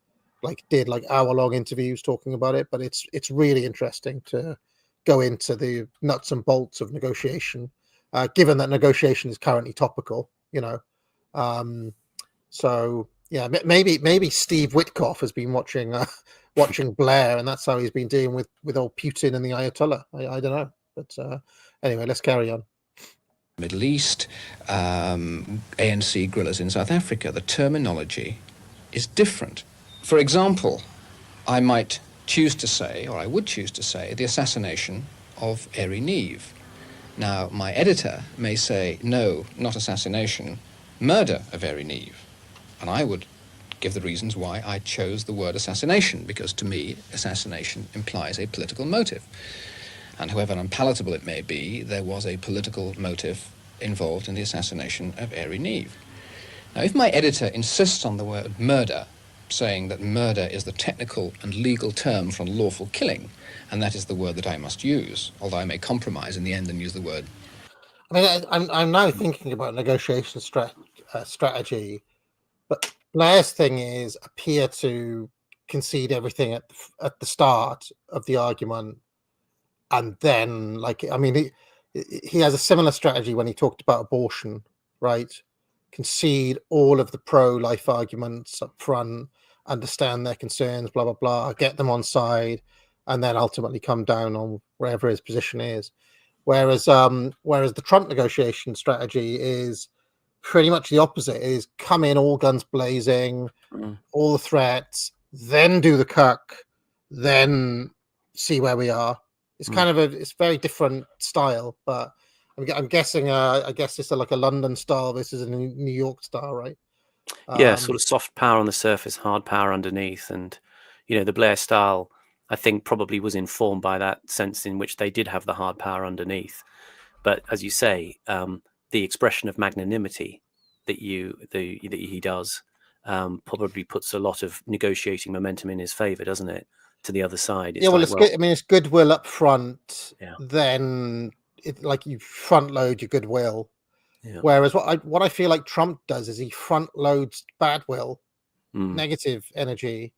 did hour-long interviews talking about it. But it's really interesting to go into the nuts and bolts of negotiation, given that negotiation is currently topical, you know. So Yeah, maybe Steve Witkoff has been watching Blair, and that's how he's been dealing with old Putin and the Ayatollah. I don't know, but anyway, let's carry on. Middle East, ANC guerrillas in South Africa, the terminology is different. For example, I might choose to say, or I would choose to say, the assassination of Eri Neve. Now, my editor may say, no, not assassination, murder of Eri Neve. And I would give the reasons why I chose the word assassination, because to me, assassination implies a political motive. And however unpalatable it may be, there was a political motive involved in the assassination of Eri Neve. Now, if my editor insists on the word murder, saying that murder is the technical and legal term for unlawful killing, and that is the word that I must use, although I may compromise in the end and use the word. I mean, I'm now thinking about negotiation strategy, but Blair's thing is appear to concede everything at the start of the argument, and then, like, I mean, he has a similar strategy when he talked about abortion, right? Concede all of the pro-life arguments up front, understand their concerns, blah, blah, blah, get them on side, and then ultimately come down on wherever his position is. Whereas the Trump negotiation strategy is pretty much the opposite. It is come in all guns blazing, all the threats, then do the cuck, then see where we are. It's kind of it's very different style, but I'm guessing I guess it's like a London style versus a New York style, right? Yeah, sort of soft power on the surface, hard power underneath. And, you know, the Blair style, I think, probably was informed by that sense in which they did have the hard power underneath. But as you say, the expression of magnanimity that he does probably puts a lot of negotiating momentum in his favor, doesn't it? To the other side. It's good. I mean, it's goodwill up front. Yeah. Then like you front load your goodwill. Yeah. Whereas what I feel like Trump does is he front loads bad will, negative energy,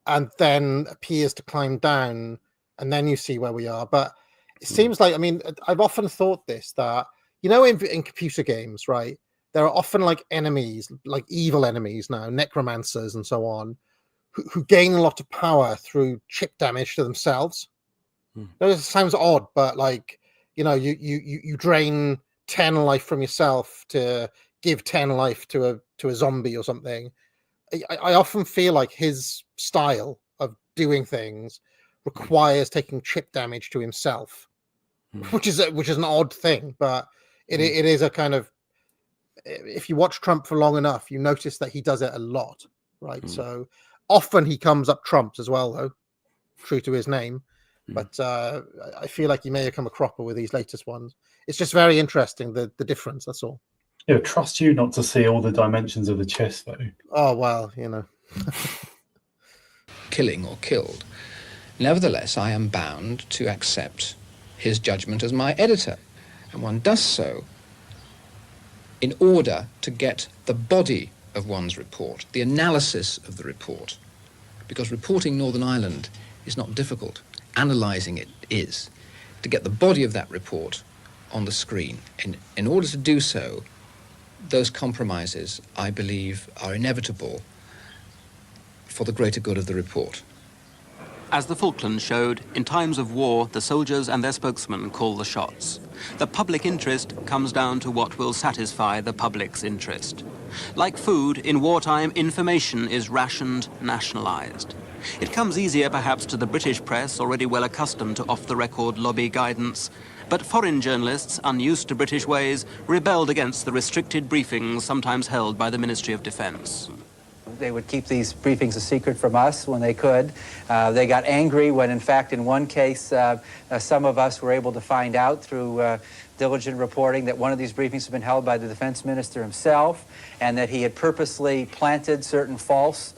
and then appears to climb down, and then you see where we are. But it seems like, I mean, I've often thought this, that, you know, in computer games, right, there are often like enemies, like evil enemies now, necromancers and so on, who gain a lot of power through chip damage to themselves. That sounds odd, but like, you know, you drain 10 life from yourself to give 10 life to a zombie or something. I often feel like his style of doing things requires taking chip damage to himself, which is an odd thing, but it is a kind of, if you watch Trump for long enough, you notice that he does it a lot, right? So often he comes up trumps as well, though, true to his name. But I feel like he may have come a cropper with these latest ones. It's just very interesting, the difference, that's all. Yeah, trust you not to see all the dimensions of the chess, though. Oh, well, you know. Killing or killed. Nevertheless, I am bound to accept his judgment as my editor. And one does so in order to get the body of one's report, the analysis of the report. Because reporting Northern Ireland is not difficult. Analysing it is. To get the body of that report on the screen. And in order to do so, those compromises, I believe, are inevitable for the greater good of the report. As the Falklands showed, in times of war, the soldiers and their spokesmen call the shots. The public interest comes down to what will satisfy the public's interest. Like food, in wartime, information is rationed, nationalised. It comes easier perhaps to the British press, already well accustomed to off-the-record lobby guidance, but foreign journalists, unused to British ways, rebelled against the restricted briefings sometimes held by the Ministry of Defence. They would keep these briefings a secret from us when they could. They got angry when, in fact, in one case, some of us were able to find out through diligent reporting that one of these briefings had been held by the defense minister himself, and that he had purposely planted certain false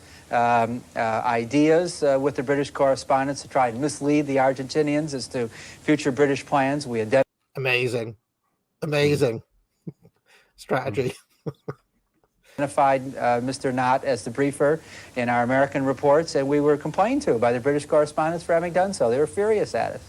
ideas with the British correspondents to try and mislead the Argentinians as to future British plans. We had amazing strategy. Identified Mr. Knott as the briefer in our American reports, and we were complained to by the British correspondents for having done so. They were furious at us.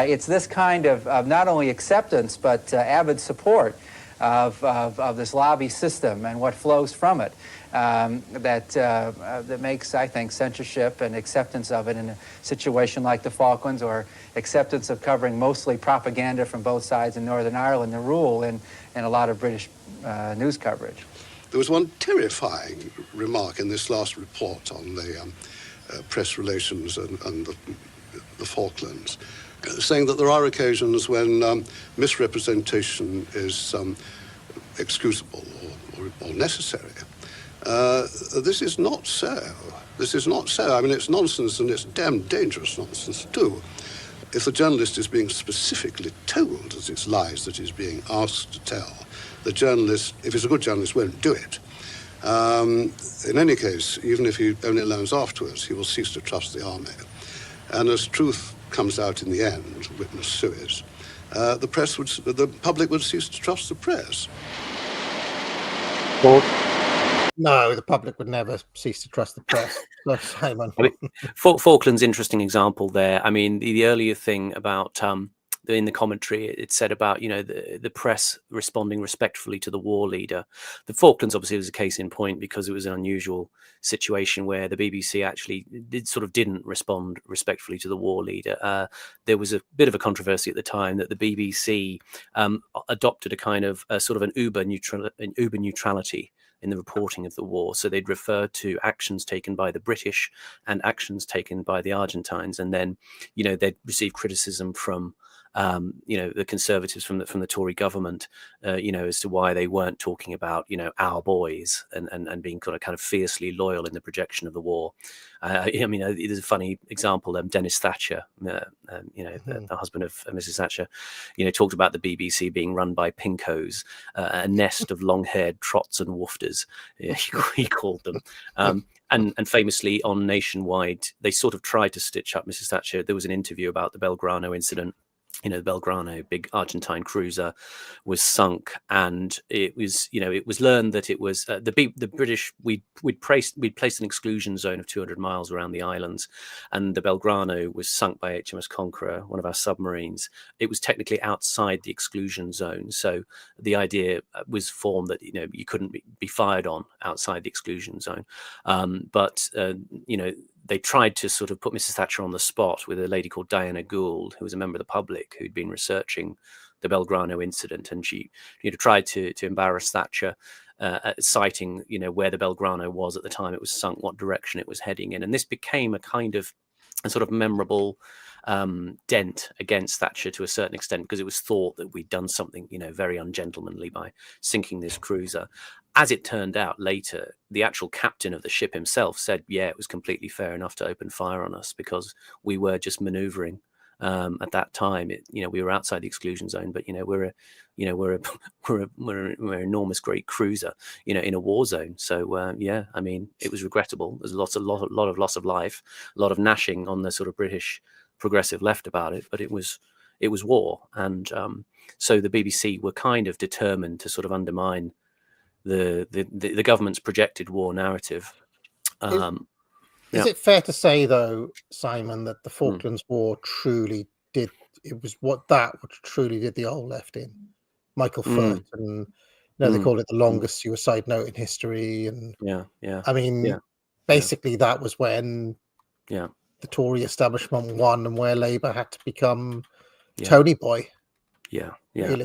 It's this kind of not only acceptance but avid support of this lobby system and what flows from it that makes, I think, censorship and acceptance of it in a situation like the Falklands, or acceptance of covering mostly propaganda from both sides in Northern Ireland, the rule in a lot of British news coverage. There was one terrifying remark in this last report on the press relations and the Falklands, saying that there are occasions when misrepresentation is excusable or necessary. This is not so. This is not so. I mean, it's nonsense, and it's damn dangerous nonsense too. If the journalist is being specifically told that it's lies that he's being asked to tell, the journalist, if he's a good journalist, won't do it. In any case, even if he only learns afterwards, he will cease to trust the army. And as truth comes out in the end, witness suis, the public would cease to trust the press. No, the public would never cease to trust the press. Simon. I mean, Falklands, interesting example there. I mean, the earlier thing about in the commentary, it said about, the press responding respectfully to the war leader. The Falklands obviously was a case in point because it was an unusual situation where the BBC actually didn't respond respectfully to the war leader. There was a bit of a controversy at the time that the BBC adopted a kind of an uber neutrality in the reporting of the war. So they'd refer to actions taken by the British and actions taken by the Argentines, and then they'd receive criticism from the Conservatives from the Tory government, as to why they weren't talking about, our boys and being kind of fiercely loyal in the projection of the war. I mean, there's a funny example. Dennis Thatcher, the husband of Mrs. Thatcher, talked about the BBC being run by pinkos, a nest of long-haired trots and woofters, he called them. And famously on Nationwide, they sort of tried to stitch up Mrs. Thatcher. There was an interview about the Belgrano incident. The Belgrano, big Argentine cruiser, was sunk, and it was learned that it was the British. We'd placed an exclusion zone of 200 miles around the islands, and the Belgrano was sunk by HMS Conqueror, one of our submarines. It was technically outside the exclusion zone, so the idea was formed that you couldn't be fired on outside the exclusion zone, but they tried to sort of put Mrs. Thatcher on the spot with a lady called Diana Gould, who was a member of the public who'd been researching the Belgrano incident, and she tried to embarrass Thatcher, citing where the Belgrano was at the time it was sunk, what direction it was heading in, and this became a sort of memorable dent against Thatcher to a certain extent, because it was thought that we'd done something very ungentlemanly by sinking this cruiser. As it turned out later, the actual captain of the ship himself said, yeah, it was completely fair enough to open fire on us because we were just maneuvering at that time. We were outside the exclusion zone, but we're an enormous great cruiser in a war zone. So I mean, it was regrettable. There's a lot of loss of life, a lot of gnashing on the sort of British progressive left about it, but it was war, and so the BBC were kind of determined to sort of undermine the government's projected war narrative. Is it fair to say, though, Simon, that the Falklands War truly did? It was which truly did the old left in. Michael Foot, and they call it the longest suicide note in history, and I mean, basically that was when the Tory establishment won, and where Labour had to become Tony boy. Really.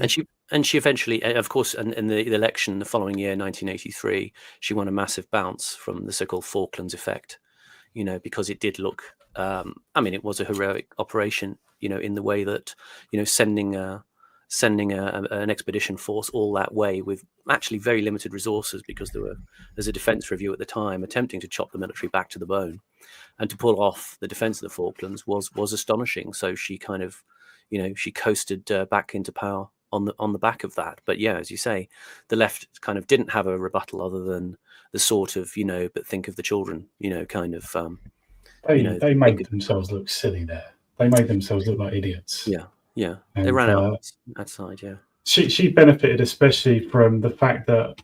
And she eventually, of course, in the election the following year, 1983, she won a massive bounce from the so-called Falklands effect, because it did look, I mean, it was a heroic operation, in the way that, sending an expedition force all that way with actually very limited resources, because there's a defence review at the time attempting to chop the military back to the bone, and to pull off the defence of the Falklands was astonishing. So she kind of, she coasted back into power on the back of that. But yeah, as you say, the left kind of didn't have a rebuttal other than the sort of, but think of the children, kind of. They made themselves look silly there. They made themselves look like idiots. Yeah. And, they ran out outside. Yeah. She benefited especially from the fact that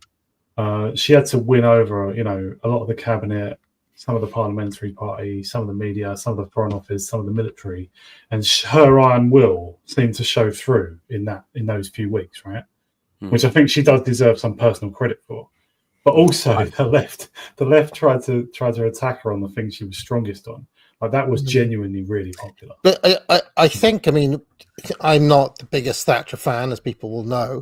she had to win over, a lot of the cabinet, some of the parliamentary party, some of the media, some of the foreign office, some of the military, and her iron will seemed to show through in those few weeks, right? which I think she does deserve some personal credit for. But also, the left tried to attack her on the thing she was strongest on. Like, that was genuinely really popular. But I think, I mean, I'm not the biggest Thatcher fan, as people will know,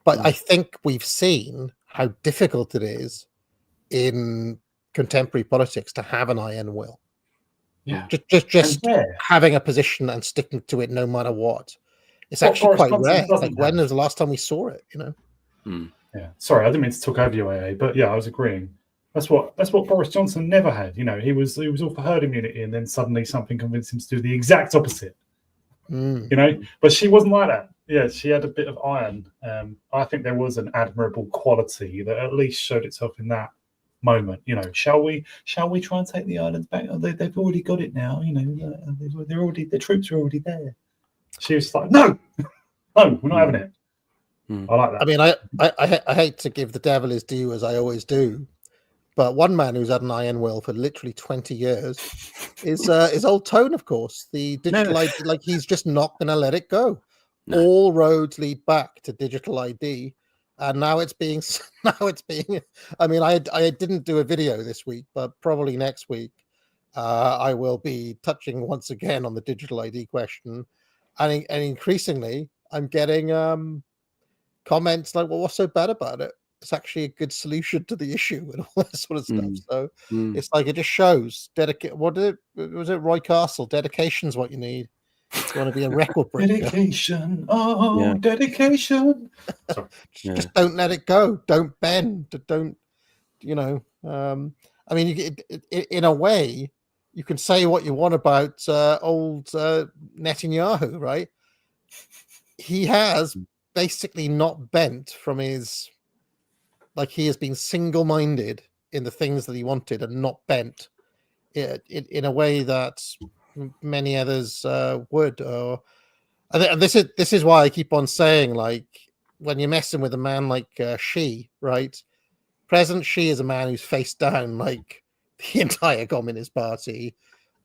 but I think we've seen how difficult it is in contemporary politics to have an iron will. Yeah, just having a position and sticking to it no matter what. It's actually quite rare. Like, when was the last time we saw it? You know. Yeah. Sorry, I didn't mean to talk over you, AA, but yeah, I was agreeing. That's what Boris Johnson never had. You know, he was all for herd immunity, and then suddenly something convinced him to do the exact opposite. You know, but she wasn't like that. Yeah, she had a bit of iron. I think there was an admirable quality that at least showed itself in that moment. You know, shall we try and take the islands back? Oh, they've already got it now. You know, the troops are already there. She was like, no, we're not having it. I like that. I mean, I hate to give the devil his due, as I always do, but one man who's had an iron will for literally 20 years is old Tone, of course. The digital ID, like, he's just not going to let it go. All roads lead back to digital ID, and now it's being. I mean, I didn't do a video this week, but probably next week I will be touching once again on the digital ID question, and increasingly I'm getting comments like, well, what's so bad about it? It's actually a good solution to the issue and all that sort of stuff. So it's like, it just shows was it Roy Castle? Dedication's what you need. You want to be a record breaker. Dedication. Dedication. Just don't let it go. Don't bend. Don't, you know. I mean, in a way, you can say what you want about old Netanyahu, right? He has basically not bent from his, like, he has been single-minded in the things that he wanted and not bent in a way that many others would. And this is why I keep on saying, like, when you're messing with a man like Xi, right? President Xi is a man who's faced down like the entire Communist Party,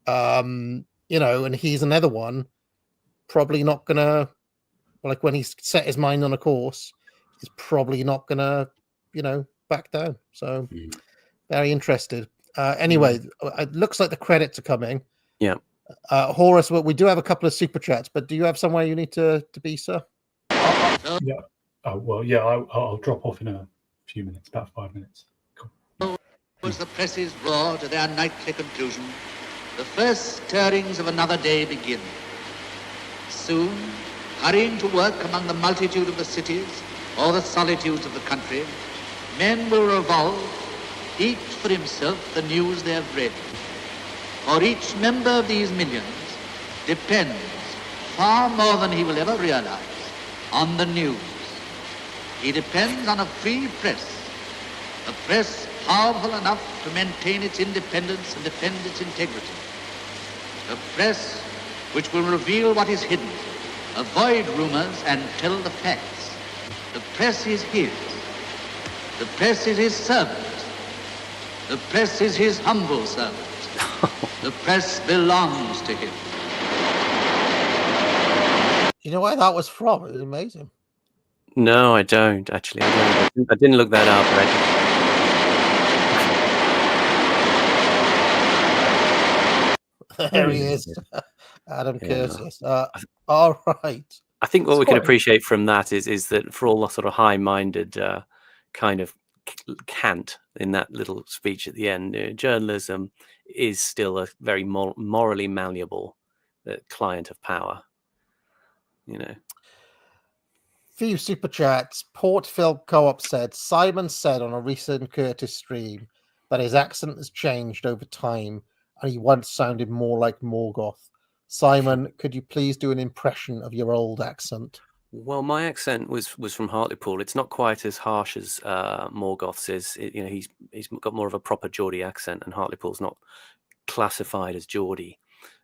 you know, and he's another one probably not gonna, like, when he's set his mind on a course, he's probably not gonna, you know, back down. So very interested. Anyway, it looks like the credits are coming. Yeah. Horace, well, we do have a couple of super chats, but do you have somewhere you need to be, sir? Yeah. Oh, well, yeah, I'll drop off in a few minutes, about 5 minutes. Cool. As the presses roar to their nightly conclusion, the first stirrings of another day begin. Soon, hurrying to work among the multitude of the cities or the solitudes of the country, men will revolve, each for himself, the news they have read. For each member of these millions depends, far more than he will ever realize, on the news. He depends on a free press, a press powerful enough to maintain its independence and defend its integrity. A press which will reveal what is hidden, avoid rumors and tell the facts. The press is his. The press is his servant. The press is his humble servant. The press belongs to him. You know where that was from? It was amazing. No, I don't, actually. I didn't look that up. There he is. Adam Curtis. All right. I think what we can appreciate from that is that, for all the sort of high-minded kind of cant in that little speech at the end, journalism is still a very morally malleable client of power. You know. Few super chats. Port Phil Co-op said, Simon said on a recent Curtis stream that his accent has changed over time and he once sounded more like Morgoth. Simon, could you please do an impression of your old accent? Well, my accent was from Hartlepool. It's not quite as harsh as Morgoth's is. You know, he's got more of a proper Geordie accent, and Hartlepool's not classified as Geordie.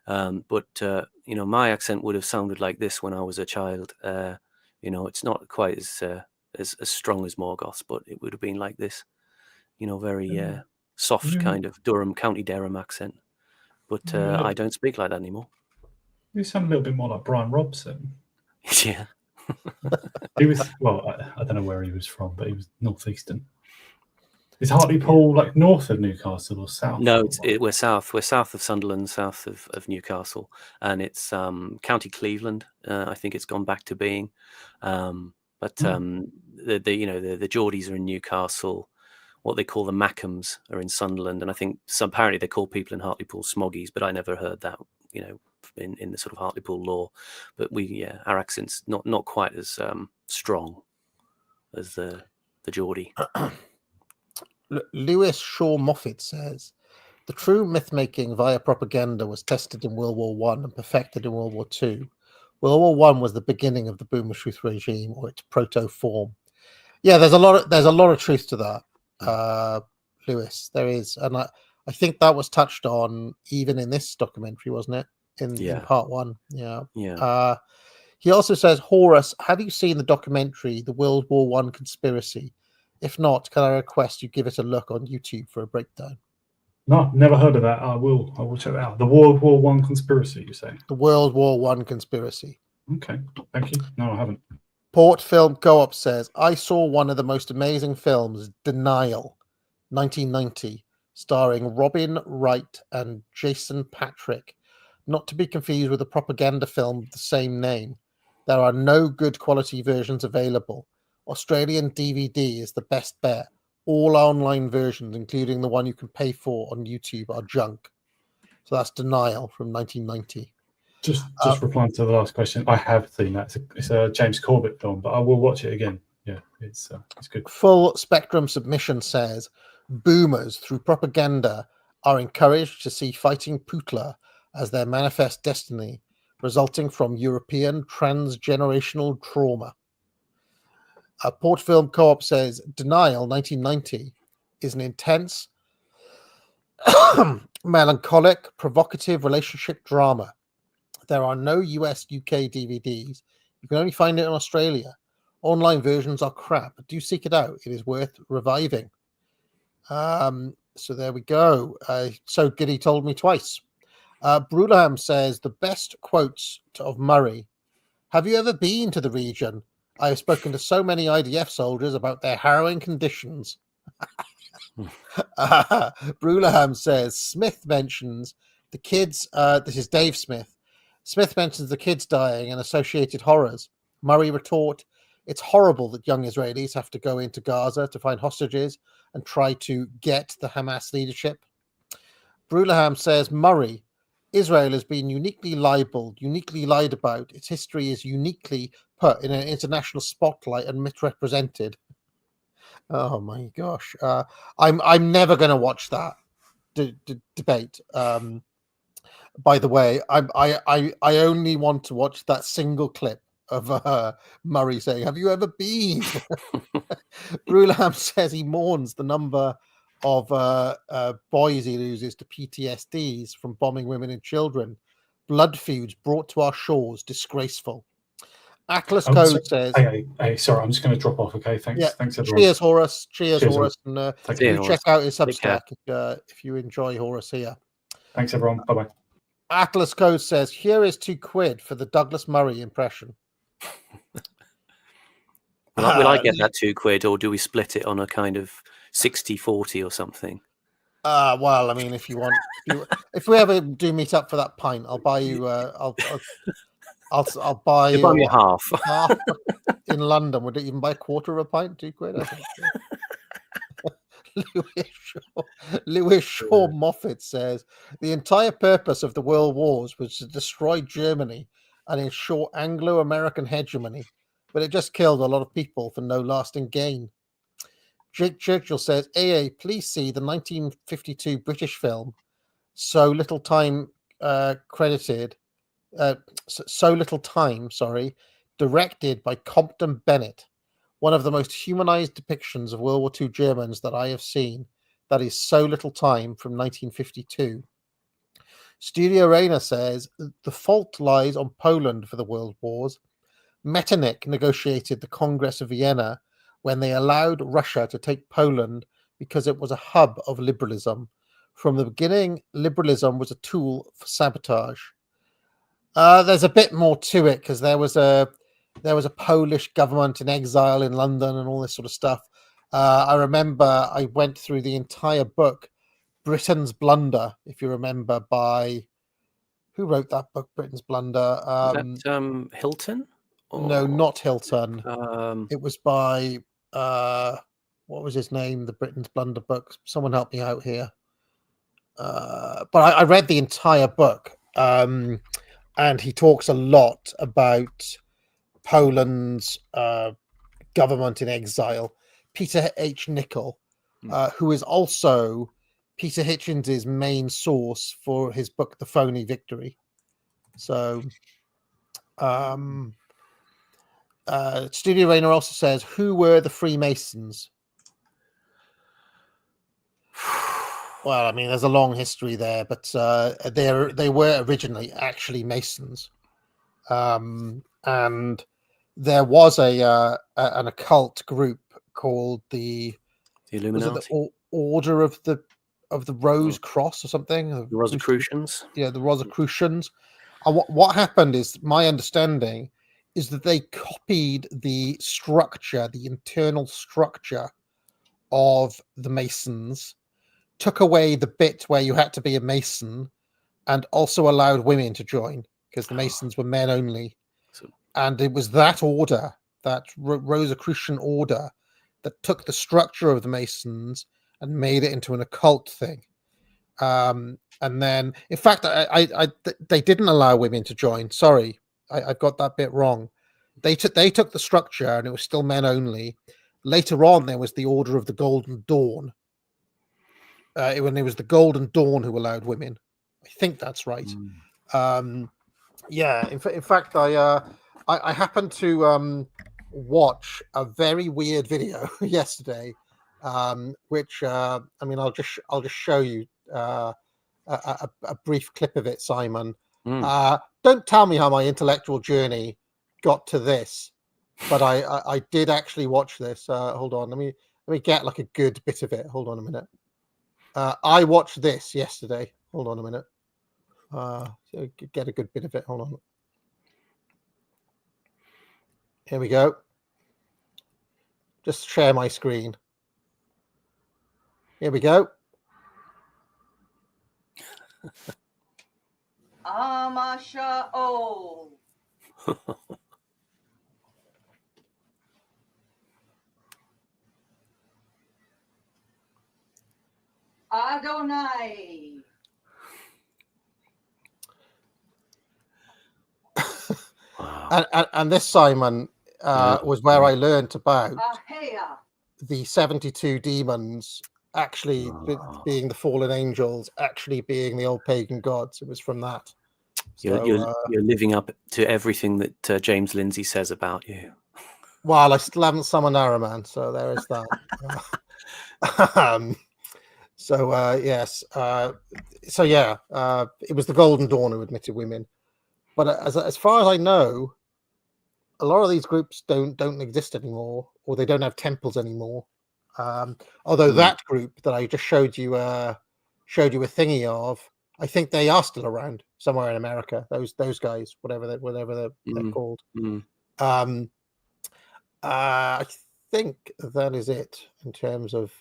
But you know, my accent would have sounded like this when I was a child. You know, it's not quite as strong as Morgoth's, but it would have been like this. You know, very soft kind of County Durham accent. But I don't speak like that anymore. You sound a little bit more like Brian Robson. Yeah. He was I don't know where he was from, but he was northeastern. Is Hartlepool like north of Newcastle or south? No, we're south. We're south of Sunderland, south of Newcastle, and it's County Cleveland. I think it's gone back to being. But the Geordies are in Newcastle. What they call the Mackhams are in Sunderland, and I think apparently they call people in Hartlepool smoggies, but I never heard that, in the sort of Hartlepool lore. But our accent's not quite as strong as the Geordie. Lewis Shaw Moffat says, the true myth-making via propaganda was tested in World War I and perfected in World War II. World War I was the beginning of the Boomer Truth regime, or its proto-form. Yeah, there's a lot of truth to that, Lewis. There is, and I think that was touched on even in this documentary, wasn't it? In part one. Yeah. He also says, Horace, have you seen the documentary, The World War I Conspiracy? If not, can I request you give it a look on YouTube for a breakdown? No, never heard of that. I will check that out. The World War I Conspiracy, you say? The World War I Conspiracy. Okay, thank you. No, I haven't. Port Film Co-op says, I saw one of the most amazing films, Denial, 1990, starring Robin Wright and Jason Patric, not to be confused with a propaganda film of the same name. There are no good quality versions available. Australian DVD is the best bet. All online versions, including the one you can pay for on YouTube, are junk. So that's Denial from 1990. Just replying to the last question, I have seen that. It's a James Corbett film, but I will watch it again. Yeah, it's good. Full Spectrum Submission says, boomers, through propaganda, are encouraged to see fighting Putla as their manifest destiny, resulting from European transgenerational trauma. Port Film Co-op says, Denial, 1990, is an intense, melancholic, provocative relationship drama. There are no US-UK DVDs. You can only find it in Australia. Online versions are crap, but do seek it out. It is worth reviving. So there we go. So Giddy told me twice. Brulham says, the best quotes of Murray. Have you ever been to the region? I have spoken to so many IDF soldiers about their harrowing conditions. Brulham says, Smith mentions the kids. This is Dave Smith. Smith mentions the kids dying and associated horrors. Murray retort, it's horrible that young Israelis have to go into Gaza to find hostages and try to get the Hamas leadership. Brulham says, Murray, Israel has been uniquely libeled, uniquely lied about. Its history is uniquely put in an international spotlight and misrepresented. Oh my gosh. I'm never going to watch that debate. By the way, I only want to watch that single clip of Murray saying, have you ever been? Brulham says he mourns the number of boys he loses to PTSDs from bombing women and children. Blood feuds brought to our shores, disgraceful. Atlas Code says... Hey, sorry, I'm just going to drop off, okay? Thanks, yeah, thanks everyone. Cheers, Horace. Cheers, Horace. And check out his Take Substack if you enjoy Horace here. Thanks, everyone. Bye-bye. Atlas Code says, here is £2 for the Douglas Murray impression. Will I get that £2, or do we split it on a kind of 60-40 or something? Well, I mean, if you want, if we ever do meet up for that pint, I'll buy you. I'll buy you. Buy me half. Half in London. Would it even buy a quarter of a pint? £2, I think. Lewis Shaw Moffat says the entire purpose of the world wars was to destroy Germany and ensure Anglo-American hegemony, but it just killed a lot of people for no lasting gain. Jake Churchill says, AA, please see the 1952 British film So Little Time, directed by Compton Bennett. One of the most humanized depictions of World War II Germans that I have seen. That is So Little Time from 1952. Studio Rayner says, the fault lies on Poland for the world wars. Metternich negotiated the Congress of Vienna when they allowed Russia to take Poland because it was a hub of liberalism. From the beginning, liberalism was a tool for sabotage. There's a bit more to it because there was a there was a Polish government in exile in London and all this sort of stuff. I remember I went through the entire book, Britain's Blunder, if you remember, by who wrote that book, Britain's Blunder? Was that Hilton? No, not Hilton. Um, It was by what was his name? The Britain's Blunder book. Someone help me out here. But I read the entire book, and he talks a lot about Poland's government in exile. Peter H. Nichol, who is also Peter Hitchens' main source for his book, The Phony Victory. So, Studio Rainer also says, who were the Freemasons? Well, I mean, there's a long history there, but they were originally actually Masons, and there was an occult group called the Illuminati, the Order of the Rose Cross or something. The Rosicrucians. Yeah, the Rosicrucians. And what happened is, my understanding is that they copied the structure, the internal structure of the Masons, took away the bit where you had to be a Mason, and also allowed women to join because the Masons were men only. And it was that order, that Rosicrucian order, that took the structure of the Masons and made it into an occult thing. And then, in fact, they didn't allow women to join. Sorry, I've got that bit wrong. They took the structure, and it was still men only. Later on, there was the Order of the Golden Dawn. When it was the Golden Dawn who allowed women. I think that's right. Yeah. In fact, I happened to watch a very weird video yesterday, which I mean, I'll just show you a brief clip of it, Simon. Don't tell me how my intellectual journey got to this, but I did actually watch this. Hold on, let me get like a good bit of it. Hold on a minute. I watched this yesterday. Hold on a minute. So get a good bit of it. Hold on. Here we go. Just share my screen. Here we go. Amasha O. Adonai. And this, Simon, was where I learned about the 72 demons actually being the fallen angels, actually being the old pagan gods. It was from that. You're living up to everything that James Lindsay says about you. Well, I still haven't summoned Araman, so there is that. Yes. So yeah, it was the Golden Dawn who admitted women. But as far as I know, a lot of these groups don't exist anymore, or they don't have temples anymore. Although that group that I just showed you a thingy of, I think they are still around somewhere in America. Those guys, whatever they're called. I think that is it in terms of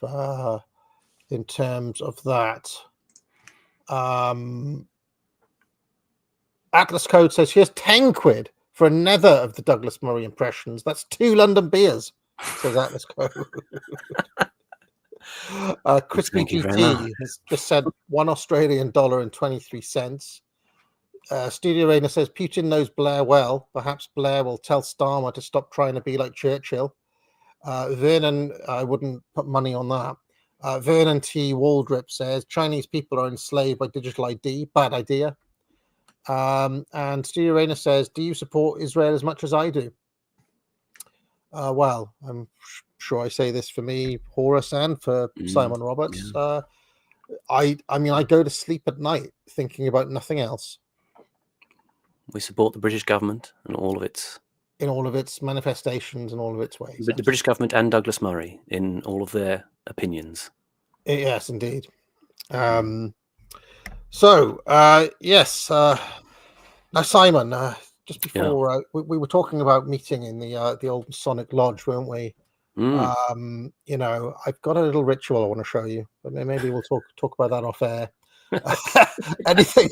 that. Atlas Code says here's 10 quid for another of the Douglas Murray impressions. That's 2 London beers, says Atlas Code. Crispy GT has just said $1 Australian and 23 cents. Studio Rainer says Putin knows Blair well. Perhaps Blair will tell Starmer to stop trying to be like Churchill. Vernon, I wouldn't put money on that. Vernon T. Waldrip says Chinese people are enslaved by digital ID. Bad idea. And Studio Rainer says, do you support Israel as much as I do? Well, I'm sure I say this for me, Horace, and for Simon Roberts. Yeah. I mean, I go to sleep at night thinking about nothing else. We support the British government and all of its manifestations and all of its ways. The British government and Douglas Murray in all of their opinions. Yes, indeed. Yes. Now, Simon, just before we were talking about meeting in the old Masonic Lodge, weren't we? You know, I've got a little ritual I want to show you, but maybe we'll talk about that off air. anything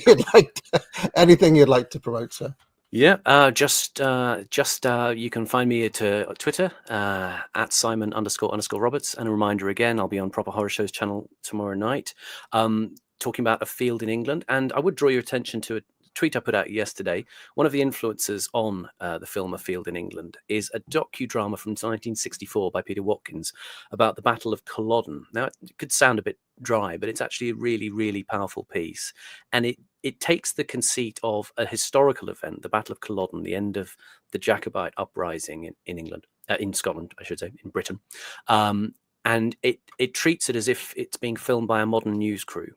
you'd like to promote, sir? Yeah, just you can find me at Twitter at Simon__Roberts, and a reminder again, I'll be on Proper Horror Show's channel tomorrow night, talking about A Field in England. And I would draw your attention to a tweet I put out yesterday. One of the influences on the film A Field in England is a docudrama from 1964 by Peter Watkins about the Battle of Culloden. Now, it could sound a bit dry, but it's actually a really, really powerful piece, and it takes the conceit of a historical event, the Battle of Culloden, the end of the Jacobite uprising in England, in Scotland, I should say, in Britain, and it treats it as if it's being filmed by a modern news crew,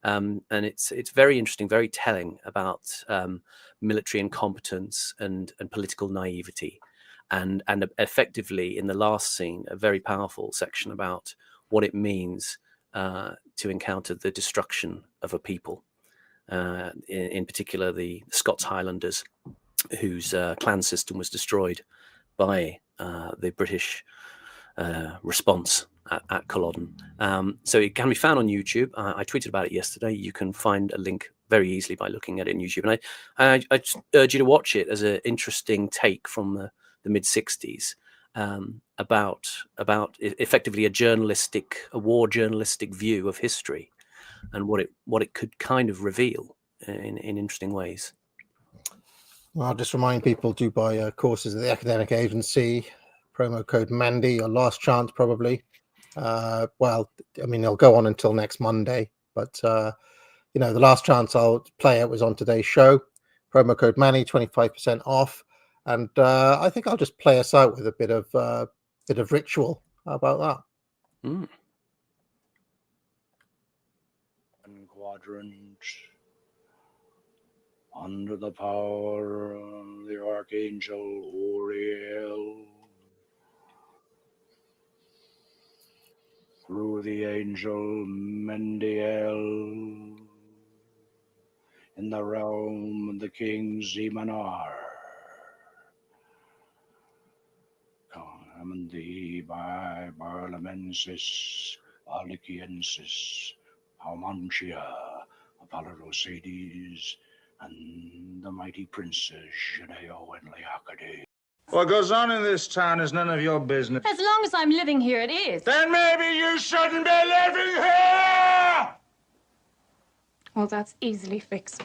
and it's very interesting, very telling about military incompetence and political naivety, and effectively in the last scene, a very powerful section about what it means to encounter the destruction of a people. In particular, the Scots Highlanders, whose clan system was destroyed by the British response at Culloden. So it can be found on YouTube. I tweeted about it yesterday. You can find a link very easily by looking at it on YouTube. And I just urge you to watch it as an interesting take from the mid-60s about effectively a war journalistic view of history, and what it could kind of reveal in interesting ways. Well, I'll just remind people to buy courses at the academic agency. Promo code Mandy, your last chance probably. Well, I mean, it'll go on until next Monday, but you know, the last chance I'll play it was on today's show. Promo code Mandy, 25% off, and I think I'll just play us out with a bit of ritual. How about that? Quadrant under the power of the Archangel Uriel, through the angel Mendiel, in the realm of the king Zemanar, come thee by Barlamensis, Aliciensis, Aumantia, Apollo-Rosades, and the mighty princes Geneo and Leocade. What goes on in this town is none of your business. As long as I'm living here, it is. Then maybe you shouldn't be living here! Well, that's easily fixed.